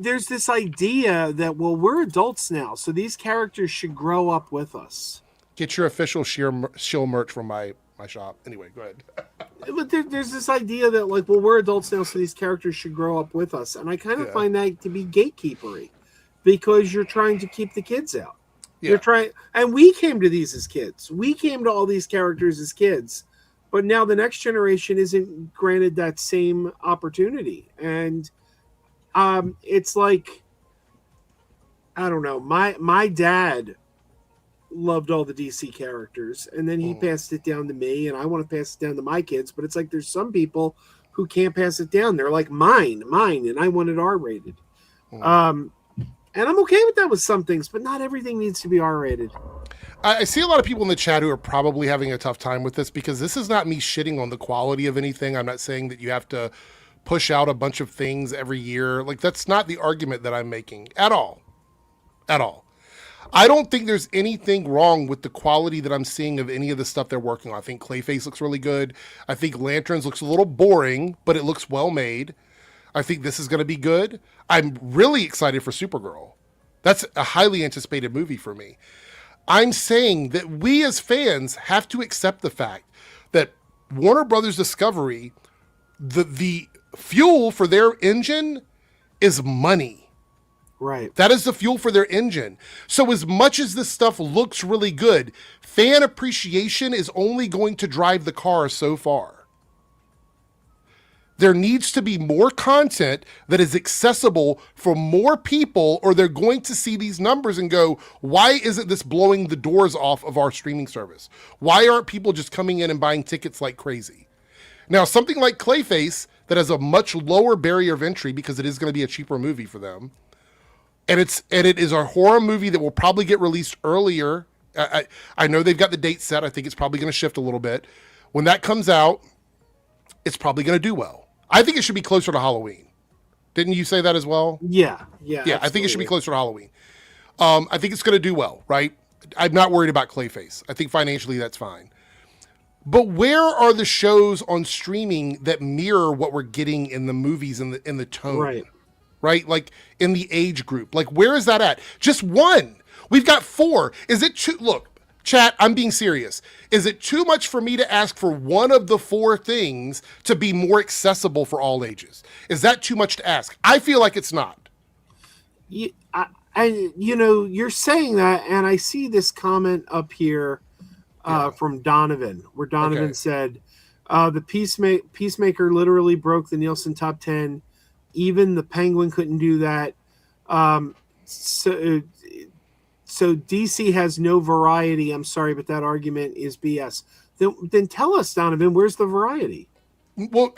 there's this idea that, well, we're adults now, so these characters should grow up with us. Get your official shill merch from my shop. Anyway, go ahead. But there's this idea that, like, well, we're adults now, so these characters should grow up with us. And I kind of find that to be gatekeepery, because you're trying to keep the kids out. Yeah. You're trying, and we came to these as kids. We came to all these characters as kids. But now the next generation isn't granted that same opportunity. And it's like, I don't know. My dad loved all the DC characters, and then he passed it down to me, and I want to pass it down to my kids. But it's like there's some people who can't pass it down. They're like mine, and I want it R-rated. And I'm okay with that with some things, but not everything needs to be R-rated. I see a lot of people in the chat who are probably having a tough time with this, because this is not me shitting on the quality of anything. I'm not saying that you have to push out a bunch of things every year. Like, that's not the argument that I'm making at all. At all. I don't think there's anything wrong with the quality that I'm seeing of any of the stuff they're working on. I think Clayface looks really good. I think Lanterns looks a little boring, but it looks well made. I think this is going to be good. I'm really excited for Supergirl. That's a highly anticipated movie for me. I'm saying that we as fans have to accept the fact that Warner Brothers Discovery, the fuel for their engine is money. Right. That is the fuel for their engine. So as much as this stuff looks really good, fan appreciation is only going to drive the car so far. There needs to be more content that is accessible for more people, or they're going to see these numbers and go, why isn't this blowing the doors off of our streaming service? Why aren't people just coming in and buying tickets like crazy? Now, something like Clayface that has a much lower barrier of entry, because it is going to be a cheaper movie for them, and it is a horror movie that will probably get released earlier. I know they've got the date set. I think it's probably going to shift a little bit. When that comes out, it's probably going to do well. I think it should be closer to Halloween. Didn't you say that as well? Yeah. I think it should be closer to Halloween. I think it's going to do well, right? I'm not worried about Clayface. I think financially that's fine. But where are the shows on streaming that mirror what we're getting in the movies in the tone? Right? Like in the age group. Like, where is that at? Just one. We've got 4. Is it too? Look, chat, I'm being serious. Is it too much for me to ask for one of the 4 things to be more accessible for all ages? Is that too much to ask? I feel like it's not. You're saying that, and I see this comment up here from Donovan, where Donovan said, the Peacemaker literally broke the Nielsen top 10. Even the Penguin couldn't do that. So DC has no variety. I'm sorry, but that argument is BS. Then tell us, Donovan, where's the variety? Well,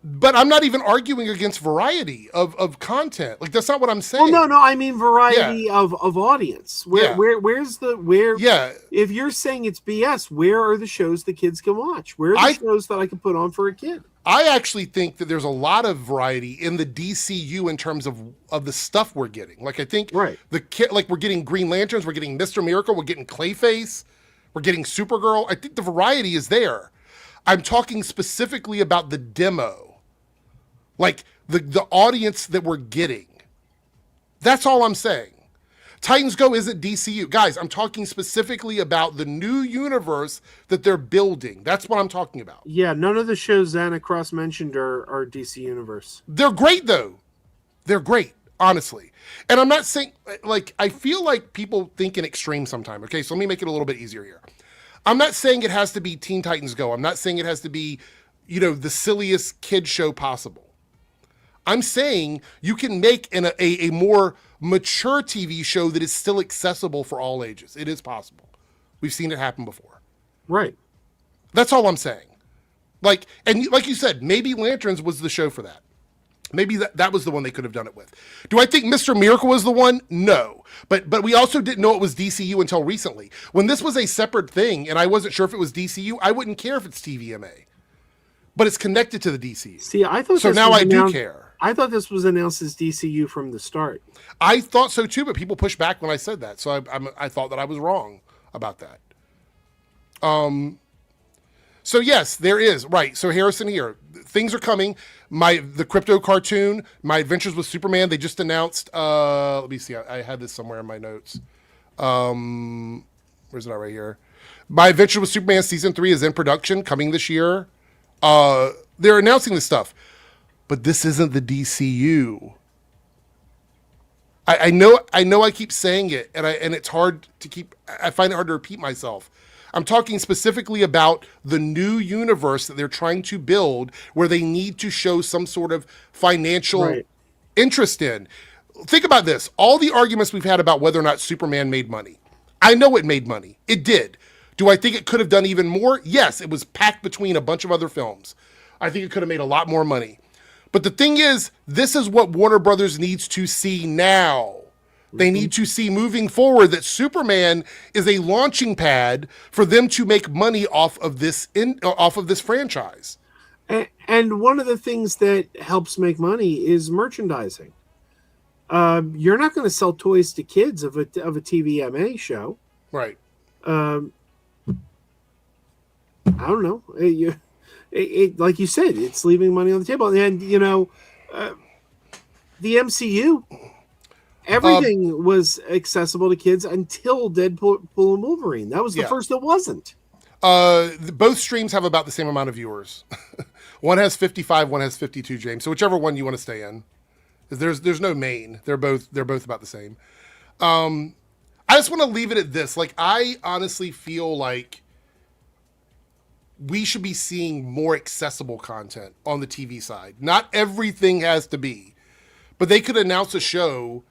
but I'm not even arguing against variety of content. Like, that's not what I'm saying. Well, no, I mean variety of audience. Where's the Yeah. If you're saying it's BS, where are the shows the kids can watch? Where are the shows that I can put on for a kid? I actually think that there's a lot of variety in the DCU in terms of the stuff we're getting. Like, I think like we're getting Green Lanterns, we're getting Mr. Miracle, we're getting Clayface, we're getting Supergirl. I think the variety is there. I'm talking specifically about the demo, like the audience that we're getting. That's all I'm saying. Titans Go isn't DCU. Guys, I'm talking specifically about the new universe that they're building. That's what I'm talking about. Yeah, none of the shows Anna Cross mentioned are DC Universe. They're great, though. They're great, honestly. And I'm not saying, like, I feel like people think in extreme sometimes. Okay, so let me make it a little bit easier here. I'm not saying it has to be Teen Titans Go. I'm not saying it has to be, the silliest kid show possible. I'm saying you can make a more mature TV show that is still accessible for all ages. It is possible. We've seen it happen before. Right. That's all I'm saying. Like you said, maybe Lanterns was the show for that. Maybe that was the one they could have done it with. Do I think Mr. Miracle was the one? No. But we also didn't know it was DCU until recently. When this was a separate thing and I wasn't sure if it was DCU, I wouldn't care if it's TVMA. But it's connected to the DCU. See, I thought so now I do care. I thought this was announced as DCU from the start. I thought so too, but people pushed back when I said that. So I thought that I was wrong about that. So yes, there is. Right. So Harrison here, things are coming. The crypto cartoon, My Adventures with Superman, they just announced, let me see. I had this somewhere in my notes. Where's it at right here? My Adventure with Superman season 3 is in production coming this year. They're announcing this stuff, but this isn't the DCU. I know I keep saying it and it's hard to keep, I find it hard to repeat myself. I'm talking specifically about the new universe that they're trying to build where they need to show some sort of financial interest in. Think about this. All the arguments we've had about whether or not Superman made money. I know it made money. It did. Do I think it could have done even more? Yes, it was packed between a bunch of other films. I think it could have made a lot more money. But the thing is, this is what Warner Brothers needs to see now. They need to see moving forward that Superman is a launching pad for them to make money off of this franchise. And one of the things that helps make money is merchandising. You're not going to sell toys to kids of a TVMA show, right? I don't know. Like you said, it's leaving money on the table, and the MCU. Everything was accessible to kids until Deadpool and Wolverine. That was the first that wasn't. Both streams have about the same amount of viewers. One has 55, one has 52, James. So whichever one you want to stay in. There's no main. They're both about the same. I just want to leave it at this. Like, I honestly feel like we should be seeing more accessible content on the TV side. Not everything has to be. But they could announce a show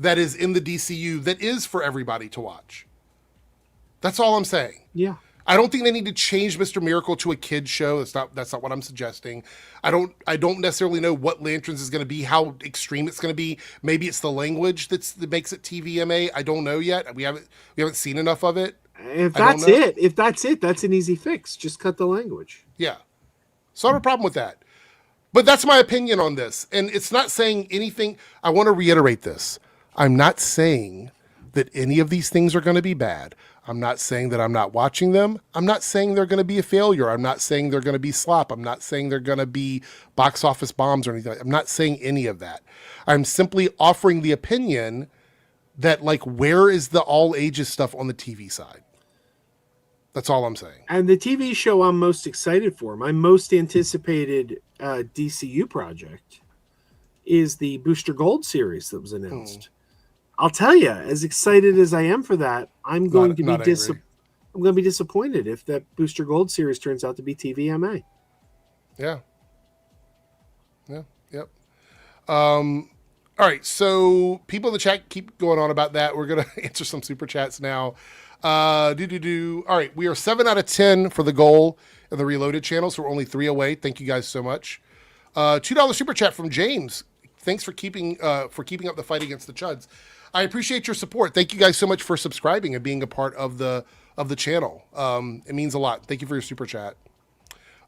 that is in the DCU that is for everybody to watch. That's all I'm saying. Yeah. I don't think they need to change Mr. Miracle to a kid's show. That's not what I'm suggesting. I don't necessarily know what Lanterns is going to be, how extreme it's going to be. Maybe it's the language that makes it TVMA. I don't know yet. We haven't seen enough of it. If that's it, that's an easy fix. Just cut the language. Yeah. So I have a problem with that. But that's my opinion on this. And it's not saying anything. I want to reiterate this. I'm not saying that any of these things are going to be bad. I'm not saying that I'm not watching them. I'm not saying they're going to be a failure. I'm not saying they're going to be slop. I'm not saying they're going to be box office bombs or anything. I'm not saying any of that. I'm simply offering the opinion that, like, where is the all ages stuff on the TV side? That's all I'm saying. And the TV show I'm most excited for, my most anticipated DCU project, is the Booster Gold series that was announced. I'll tell you, as excited as I am for that, I'm going to be disappointed if that Booster Gold series turns out to be TVMA. Yeah. Yep. All right, so people in the chat keep going on about that. We're going to answer some super chats now. All right, we are 7 out of 10 for the goal in the Reloaded channel, so we're only 3 away. Thank you guys so much. $2 super chat from James. Thanks for keeping up the fight against the Chuds. I appreciate your support. Thank you guys so much for subscribing and being a part of the channel. It means a lot. Thank you for your super chat.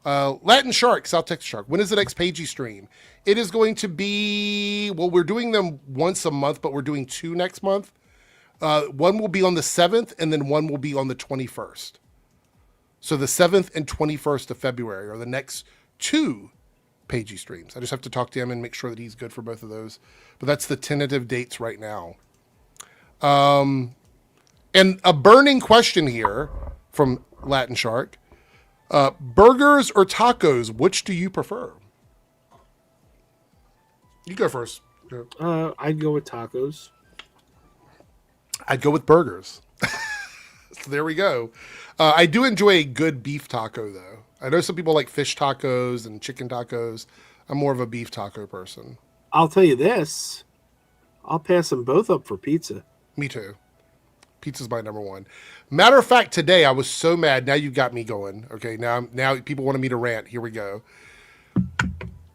Latin Shark, South Texas Shark. When is the next Pagey stream? It is going to be, well, we're doing them once a month, but we're doing 2 next month. One will be on the 7th, and then one will be on the 21st. So the 7th and 21st of February are the next 2 Pagey streams. I just have to talk to him and make sure that he's good for both of those. But that's the tentative dates right now. And a burning question here from Latin Shark. Burgers or tacos, which do you prefer? You go first. I'd go with tacos. I'd go with burgers. So there we go. I do enjoy a good beef taco, though. I know some people like fish tacos and chicken tacos. I'm more of a beef taco person. I'll tell you this. I'll pass them both up for pizza. Me too. Pizza's my number one. Matter of fact, today I was so mad. Now you got me going. Okay, now people wanted me to rant. Here we go.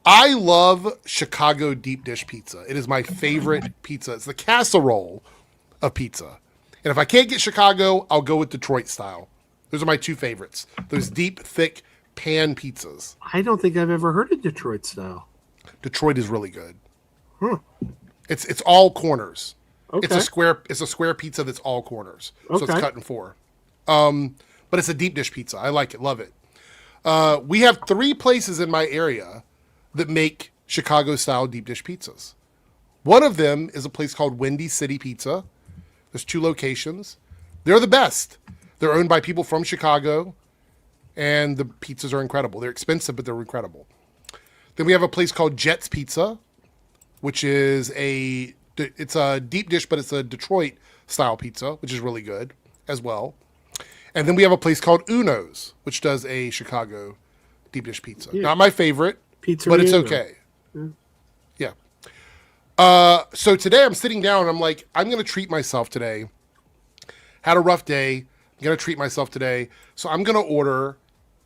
I love Chicago deep dish pizza. It is my favorite pizza. It's the casserole of pizza. And if I can't get Chicago, I'll go with Detroit style. Those are my 2 favorites. Those deep, thick pan pizzas. I don't think I've ever heard of Detroit style. Detroit is really good. Huh. It's all corners. Okay. It's a square pizza that's all corners. So it's cut in 4. But it's a deep dish pizza. I like it. Love it. We have 3 places in my area that make Chicago style deep dish pizzas. One of them is a place called Windy City Pizza. There's 2 locations. They're the best. They're owned by people from Chicago, and the pizzas are incredible. They're expensive, but they're incredible. Then we have a place called Jet's Pizza, which is it's a deep dish, but it's a Detroit style pizza, which is really good as well. And then we have a place called Uno's, which does a Chicago deep dish pizza. Yeah. Not my favorite, but it's okay. Yeah. So today I'm sitting down and I'm like, I'm going to treat myself today. Had a rough day. I'm going to treat myself today. So I'm going to order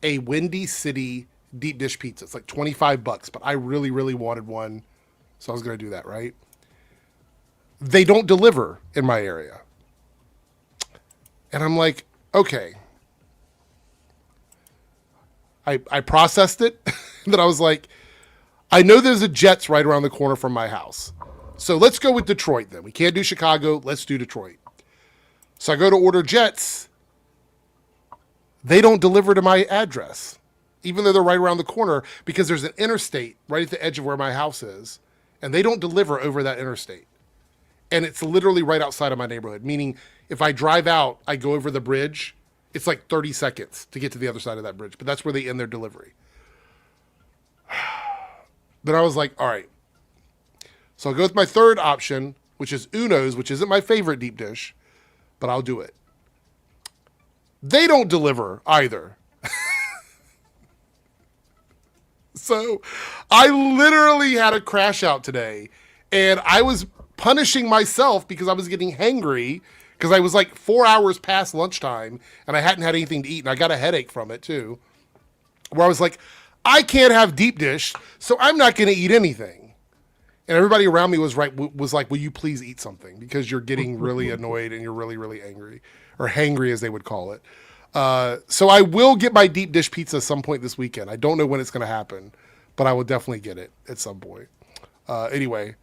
a Windy City deep dish pizza. It's like $25, but I really, really wanted one. So I was going to do that, right? They don't deliver in my area. And I'm like, okay. I processed it. And then I was like, I know there's a Jets right around the corner from my house. So let's go with Detroit then. We can't do Chicago. Let's do Detroit. So I go to order Jets. They don't deliver to my address, even though they're right around the corner, because there's an interstate right at the edge of where my house is. And they don't deliver over that interstate. And it's literally right outside of my neighborhood, meaning if I drive out, I go over the bridge, it's like 30 seconds to get to the other side of that bridge. But that's where they end their delivery. Then I was like, all right. So I'll go with my third option, which is Uno's, which isn't my favorite deep dish, but I'll do it. They don't deliver either. So I literally had a crash out today, and I was punishing myself because I was getting hangry because I was like 4 hours past lunchtime and I hadn't had anything to eat, and I got a headache from it too, where I was like, I can't have deep dish, so I'm not going to eat anything. And everybody around me was like, will you please eat something? Because you're getting really annoyed and you're really, really angry, or hangry as they would call it. So I will get my deep dish pizza at some point this weekend. I don't know when it's going to happen, but I will definitely get it at some point. Anyway,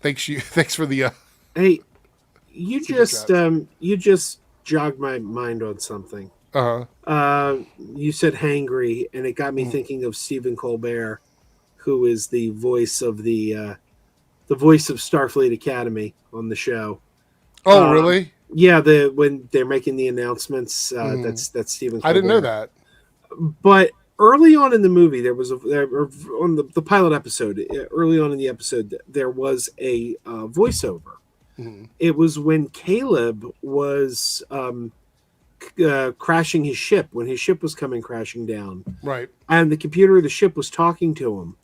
thanks for the. Hey, you just jogged my mind on something. You said hangry, and it got me thinking of Stephen Colbert, who is the voice of the voice of Starfleet Academy on the show. Oh, really? Yeah, when they're making the announcements, that's Stephen Colbert. I didn't know that. But early on in the movie, there was on the pilot episode. Early on in the episode, there was a voiceover. Mm-hmm. It was when Caleb was crashing his ship, when his ship was coming crashing down. Right. And the computer of the ship was talking to him.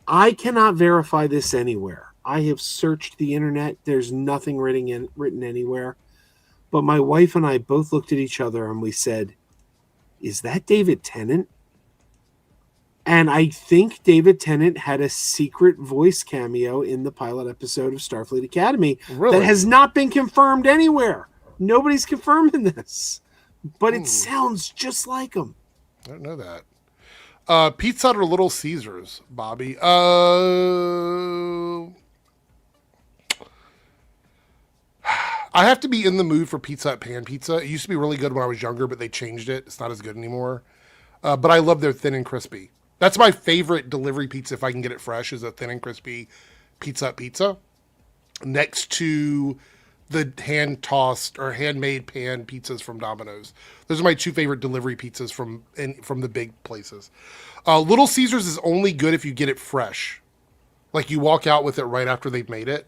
I cannot verify this anywhere, I have searched the internet. There's nothing written anywhere. But my wife and I both looked at each other and we said, "Is that David Tennant?" And I think David Tennant had a secret voice cameo in the pilot episode of Starfleet Academy Really? that has not been confirmed anywhere. Nobody's confirming this, but it sounds just like him. I don't know that. Pizza Hut or Little Caesars, Bobby? I have to be in the mood for Pizza Hut pan pizza. It used to be really good when I was younger, but they changed it. It's not as good anymore. But I love their thin and crispy. That's my favorite delivery pizza if I can get it fresh, is a thin and crispy Pizza Hut pizza. Next to the hand-tossed or handmade pan pizzas from Domino's. Those are my two favorite delivery pizzas from the big places. Little Caesars is only good if you get it fresh. Like you walk out with it right after they've made it.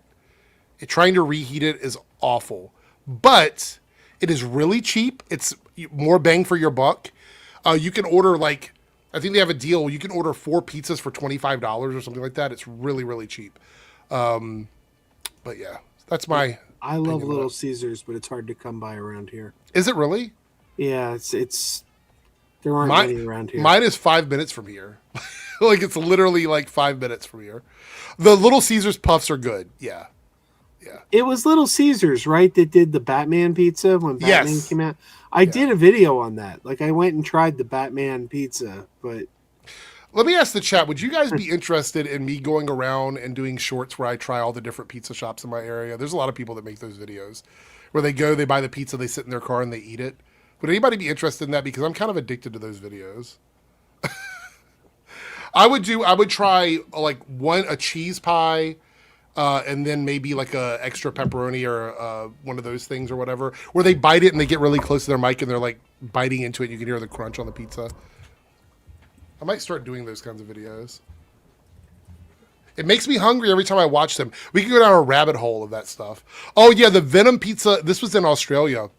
Trying to reheat it is awful. But it is really cheap. It's more bang for your buck. You can order I think they have a deal. You can order 4 pizzas for $25 or something like that. It's really, really cheap. But yeah, that's my... I love Little Caesars, but it's hard to come by around here. Is it really? Yeah, it's there aren't many around here. Mine is 5 minutes from here. It's literally 5 minutes from here. The Little Caesars puffs are good. Yeah. Yeah. It was Little Caesars, right, that did the Batman pizza when Batman came out? I did a video on that. I went and tried the Batman pizza, but... Let me ask the chat, would you guys be interested in me going around and doing shorts where I try all the different pizza shops in my area? There's a lot of people that make those videos where they go, they buy the pizza, they sit in their car and they eat it. Would anybody be interested in that? Because I'm kind of addicted to those videos. I would try a cheese pie, and then maybe a extra pepperoni or one of those things or whatever, where they bite it and they get really close to their mic and they're biting into it and you can hear the crunch on the pizza. I might start doing those kinds of videos. It makes me hungry every time I watch them. We can go down a rabbit hole of that stuff. Oh yeah, the Venom pizza. This was in Australia.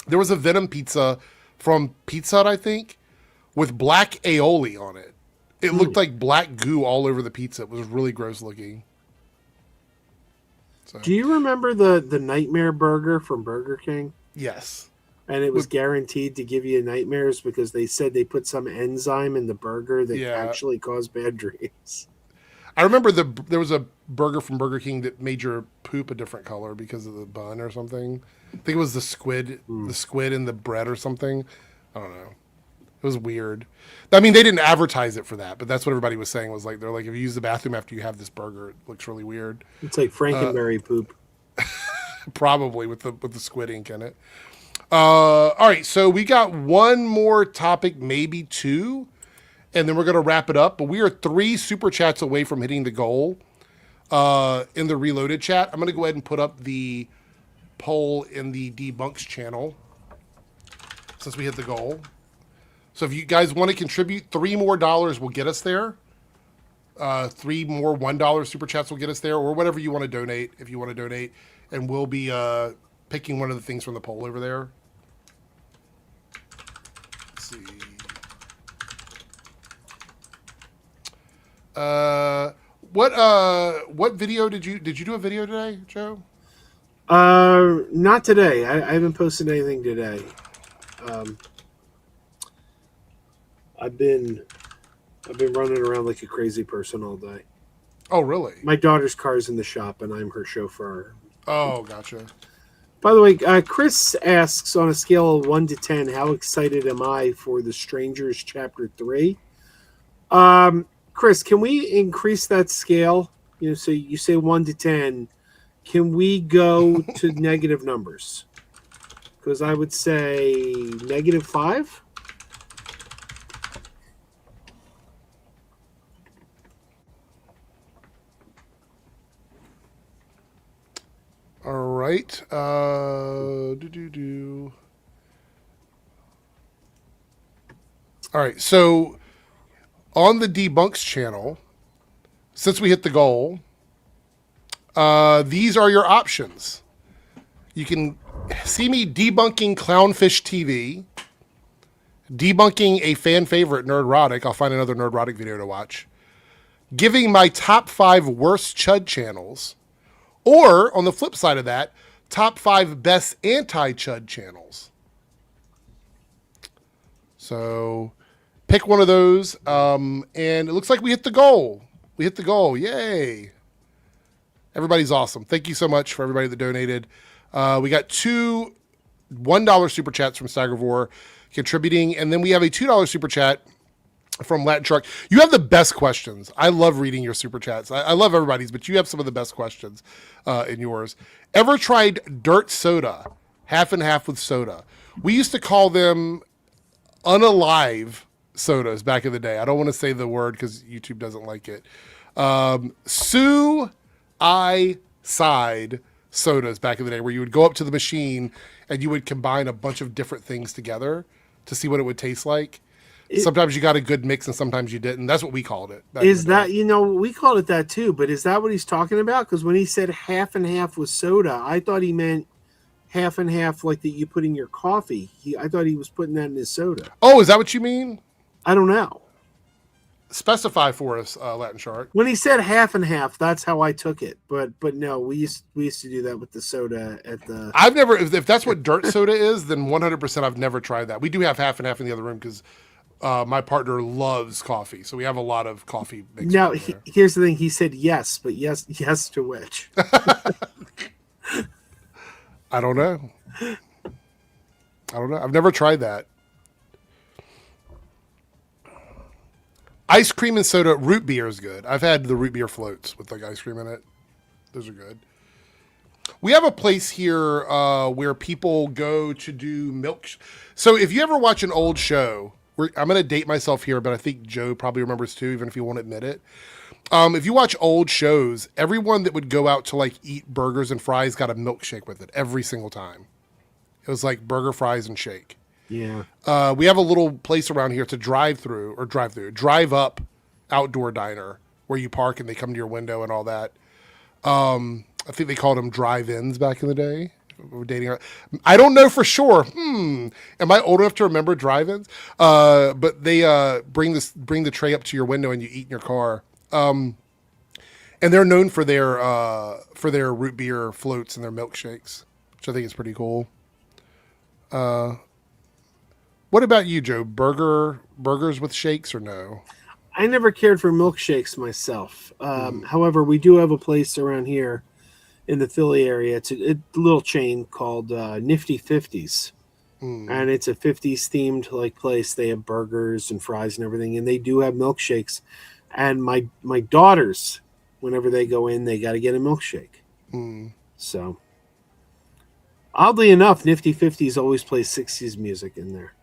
There was a Venom pizza from Pizza Hut, I think, with black aioli on it. It looked like black goo all over the pizza. It was really gross looking. So. Do you remember the Nightmare Burger from Burger King? Yes. And it was guaranteed to give you nightmares because they said they put some enzyme in the burger that actually caused bad dreams. I remember there was a burger from Burger King that made your poop a different color because of the bun or something. I think it was the squid in the bread or something. I don't know. It was weird. I mean, they didn't advertise it for that, but that's what everybody was saying. Was they're if you use the bathroom after you have this burger, it looks really weird. It's like Frankenberry poop. Probably with the squid ink in it. All right, so we got one more topic, maybe 2, and then we're going to wrap it up. But we are 3 super chats away from hitting the goal in the Reloaded chat. I'm going to go ahead and put up the poll in the Debunks channel since we hit the goal. So if you guys want to contribute, $3 more will get us there. 3 more $1 super chats will get us there, or whatever you want to donate if you want to donate, and we'll be picking one of the things from the poll over there. Let's see. What video did you do a video today, Joe? Not today. I haven't posted anything today. I've been running around like a crazy person all day. Oh, really? My daughter's car's in the shop, and I'm her chauffeur. Oh, gotcha. By the way, Chris asks, on a scale of 1 to 10, how excited am I for The Strangers Chapter 3? Chris, can we increase that scale? So you say 1 to 10. Can we go to negative numbers? Because I would say -5. All right. All right. So on the Debunks channel, since we hit the goal, these are your options. You can see me debunking Clownfish TV, debunking a fan favorite, Nerdrotic. I'll find another Nerdrotic video to watch. giving my top 5 worst Chud channels, or on the flip side of that, top 5 best anti-Chud channels. So pick one of those, and it looks like we hit the goal. We hit the goal. Yay. Everybody's awesome. Thank you so much for everybody that donated. We got 2 $1 super chats from Staggervore contributing, and then we have a $2 super chat from Latin Shark. You have the best questions. I love reading your super chats. I love everybody's, but you have some of the best questions in yours. Ever tried dirt soda? Half and half with soda. We used to call them unalive sodas back in the day. I don't want to say the word because YouTube doesn't like it. Side sodas back in the day, where you would go up to the machine and you would combine a bunch of different things together to see what it would taste like. Sometimes you got a good mix and sometimes you didn't. That's what we called it. Is that, we called it that too, but is that what he's talking about? Because when he said half and half with soda, I thought he meant half and half like that you put in your coffee. I thought he was putting that in his soda. Oh, is that what you mean? I don't know. Specify for us, Latin Shark. When he said half and half, that's how I took it. But no, we used to do that with the soda at the. I've never. If that's what dirt soda is, then 100% I've never tried that. We do have half and half in the other room because my partner loves coffee, so we have a lot of coffee mixed. Now here's the thing: he said yes, but yes to which? I don't know. I've never tried that. Ice cream and soda, root beer is good. I've had the root beer floats with like ice cream in it. Those are good. We have a place here where people go to do milk. So if you ever watch an old show, I'm going to date myself here, but I think Joe probably remembers too, even if he won't admit it. If you watch old shows, everyone that would go out to like eat burgers and fries got a milkshake with it every single time. It was like burger, fries, and shake. Yeah. We have a little place around here to drive up outdoor diner where you park and they come to your window and all that. I think they called them drive-ins back in the day. We're dating. I don't know for sure. Am I old enough to remember drive-ins? But they bring the tray up to your window and you eat in your car. And they're known for their root beer floats and their milkshakes, which I think is pretty cool. What about you, Joe? Burgers with shakes or no? I never cared for milkshakes myself. However, we do have a place around here in the Philly area. It's a little chain called Nifty 50s. And it's a 50s themed like place. They have burgers and fries and everything, and they do have milkshakes. And my daughters, whenever they go in, they got to get a milkshake. So, oddly enough, Nifty 50s always plays 60s music in there.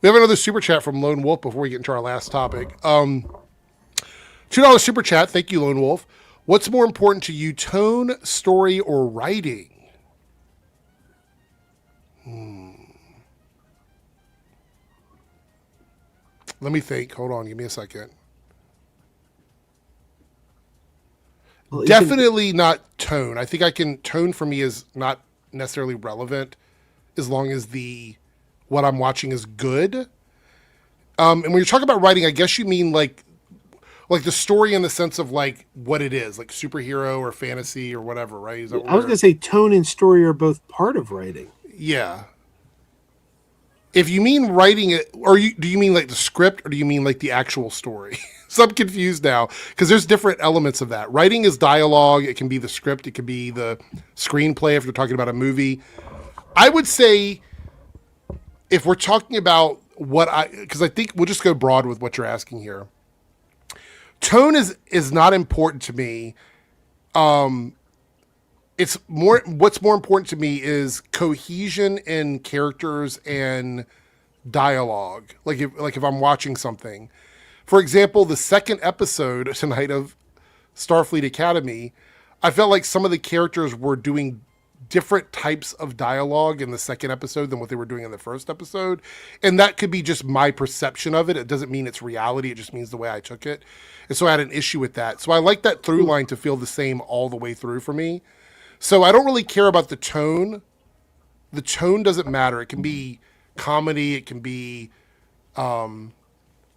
We have another super chat from Lone Wolf before we get into our last topic. $2 super chat. Thank you, Lone Wolf. What's more important to you, tone, story, or writing? Let me think. Hold on. Give me a second. Well, definitely not tone. I think tone for me is not necessarily relevant as long as what I'm watching is good. And when you're talking about writing, I guess you mean like the story in the sense of like what it is, like superhero or fantasy or whatever, right? Is that I was going to say tone and story are both part of writing. Yeah. If you mean writing it, or do you mean like the script, or do you mean like the actual story? So I'm confused now because there's different elements of that. Writing is dialogue. It can be the script. It could be the screenplay if you're talking about a movie. I would say if we're talking about because I think we'll just go broad with what you're asking here. Tone is not important to me. What's more important to me is cohesion in characters and dialogue. Like if I'm watching something, for example, the second episode tonight of Starfleet Academy, I felt like some of the characters were doing different types of dialogue in the second episode than what they were doing in the first episode. And that could be just my perception of it. It doesn't mean it's reality. It just means the way I took it. And so I had an issue with that. So I like that through line to feel the same all the way through for me. So I don't really care about the tone. The tone doesn't matter. It can be comedy. It can be,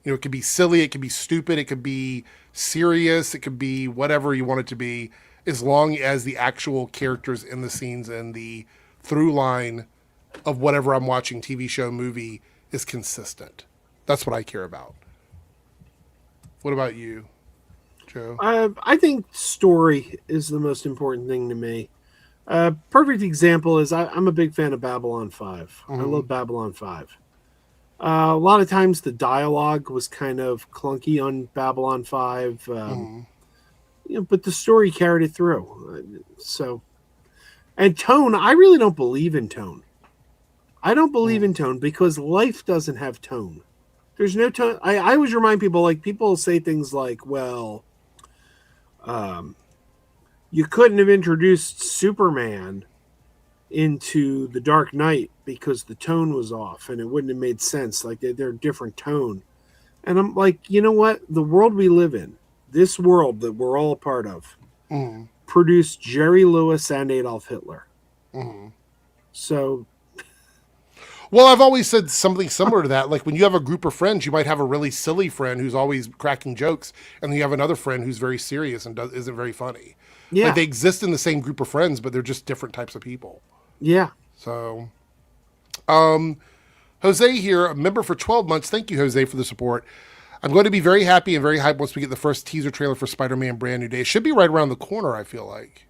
You know, it could be silly, it could be stupid, it could be serious, it could be whatever you want it to be, as long as the actual characters in the scenes and the through line of whatever I'm watching, TV show, movie, is consistent. That's what I care about. What about you, Joe? I think story is the most important thing to me. Perfect example is I'm a big fan of Babylon 5. I love Babylon 5. A lot of times the dialogue was kind of clunky on Babylon 5, but the story carried it through. And tone, I really don't believe in tone. I don't believe in tone because life doesn't have tone. There's no tone. I always remind people, like, people say things like, well, you couldn't have introduced Superman into the Dark Knight because the tone was off and it wouldn't have made sense. Like, they're a different tone. And I'm like, you know what? The world we live in, this world that we're all a part of, produced Jerry Lewis and Adolf Hitler. So... Well, I've always said something similar to that. Like, when you have a group of friends, you might have a really silly friend who's always cracking jokes, and then you have another friend who's very serious and isn't very funny. Yeah. Like, they exist in the same group of friends, but they're just different types of people. Yeah. So, Jose here, a member for 12 months. Thank you, Jose, for the support. I'm going to be very happy and very hyped once we get the first teaser trailer for Spider-Man Brand New Day. It should be right around the corner, I feel like.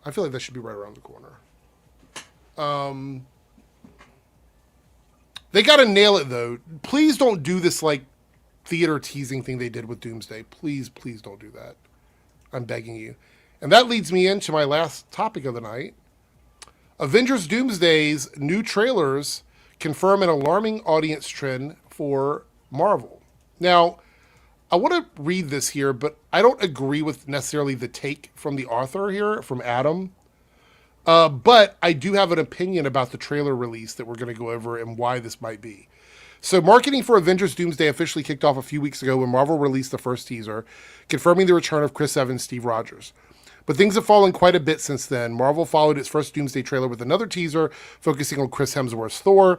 I feel like that should be right around the corner. They got to nail it, though. Please don't do this, like, theater teasing thing they did with Doomsday. Please, please don't do that. I'm begging you. And that leads me into my last topic of the night. Avengers Doomsday's new trailers confirm an alarming audience trend for Marvel. Now, I want to read this here, but I don't agree with necessarily the take from the author here, from Adam. But I do have an opinion about the trailer release that we're going to go over and why this might be. So marketing for Avengers Doomsday officially kicked off a few weeks ago when Marvel released the first teaser, confirming the return of Chris Evans, Steve Rogers. But things have fallen quite a bit since then. Marvel followed its first Doomsday trailer with another teaser focusing on Chris Hemsworth's Thor,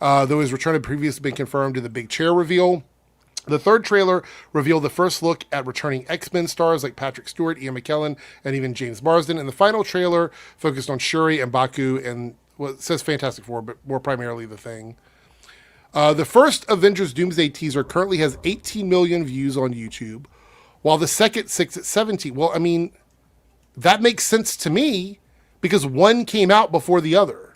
though his return had previously been confirmed in the big chair reveal. The third trailer revealed the first look at returning X-Men stars like Patrick Stewart, Ian McKellen, and even James Marsden. And the final trailer focused on Shuri and Baku and, well, it says Fantastic Four, but more primarily The Thing. The first Avengers Doomsday teaser currently has 18 million views on YouTube, while the second sits at 17. Well, I mean, that makes sense to me because one came out before the other.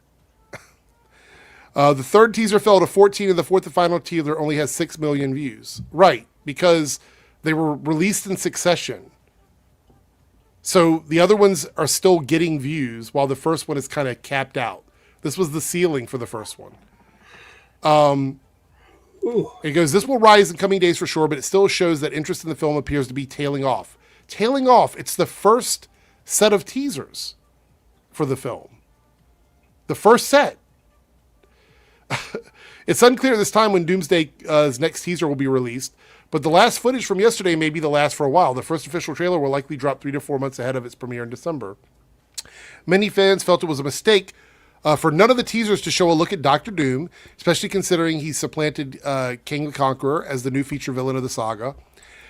The third teaser fell to 14, and the fourth and final teaser only has 6 million views. Right, because they were released in succession. So the other ones are still getting views, while the first one is kind of capped out. This was the ceiling for the first one. It goes, this will rise in coming days for sure, but it still shows that interest in the film appears to be tailing off. Tailing off, it's the first set of teasers for the film. The first set. It's unclear this time when Doomsday's next teaser will be released, but the last footage from yesterday may be the last for a while. The first official trailer will likely drop 3 to 4 months ahead of its premiere in December. Many fans felt it was a mistake for none of the teasers to show a look at Doctor Doom, especially considering he supplanted King the Conqueror as the new feature villain of the saga.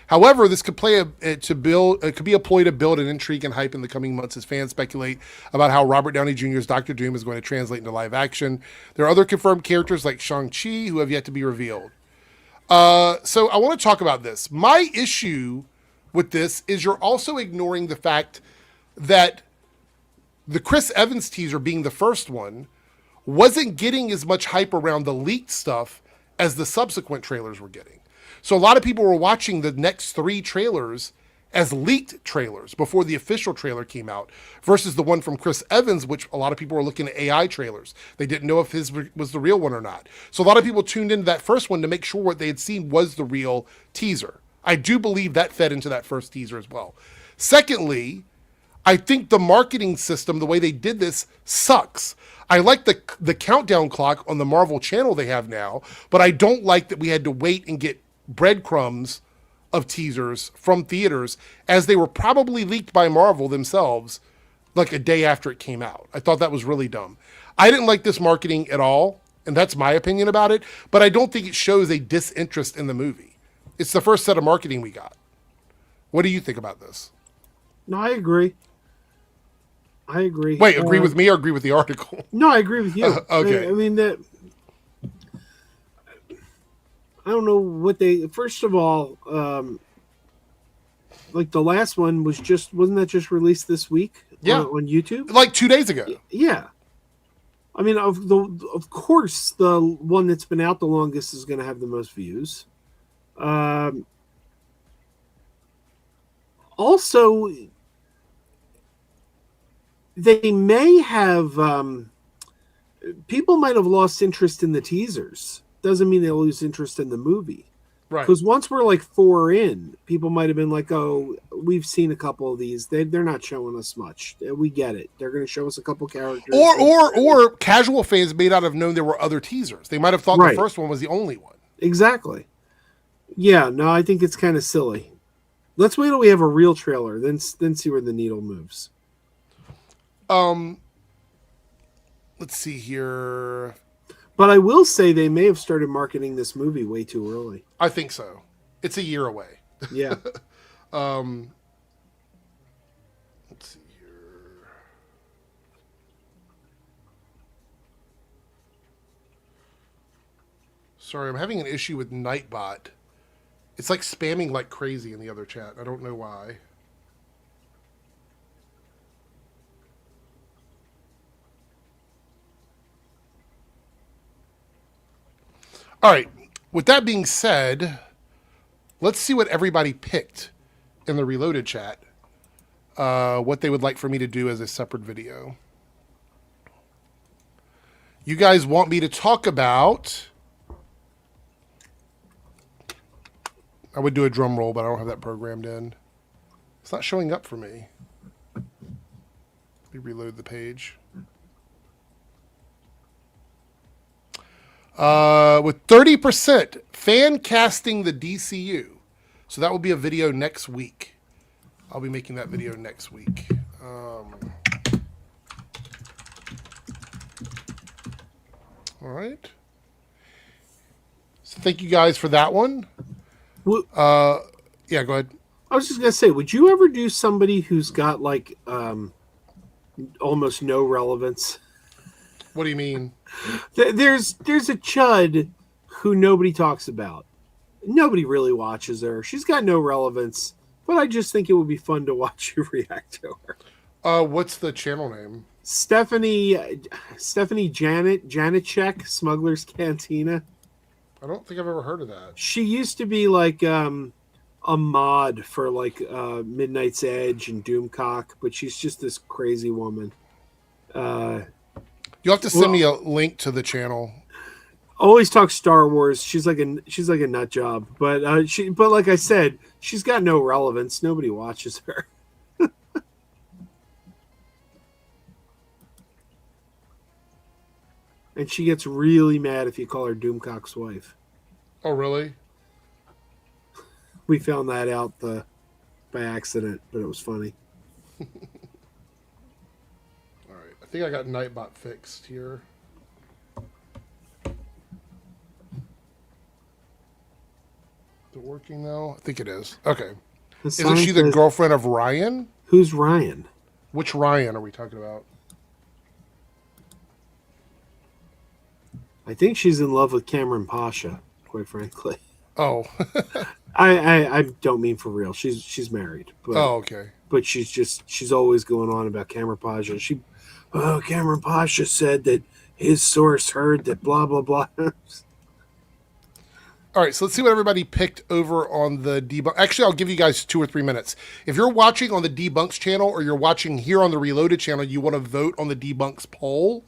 However, this could could be a ploy to build an intrigue and hype in the coming months as fans speculate about how Robert Downey Jr.'s Doctor Doom is going to translate into live action. There are other confirmed characters like Shang-Chi who have yet to be revealed. So I want to talk about this. My issue with this is you're also ignoring the fact that the Chris Evans teaser, being the first one, wasn't getting as much hype around the leaked stuff as the subsequent trailers were getting. So a lot of people were watching the next 3 trailers as leaked trailers before the official trailer came out versus the one from Chris Evans, which a lot of people were looking at AI trailers. They didn't know if his was the real one or not. So a lot of people tuned into that first one to make sure what they had seen was the real teaser. I do believe that fed into that first teaser as well. Secondly, I think the marketing system, the way they did this, sucks. I like the countdown clock on the Marvel channel they have now, but I don't like that we had to wait and get breadcrumbs of teasers from theaters as they were probably leaked by Marvel themselves like a day after it came out. I thought that was really dumb. I didn't like this marketing at all, And that's my opinion about it. But I don't think it shows a disinterest in the movie. It's the first set of marketing we got. What do you think about this? No, I agree. Wait, agree with me or agree with the article? No, I agree with you. Okay. I mean, that. I don't know what they. First of all, like the last one wasn't that just released this week? Yeah. On YouTube, Like 2 days ago. Yeah. I mean, of course, the one that's been out the longest is going to have the most views. Also, they may have people might have lost interest in the teasers. Doesn't mean they'll lose interest in the movie. Right. Because once we're like 4 in, people might have been like, "Oh, we've seen a couple of these. They're not showing us much. We get it. They're going to show us a couple characters." Or casual fans may not have known there were other teasers. They might have thought the first one was the only one. Exactly. Yeah. No, I think it's kind of silly. Let's wait till we have a real trailer, then see where the needle moves. Let's see here. But I will say they may have started marketing this movie way too early. I think so. It's a year away. Yeah. Let's see here. Sorry, I'm having an issue with Nightbot. It's like spamming like crazy in the other chat. I don't know why. All right. With that being said, let's see what everybody picked in the Reloaded chat. What they would like for me to do as a separate video. You guys want me to talk about... I would do a drum roll, but I don't have that programmed in. It's not showing up for me. Let me reload the page. With 30% fan casting the DCU. So that will be a video next week. I'll be making that video next week. All right. So thank you guys for that one. Yeah, go ahead. I was just going to say, would you ever do somebody who's got like almost no relevance? What do you mean? There's a chud who nobody talks about. Nobody really watches her. She's got no relevance, but I just think it would be fun to watch you react to her. What's the channel name? Stephanie Janetchek, Smuggler's Cantina. I don't think I've ever heard of that. She used to be like a mod for like Midnight's Edge and Doomcock, but she's just this crazy woman. You'll have to send me a link to the channel. Always talks Star Wars. She's like a nut job, but like I said, she's got no relevance. Nobody watches her. And she gets really mad if you call her Doomcock's wife. Oh, really? We found that out by accident, but it was funny. All right. I think I got Nightbot fixed here. Is it working now? I think it is. Okay. Isn't she the girlfriend of Ryan? Who's Ryan? Which Ryan are we talking about? I think she's in love with Cameron Pasha, quite frankly. Oh. I don't mean for real. She's married. But, oh, okay. But she's always going on about Cameron Pasha. Cameron Pasha said that his source heard that blah, blah, blah. All right, so let's see what everybody picked over on the Debunk. Actually, I'll give you guys 2 or 3 minutes. If you're watching on the Debunks channel or you're watching here on the Reloaded channel, you want to vote on the Debunks poll,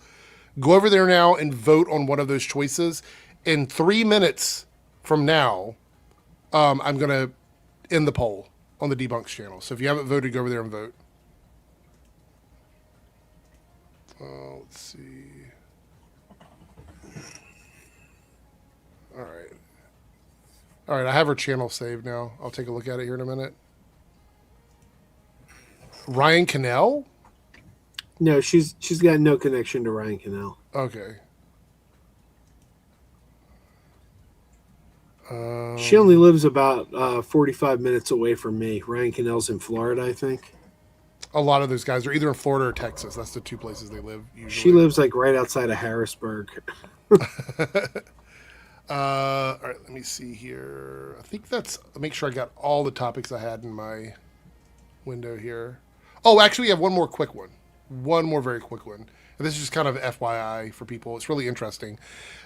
go over there now and vote on one of those choices. In 3 minutes from now, I'm going to end the poll on the Debunks channel. So if you haven't voted, go over there and vote. Let's see. All right. All right, I have her channel saved now. I'll take a look at it here in a minute. Ryan Cannell? No, she's got no connection to Ryan Cannell. Okay. She only lives about 45 minutes away from me. Ryan Cannell's in Florida, I think. A lot of those guys are either in Florida or Texas. That's the two places they live usually. She lives like right outside of Harrisburg. All right, let me see here. I think make sure I got all the topics I had in my window here. Oh, actually, we have one more quick one. One more very quick one. And this is just kind of FYI for people. It's really interesting.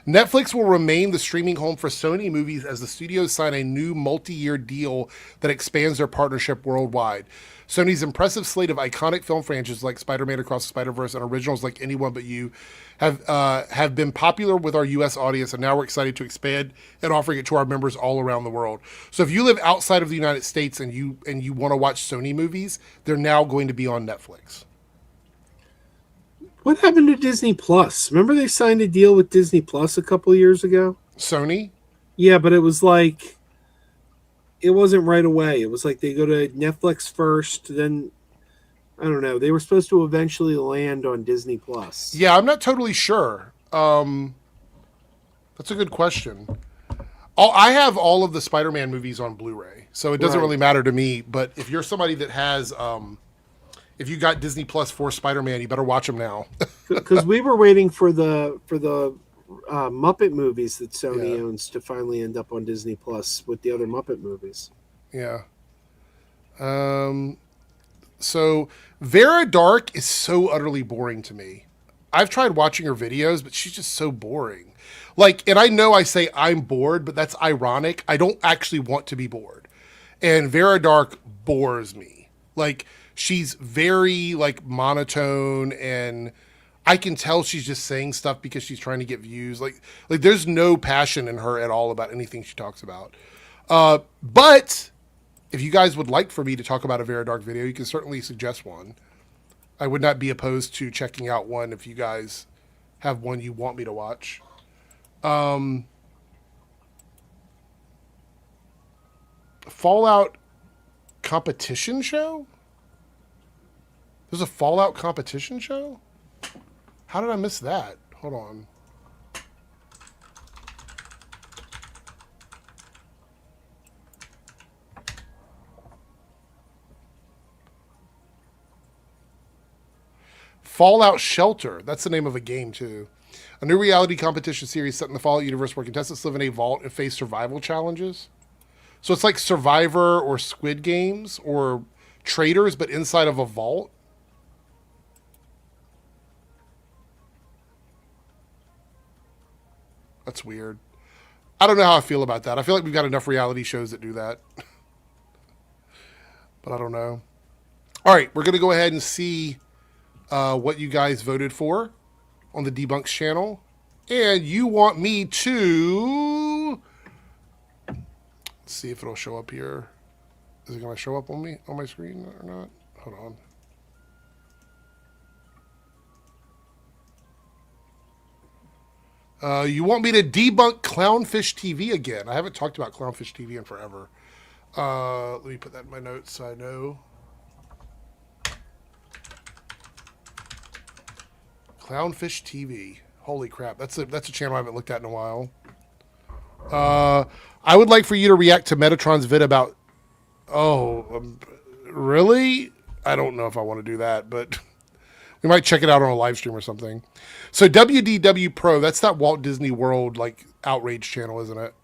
Netflix will remain the streaming home for Sony movies as the studios sign a new multi-year deal that expands their partnership worldwide. Sony's impressive slate of iconic film franchises like Spider-Man Across the Spider-Verse and originals like Anyone But You have been popular with our U.S. audience, and now we're excited to expand and offering it to our members all around the world. So if you live outside of the United States and you want to watch Sony movies, they're now going to be on Netflix. What happened to Disney Plus? Remember they signed a deal with Disney Plus a couple of years ago? Sony? Yeah, but it was like, it wasn't right away. It was like they go to Netflix first, then, I don't know. They were supposed to eventually land on Disney Plus. Yeah, I'm not totally sure. That's a good question. I have all of the Spider-Man movies on Blu-ray, so it doesn't really matter to me. But if you're somebody that has... if you got Disney Plus for Spider-Man, you better watch them now. Because we were waiting for the Muppet movies that Sony owns to finally end up on Disney Plus with the other Muppet movies. Yeah. So Vera Dark is so utterly boring to me. I've tried watching her videos, but she's just so boring. Like, and I know I say I'm bored, but that's ironic. I don't actually want to be bored. And Vera Dark bores me. Like, she's very like monotone, and I can tell she's just saying stuff because she's trying to get views. Like there's no passion in her at all about anything she talks about. But if you guys would like for me to talk about a Vera Dark video, you can certainly suggest one. I would not be opposed to checking out one if you guys have one you want me to watch. Fallout competition show? There's a Fallout competition show? How did I miss that? Hold on. Fallout Shelter. That's the name of a game, too. A new reality competition series set in the Fallout universe where contestants live in a vault and face survival challenges. So it's like Survivor or Squid Games or Traders, but inside of a vault. That's weird. I don't know how I feel about that. I feel like we've got enough reality shows that do that. But I don't know. All right, we're going to go ahead and see what you guys voted for on the Debunks channel. And you want me to... Let's see if it'll show up here. Is it going to show up on my screen or not? Hold on. You want me to debunk Clownfish TV again? I haven't talked about Clownfish TV in forever. Let me put that in my notes so I know. Clownfish TV. Holy crap. That's a channel I haven't looked at in a while. I would like for you to react to Metatron's vid about... really? I don't know if I want to do that, but... We might check it out on a live stream or something. So WDW Pro, that's that Walt Disney World like outrage channel, isn't it?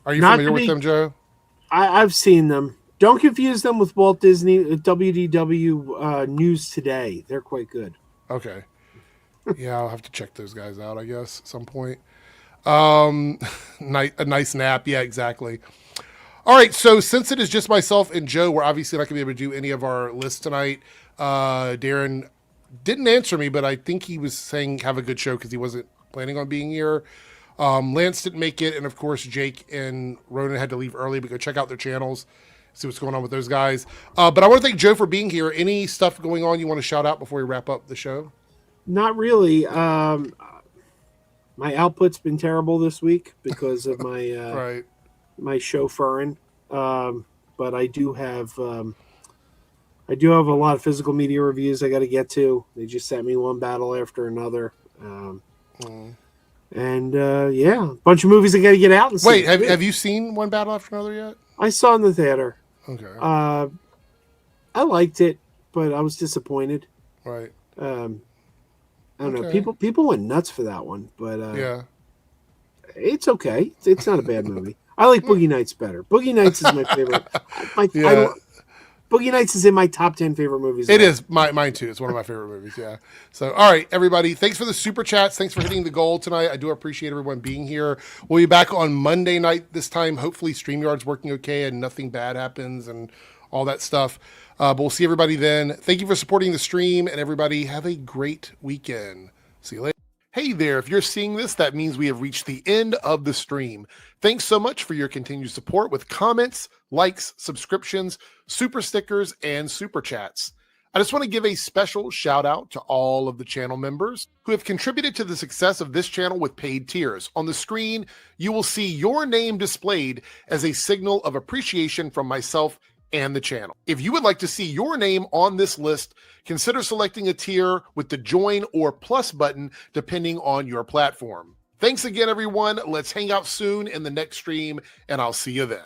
Are you familiar with them, Joe? I've seen them. Don't confuse them with Walt Disney WDW News Today. They're quite good. Okay. Yeah, I'll have to check those guys out, I guess, at some point. A nice nap. Yeah, exactly. All right, so since it is just myself and Joe, we're obviously not going to be able to do any of our lists tonight. Darren didn't answer me, but I think he was saying have a good show because he wasn't planning on being here. Lance didn't make it, and of course Jake and Ronan had to leave early, but go check out their channels, see what's going on with those guys. But I want to thank Joe for being here. Any stuff going on you want to shout out before we wrap up the show? Not really. My output's been terrible this week because of my right. my chauffeuring, but I do have a lot of physical media reviews I got to get to. They just sent me one battle after another. And yeah, a bunch of movies I got to get out and see. Wait, have you seen One Battle After Another yet? I saw it in the theater. Okay. I liked it, but I was disappointed. Right. I don't know. People went nuts for that one, but yeah, it's okay. It's not a bad movie. I like Boogie Nights better. Boogie Nights is my favorite. Boogie Nights is in my top 10 favorite movies. It is mine too. It's one of my favorite movies. Yeah. So, all right, everybody. Thanks for the super chats. Thanks for hitting the goal tonight. I do appreciate everyone being here. We'll be back on Monday night this time. Hopefully, StreamYard's working okay and nothing bad happens and all that stuff. But we'll see everybody then. Thank you for supporting the stream, and everybody have a great weekend. See you later. Hey there, if you're seeing this, that means we have reached the end of the stream. Thanks so much for your continued support with comments, likes, subscriptions, super stickers, and super chats. I just want to give a special shout out to all of the channel members who have contributed to the success of this channel with paid tiers. On the screen, you will see your name displayed as a signal of appreciation from myself and the channel. If you would like to see your name on this list, consider selecting a tier with the join or plus button depending on your platform. Thanks again, everyone. Let's hang out soon in the next stream, and I'll see you then.